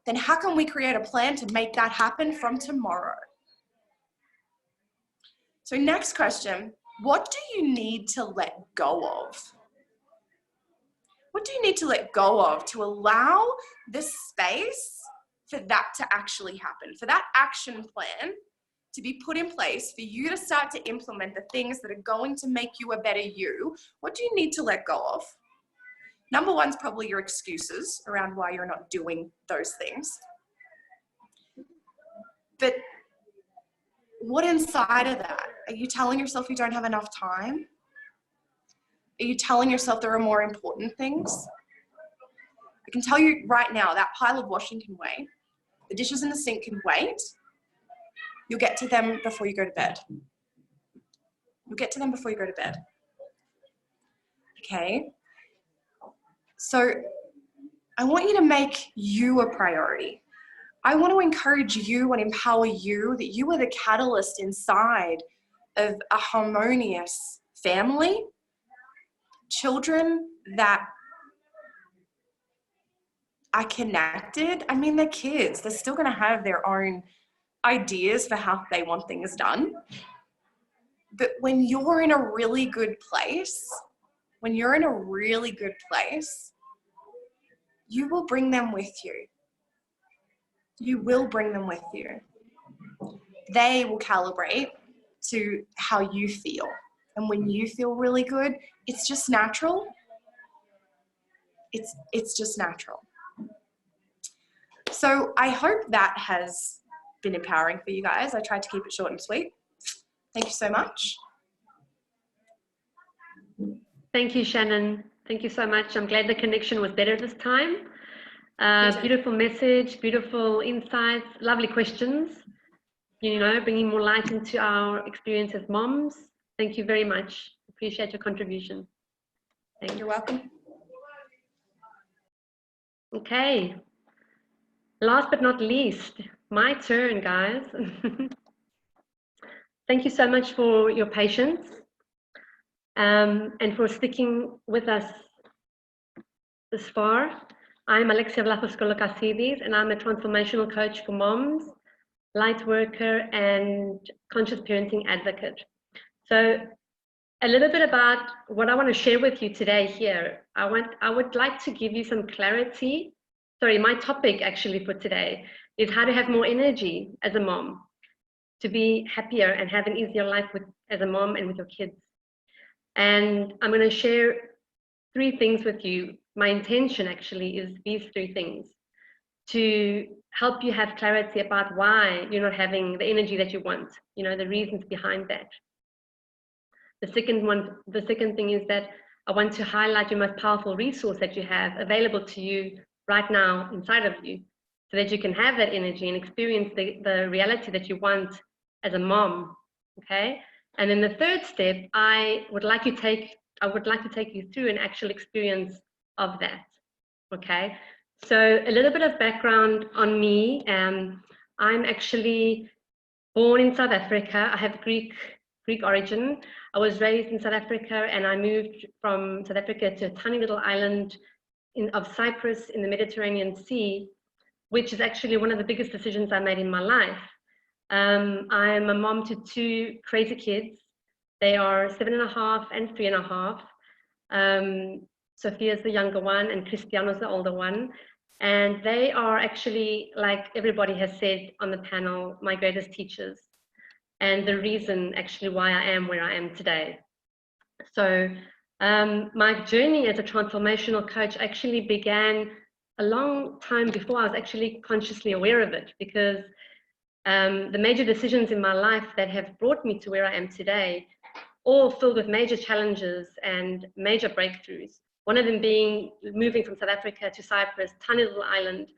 then how can we create a plan to make that happen from tomorrow? So next question, what do you need to let go of? What do you need to let go of to allow the space for that to actually happen, for that action plan to be put in place, for you to start to implement the things that are going to make you a better you? What do you need to let go of? Number one's probably your excuses around why you're not doing those things. But what inside of that? Are you telling yourself you don't have enough time? Are you telling yourself there are more important things? I can tell you right now, that pile of washing can wait. The dishes in the sink can wait. You'll get to them before you go to bed. You'll get to them before you go to bed. Okay? So I want you to make you a priority. I want to encourage you and empower you that you are the catalyst inside of a harmonious family, children that are connected. I mean, they're kids. They're still going to have their own ideas for how they want things done. But when you're in a really good place, you will bring them with you. You will bring them with you. They will calibrate to how you feel. And when you feel really good, it's just natural. It's just natural. So I hope that has been empowering for you guys. I tried to keep it short and sweet. Thank you so much. Thank you, Shannon. Thank you so much. I'm glad the connection was better this time. Beautiful message, beautiful insights, lovely questions. You know, bringing more light into our experience as moms. Thank you very much. Appreciate your contribution. Thanks. You're welcome. Okay. Last but not least, my turn, guys. Thank you so much for your patience and for sticking with us this far. I'm Alexia Vlachos-Kolokasidis, and I'm a transformational coach for moms, light worker, and conscious parenting advocate. So a little bit about what I want to share with you today here. I would like to give you some clarity. Sorry, my topic actually for today is how to have more energy as a mom, to be happier and have an easier life as a mom and with your kids. And I'm going to share 3 things with you. My intention actually is these 3 things to help you have clarity about why you're not having the energy that you want, you know, the reasons behind that. The second thing is that I want to highlight your most powerful resource that you have available to you right now inside of you, so that you can have that energy and experience the reality that you want as a mom, okay? And then the third step, I would like to take you through an actual experience of that, okay? So a little bit of background on me. I'm actually born in South Africa. I have Greek origin. I was raised in South Africa, and I moved from South Africa to a tiny little island of Cyprus in the Mediterranean Sea, which is actually one of the biggest decisions I made in my life. I am a mom to 2 crazy kids. They are 7.5 and 3.5. Sophia's the younger one and Cristiano's the older one. And they are actually, like everybody has said on the panel, my greatest teachers, and the reason actually why I am where I am today. So my journey as a transformational coach actually began a long time before I was actually consciously aware of it, because the major decisions in my life that have brought me to where I am today, all filled with major challenges and major breakthroughs. One of them being moving from South Africa to Cyprus, tiny little island.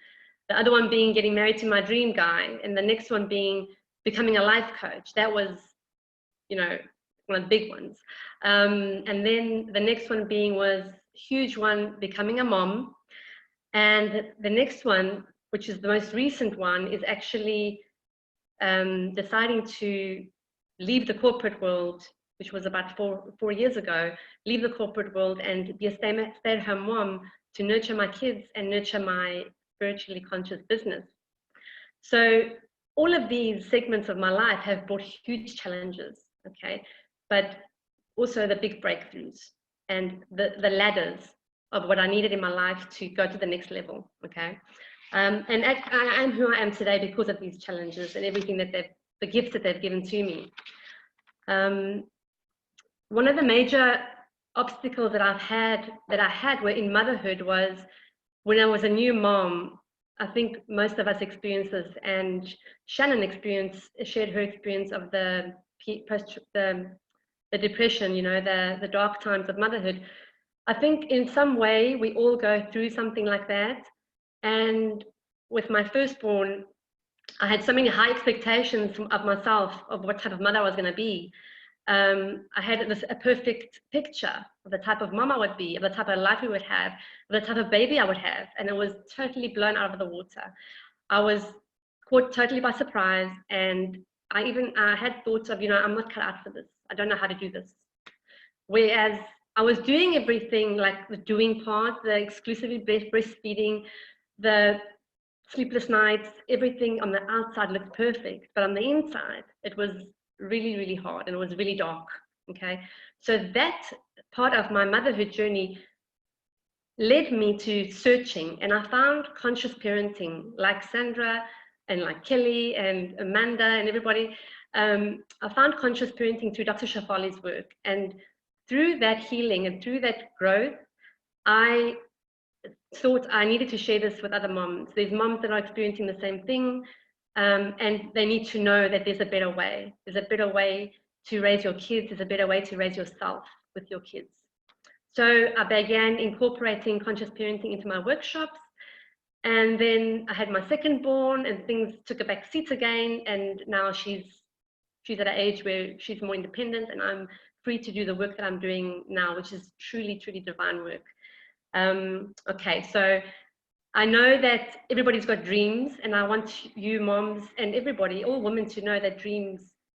The other one being getting married to my dream guy. And the next one being becoming a life coach. That was, you know, one of the big ones. And then the next one was huge one, becoming a mom. And the next one, which is the most recent one, is actually deciding to leave the corporate world which was about four years ago, leave the corporate world and be a stay-at-home mom to nurture my kids and nurture my spiritually conscious business. So all of these segments of my life have brought huge challenges, okay, but also the big breakthroughs and the ladders of what I needed in my life to go to the next level, okay. And I am who I am today because of these challenges and everything that the gifts that they've given to me. One of the major obstacles that I had were in motherhood was when I was a new mom. I think most of us experience this, and Shannon shared her experience of the depression, you know, the dark times of motherhood. I think in some way we all go through something like that. And with my firstborn, I had so many high expectations of myself, of what type of mother I was going to be. I had a perfect picture of the type of mom I would be, of the type of life we would have, of the type of baby I would have, and it was totally blown out of the water. I was caught totally by surprise, and I had thoughts of, you know, I'm not cut out for this. I don't know how to do this. Whereas I was doing everything, like the doing part, the exclusively breastfeeding, the sleepless nights, everything on the outside looked perfect, but on the inside, it was really, really hard, and it was really dark, okay? So that part of my motherhood journey led me to searching, and I found conscious parenting, like Sandra and like Kelly and Amanda and everybody. I found conscious parenting through Dr. Shafali's work, and through that healing and through that growth, I thought I needed to share this with other moms. There's moms that are experiencing the same thing, and they need to know that there's a better way. There's a better way to raise your kids. There's a better way to raise yourself with your kids. So I began incorporating conscious parenting into my workshops, and then I had my second born, and things took a back seat again, and now she's at an age where she's more independent, and I'm free to do the work that I'm doing now, which is truly, truly divine work. Okay, so I know that everybody's got dreams, and I want you moms and everybody, all women, to know that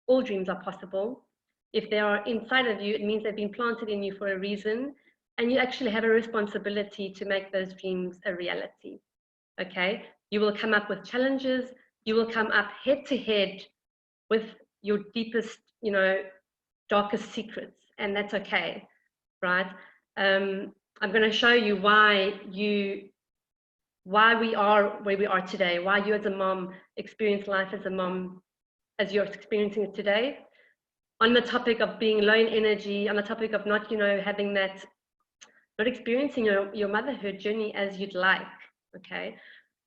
all dreams are possible. If they are inside of you, it means they've been planted in you for a reason, and you actually have a responsibility to make those dreams a reality, okay? You will come up with challenges, you will come up head to head with your deepest, you know, darkest secrets, and that's okay, right? I'm going to show you why we are where we are today, why you as a mom experience life as a mom as you're experiencing it today, on the topic of being low in energy, on the topic of not, you know, having that, not experiencing your motherhood journey as you'd like, okay?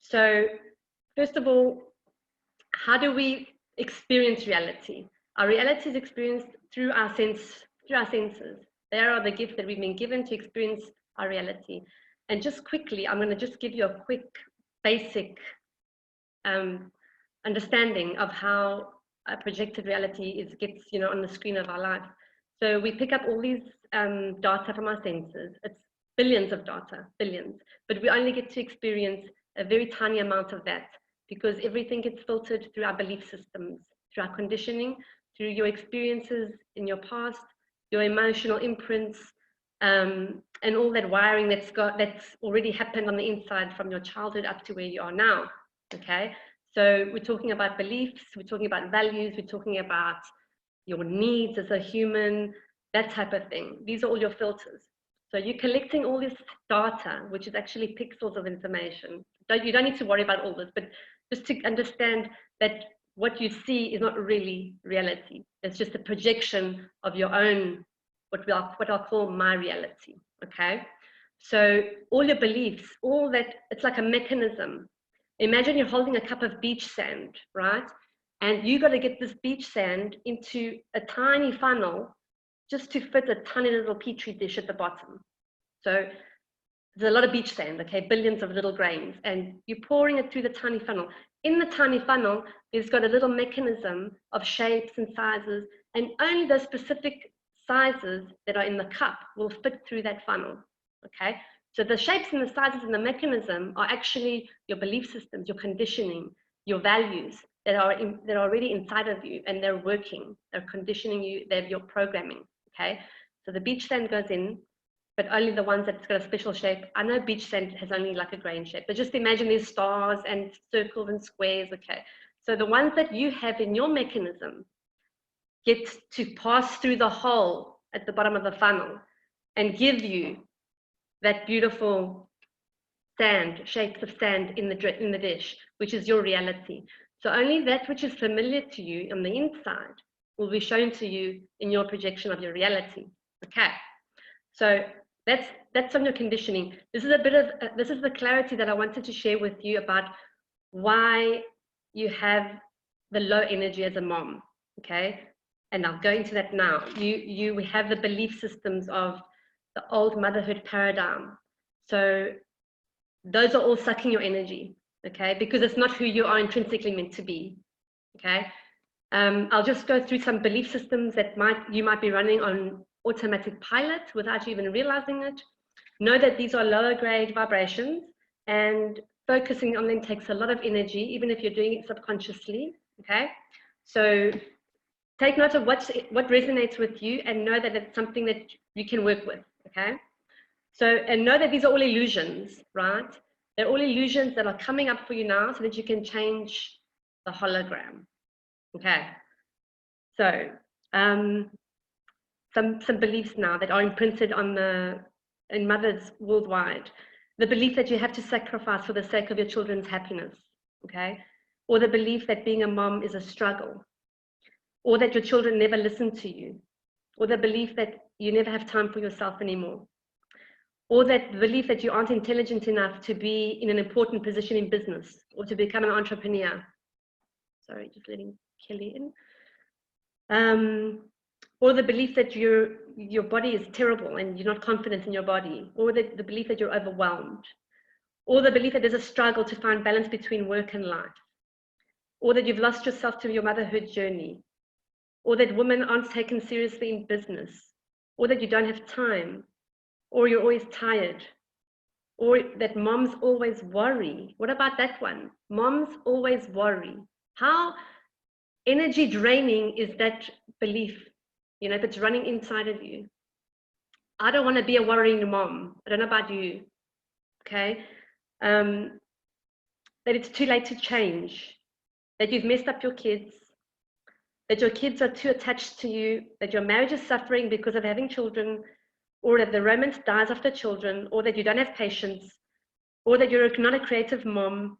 So first of all, how do we experience reality? Our reality is experienced through our senses. They are the gifts that we've been given to experience our reality. And just quickly, I'm going to just give you a quick, basic understanding of how a projected reality gets, you know, on the screen of our life. So we pick up all these data from our senses. It's billions of data, billions, but we only get to experience a very tiny amount of that, because everything gets filtered through our belief systems, through our conditioning, through your experiences in your past, your emotional imprints, and all that wiring that's already happened on the inside from your childhood up to where you are now, okay? So we're talking about beliefs, we're talking about values, we're talking about your needs as a human, that type of thing. These are all your filters. So you're collecting all this data, which is actually pixels of information. You don't need to worry about all this, but just to understand that what you see is not really reality. It's just a projection of your own, what I'll call my reality, okay? So all your beliefs, all that, it's like a mechanism. Imagine you're holding a cup of beach sand, right? And you got to get this beach sand into a tiny funnel just to fit a tiny little petri dish at the bottom. So there's a lot of beach sand, okay, billions of little grains, and you're pouring it through the tiny funnel. In the tiny funnel, it's got a little mechanism of shapes and sizes, and only those specific sizes that are in the cup will fit through that funnel, okay? So the shapes and the sizes in the mechanism are actually your belief systems, your conditioning, your values that are already inside of you, and they're working, they're conditioning you, they're your programming, okay? So the beach sand goes in, but only the ones that's got a special shape. I know beach sand has only like a grain shape, but just imagine these stars and circles and squares, okay? So the ones that you have in your mechanism get to pass through the hole at the bottom of the funnel and give you that beautiful sand, shapes of sand in the dish, which is your reality. So only that which is familiar to you on the inside will be shown to you in your projection of your reality. Okay, so that's on your conditioning. This is a bit of this is the clarity that I wanted to share with you about why you have the low energy as a mom. Okay, and I'll go into that now. We have the belief systems of the old motherhood paradigm. So those are all sucking your energy, okay? Because it's not who you are intrinsically meant to be, okay? I'll just go through some belief systems that you might be running on automatic pilot without you even realizing it. Know that these are lower grade vibrations, and focusing on them takes a lot of energy, even if you're doing it subconsciously, okay? So take note of what resonates with you, and know that it's something that you can work with, okay? So, and know that these are all illusions, right? They're all illusions that are coming up for you now so that you can change the hologram, okay? So, some beliefs now that are imprinted in mothers worldwide. The belief that you have to sacrifice for the sake of your children's happiness, okay? Or the belief that being a mom is a struggle, or that your children never listen to you, or the belief that you never have time for yourself anymore, or that belief that you aren't intelligent enough to be in an important position in business or to become an entrepreneur. Sorry, just letting Kelly in. Or the belief that your body is terrible and you're not confident in your body, or the belief that you're overwhelmed, or the belief that there's a struggle to find balance between work and life, or that you've lost yourself to your motherhood journey, or that women aren't taken seriously in business, or that you don't have time, or you're always tired, or that moms always worry. What about that one? Moms always worry. How energy draining is that belief? You know, if it's running inside of you. I don't want to be a worrying mom. I don't know about you, okay? That it's too late to change, that you've messed up your kids, that your kids are too attached to you, that your marriage is suffering because of having children, or that the romance dies after children, or that you don't have patience, or that you're not a creative mom,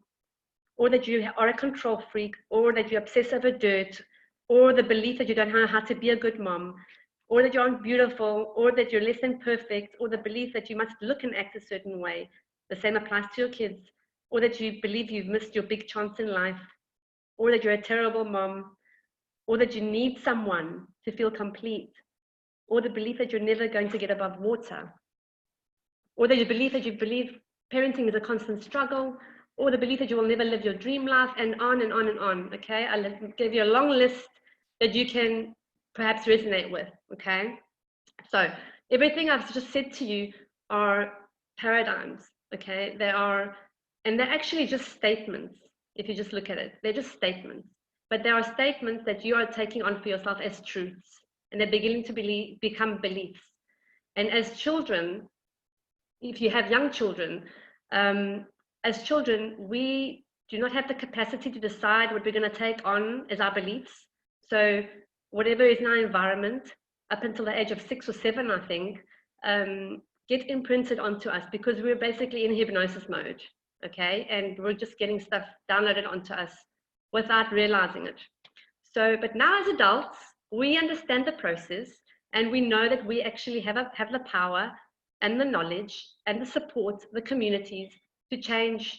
or that you are a control freak, or that you obsess over dirt, or the belief that you don't know how to be a good mom, or that you aren't beautiful, or that you're less than perfect, or the belief that you must look and act a certain way. The same applies to your kids, or that you believe you've missed your big chance in life, or that you're a terrible mom, or that you need someone to feel complete, or the belief that you're never going to get above water, or that you believe parenting is a constant struggle, or the belief that you will never live your dream life, and on and on and on, okay? I'll give you a long list that you can perhaps resonate with, okay? So everything I've just said to you are paradigms, okay? They're actually just statements, if you just look at it. They're just statements, but there are statements that you are taking on for yourself as truths, and they're beginning to become beliefs. And as children, if you have young children, as children, we do not have the capacity to decide what we're going to take on as our beliefs. So whatever is in our environment, up until the age of 6 or 7, I think, get imprinted onto us because we're basically in hypnosis mode, okay? And we're just getting stuff downloaded onto us without realizing it. So, but now as adults, we understand the process, and we know that we actually have the power and the knowledge and the support, the communities to change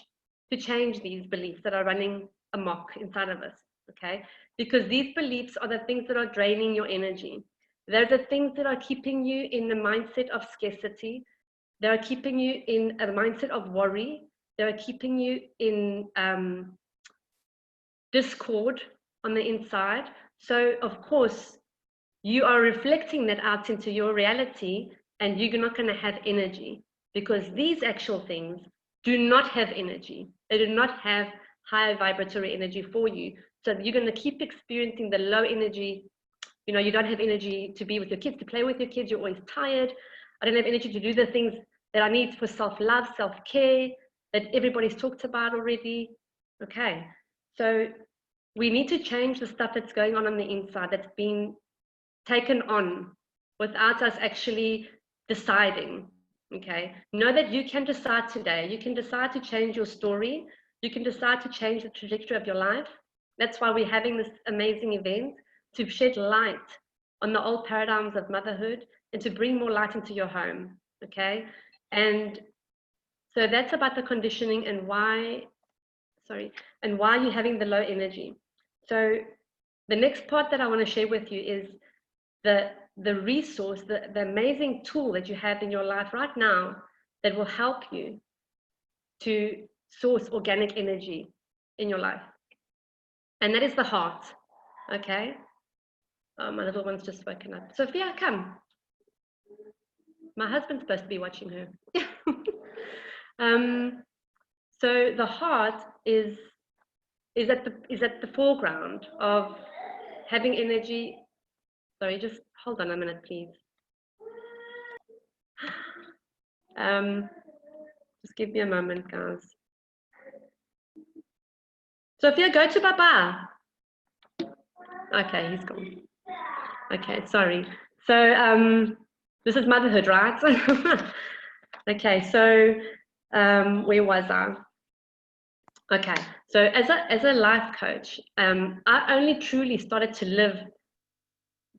these beliefs that are running amok inside of us, okay? Because these beliefs are the things that are draining your energy. They're the things that are keeping you in the mindset of scarcity. They're keeping you in a mindset of worry. They're keeping you in discord on the inside. So of course, you are reflecting that out into your reality, and you're not going to have energy, because these actual things do not have energy. They do not have high vibratory energy for you. So you're going to keep experiencing the low energy. You know, you don't have energy to be with your kids, to play with your kids. You're always tired. I don't have energy to do the things that I need for self-love, self-care, that everybody's talked about already. Okay, so we need to change the stuff that's going on the inside, that's been taken on without us actually deciding. Okay, know that you can decide today. You can decide to change your story. You can decide to change the trajectory of your life. That's why we're having this amazing event, to shed light on the old paradigms of motherhood and to bring more light into your home. Okay, and so that's about the conditioning and why, and why you're having the low energy. So the next part that I want to share with you is the resource, the amazing tool that you have in your life right now that will help you to source organic energy in your life. And that is the heart. Okay. Oh, my little one's just woken up. Sophia, come. My husband's supposed to be watching her. So the heart is at the foreground of having energy. Sorry, just hold on a minute, please. Just give me a moment, guys. Sophia, go to Baba. Okay, he's gone. Okay, sorry. So this is motherhood, right? Okay, so where was I? Okay, so as a life coach, I only truly started to live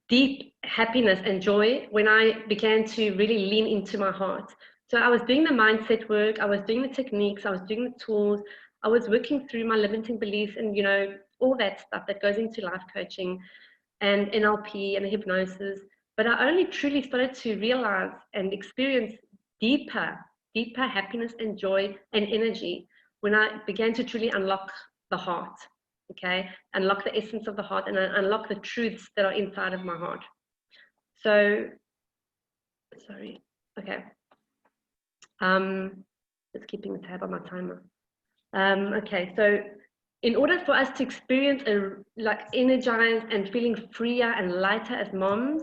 deep happiness and joy when I began to really lean into my heart. So I was doing the mindset work, I was doing the techniques, I was doing the tools, I was working through my limiting beliefs and, you know, all that stuff that goes into life coaching and NLP and hypnosis. But I only truly started to realize and experience deeper happiness and joy and energy when I began to truly unlock the heart, okay? Unlock the essence of the heart and unlock the truths that are inside of my heart. So, sorry, okay. Just keeping a tab on my timer. Okay, so in order for us to experience like energized and feeling freer and lighter as moms,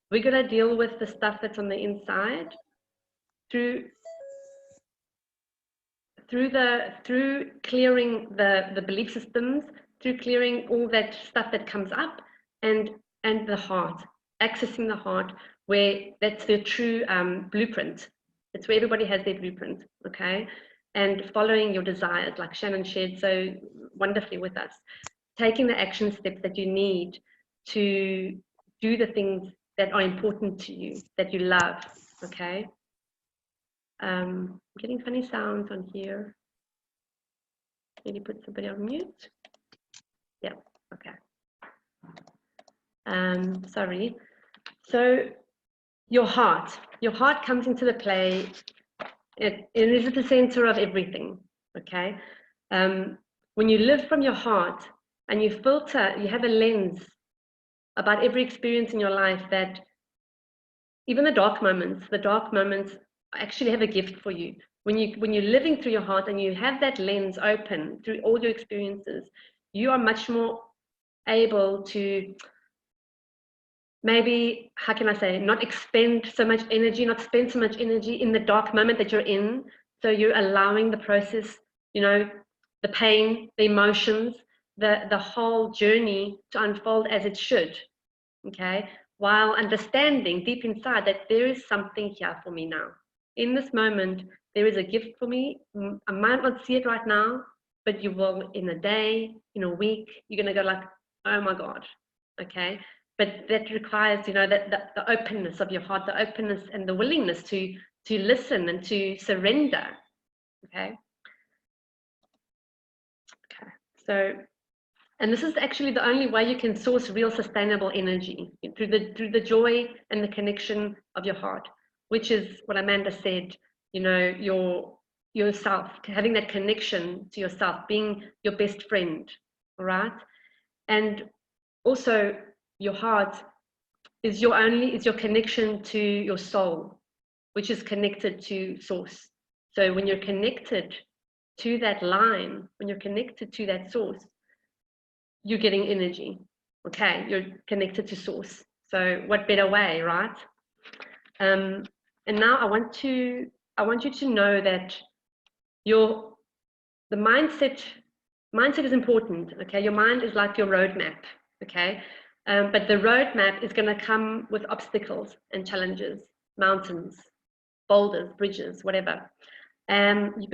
we're gonna deal with the stuff that's on the inside through clearing the belief systems, through clearing all that stuff that comes up, and the heart, accessing the heart, where that's the true blueprint. It's where everybody has their blueprint, okay? And following your desires, like Shannon shared so wonderfully with us, taking the action steps that you need to do the things that are important to you, that you love, okay? I'm getting funny sounds on here. Maybe put somebody on mute. Yeah, okay. Sorry. So your heart comes into the play. It is at the center of everything, okay? When you live from your heart and you filter, you have a lens about every experience in your life, that even the dark moments actually have a gift for you. When you're living through your heart and you have that lens open through all your experiences, you are much more able to, maybe, how can I say, not spend so much energy in the dark moment that you're in. So you're allowing the process, you know, the pain, the emotions, the whole journey to unfold as it should, okay? While understanding deep inside that there is something here for me now. In this moment, there is a gift for me. I might not see it right now, but you will in a day, in a week, you're gonna go like, oh my God, okay? But that requires, you know, that the openness of your heart, the openness and the willingness to listen and to surrender, okay? Okay, so, and this is actually the only way you can source real sustainable energy, through the joy and the connection of your heart, which is what Amanda said, you know, yourself, having that connection to yourself, being your best friend, all right? And also your heart is your connection to your soul, which is connected to source. So when you're connected to that line, when you're connected to that source, you're getting energy. Okay, you're connected to source. So what better way, right? And now I want you to know that the mindset is important. Okay, your mind is like your roadmap. Okay, but the roadmap is going to come with obstacles and challenges, mountains, boulders, bridges, whatever.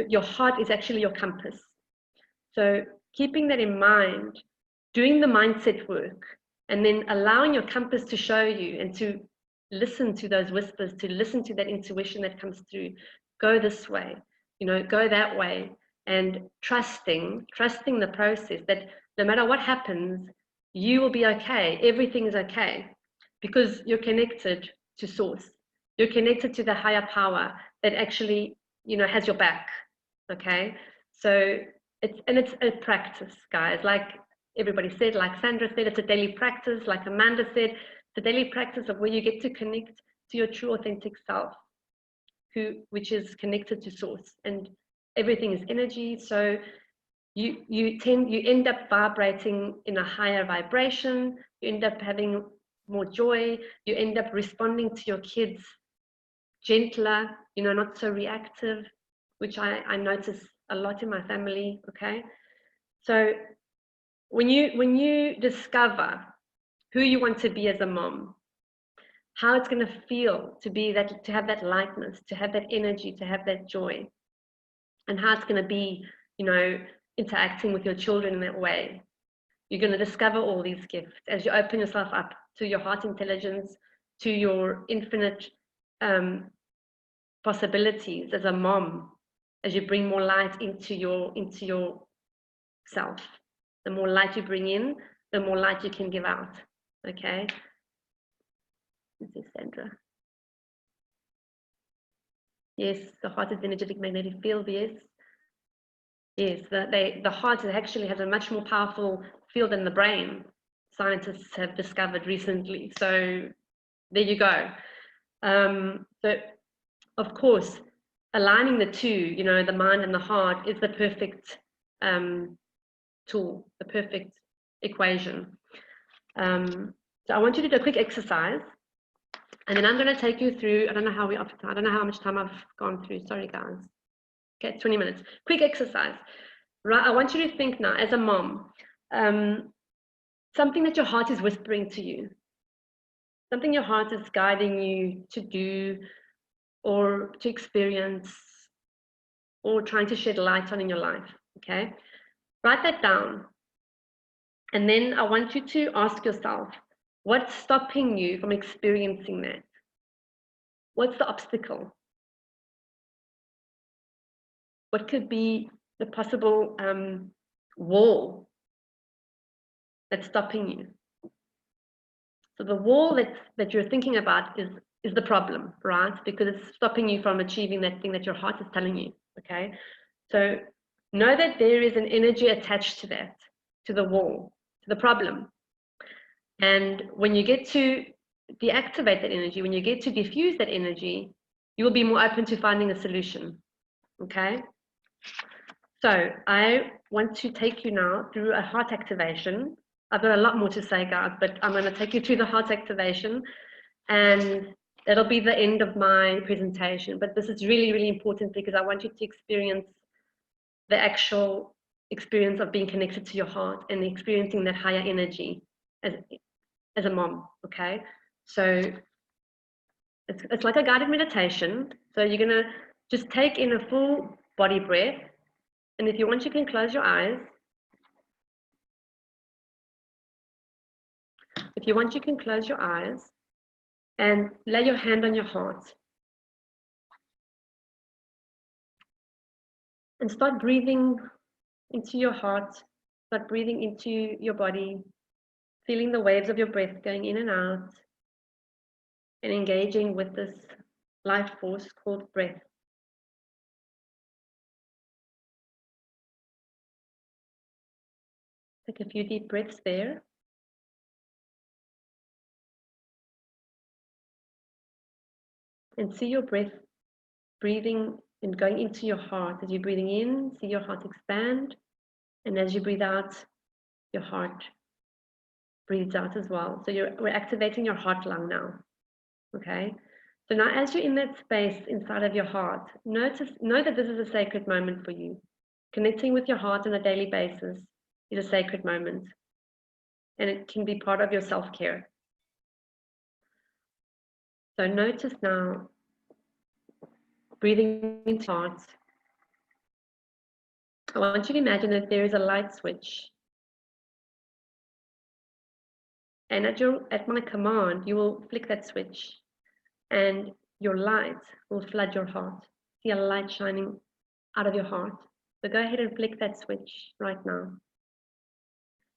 Your heart is actually your compass. So keeping that in mind, doing the mindset work, and then allowing your compass to show you and to listen to those whispers, to listen to that intuition that comes through, go this way, go that way, and trusting the process that no matter what happens, you will be okay. Everything is okay because you're connected to source. You're connected to the higher power that actually, has your back. Okay. So it's a practice, guys. Like everybody said, like Sandra said, it's a daily practice. Like Amanda said, it's a daily practice of where you get to connect to your true authentic self, which is connected to source, and everything is energy. So you end up vibrating in a higher vibration. You end up having more joy. You end up responding to your kids gentler, not so reactive, which I notice a lot in my family. Okay, so when you discover who you want to be as a mom, how it's going to feel to have that lightness, to have that energy, to have that joy, and how it's going to be, interacting with your children in that way, you're going to discover all these gifts as you open yourself up to your heart intelligence, to your infinite possibilities as a mom, as you bring more light into your self. The more light you bring in, the more light you can give out. Okay. This is Sandra. Yes, the heart is energetic magnetic field. Yes. Yes, the heart actually has a much more powerful field than the brain. Scientists have discovered recently. So there you go. So of course, aligning the two, the mind and the heart, is the perfect tool, the perfect equation. So I want you to do a quick exercise, and then I'm going to take you through. I don't know how much time I've gone through. Sorry, guys. Okay, 20 minutes. Quick exercise. Right, I want you to think now, as a mom, something that your heart is whispering to you, something your heart is guiding you to do or to experience or trying to shed light on in your life. Okay, write that down. And then I want you to ask yourself, what's stopping you from experiencing that? What's the obstacle? What could be the possible wall that's stopping you? So the wall that you're thinking about is the problem, right? Because it's stopping you from achieving that thing that your heart is telling you, okay? So know that there is an energy attached to that, to the wall, to the problem. And when you get to deactivate that energy, when you get to diffuse that energy, you will be more open to finding a solution, okay? So I want to take you now through a heart activation. I've got a lot more to say, guys, but I'm going to take you through the heart activation, and that'll be the end of my presentation. But this is really, really important because I want you to experience the actual experience of being connected to your heart and experiencing that higher energy as a mom, okay? So it's like a guided meditation. So you're going to just take in a full body breath. And if you want, you can close your eyes. If you want, you can close your eyes and lay your hand on your heart. And start breathing into your heart. Start breathing into your body, feeling the waves of your breath going in and out, and engaging with this life force called breath. Take a few deep breaths there. And see your breath breathing and going into your heart. As you're breathing in, see your heart expand. And as you breathe out, your heart breathes out as well. So we're activating your heart lung now. Okay. So now as you're in that space inside of your heart, know that this is a sacred moment for you. Connecting with your heart on a daily basis is a sacred moment. And it can be part of your self-care. So notice now, breathing into your heart. I want you to imagine that there is a light switch. And at my command, you will flick that switch and your light will flood your heart. See a light shining out of your heart. So go ahead and flick that switch right now.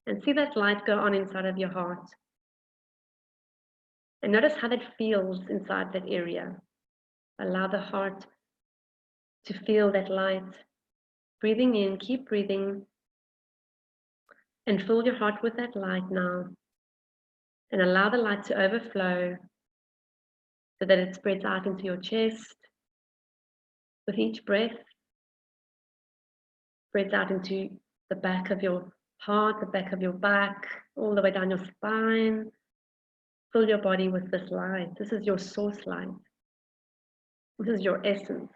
And see that light go on inside of your heart. And notice how that feels inside that area. Allow the heart to feel that light. Breathing in, keep breathing. And fill your heart with that light now. And allow the light to overflow so that it spreads out into your chest. With each breath, spreads out into the back of your heart, the back of your back, all the way down your spine. Fill your body with this light. This is your source light. This is your essence.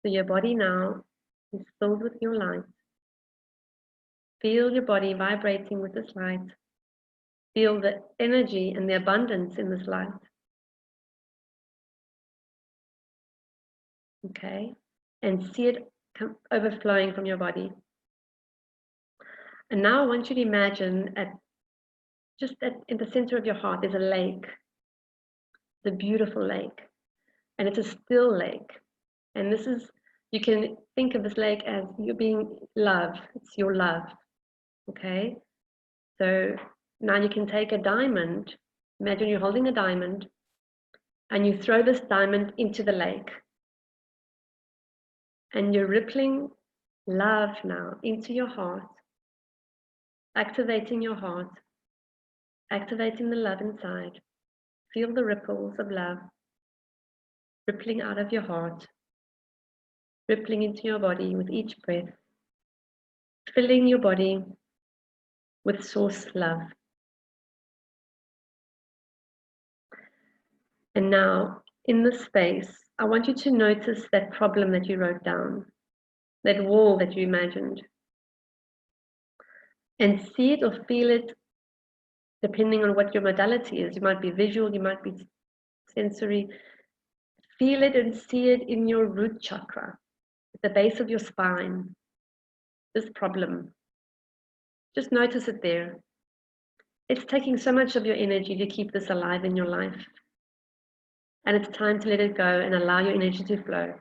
So your body now is filled with your light. Feel your body vibrating with this light. Feel the energy and the abundance in this light. Okay, and see it overflowing from your body. And now I want you to imagine in the center of your heart, there's a lake. It's a beautiful lake. And it's a still lake. And you can think of this lake as you being love. It's your love. Okay? So now you can take a diamond. Imagine you're holding a diamond and you throw this diamond into the lake. And you're rippling love now into your heart, activating your heart, activating the love inside. Feel the ripples of love rippling out of your heart, rippling into your body with each breath, filling your body with source love. And now, in this space, I want you to notice that problem that you wrote down, that wall that you imagined, and see it or feel it depending on what your modality is. You might be visual, you might be sensory. Feel it and see it in your root chakra, at the base of your spine, this problem. Just notice it there. It's taking so much of your energy to keep this alive in your life. And it's time to let it go and allow your energy to flow.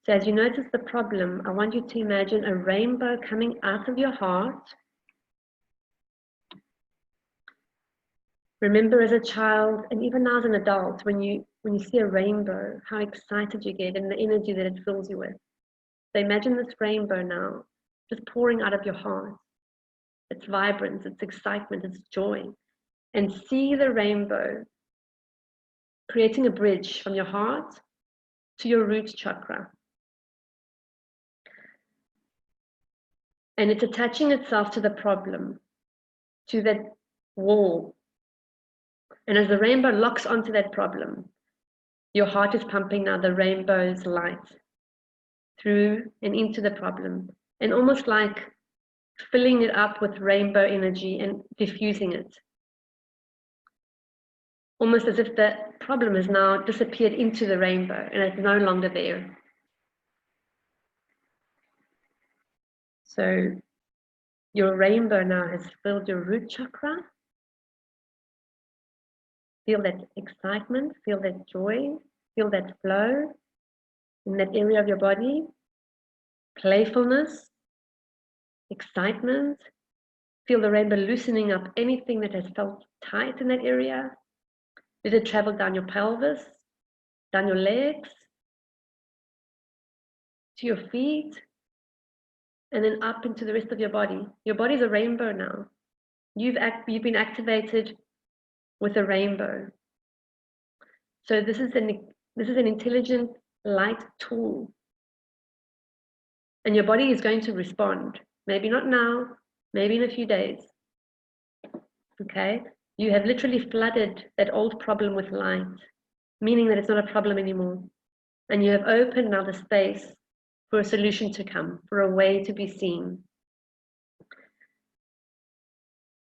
So as you notice the problem, I want you to imagine a rainbow coming out of your heart. Remember as a child, and even now as an adult, when you see a rainbow, how excited you get and the energy that it fills you with. So imagine this rainbow now, just pouring out of your heart. It's vibrance, it's excitement, it's joy. And see the rainbow creating a bridge from your heart to your root chakra. And it's attaching itself to the problem, to that wall. And as the rainbow locks onto that problem, your heart is pumping now the rainbow's light through and into the problem, and almost like filling it up with rainbow energy and diffusing it. Almost as if the problem has now disappeared into the rainbow and it's no longer there. So your rainbow now has filled your root chakra. Feel that excitement, feel that joy, feel that flow in that area of your body. Playfulness, excitement. Feel the rainbow loosening up anything that has felt tight in that area. Let it travel down your pelvis, down your legs, to your feet, and then up into the rest of your body. Your body's a rainbow now. You've been activated with a rainbow. So this is an intelligent light tool. And your body is going to respond. Maybe not now, maybe in a few days. Okay? You have literally flooded that old problem with light, meaning that it's not a problem anymore. And you have opened now the space for a solution to come, for a way to be seen.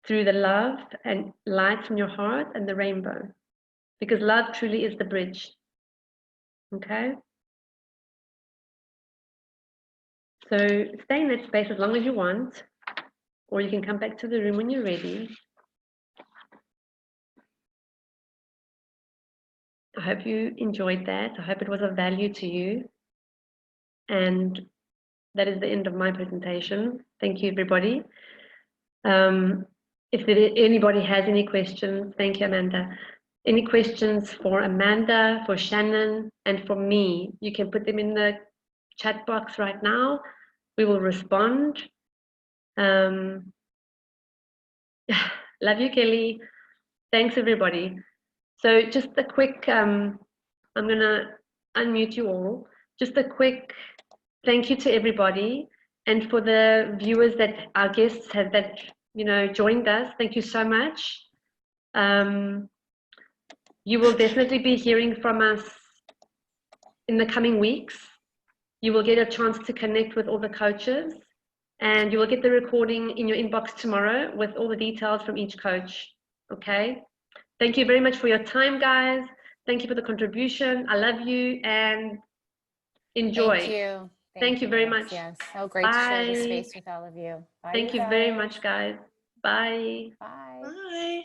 Through the love and light from your heart and the rainbow. Because love truly is the bridge. Okay? So stay in that space as long as you want, or you can come back to the room when you're ready. I hope you enjoyed that. I hope it was of value to you. And that is the end of my presentation. Thank you, everybody. If anybody has any questions, thank you, Amanda. Any questions for Amanda, for Shannon, and for me, you can put them in the chat box right now. We will respond. Love you, Kelly. Thanks, everybody. So just a quick, I'm going to unmute you all. Just a quick thank you to everybody. And for the viewers that our guests have that, joined us, thank you so much. You will definitely be hearing from us in the coming weeks. You will get a chance to connect with all the coaches, and you will get the recording in your inbox tomorrow with all the details from each coach. Okay? Thank you very much for your time, guys. Thank you for the contribution. I love you and enjoy. Thank you. Thank you very much. Yes, so great to share the space with all of you. Bye, Thank you very much, guys. Bye. Bye. Bye.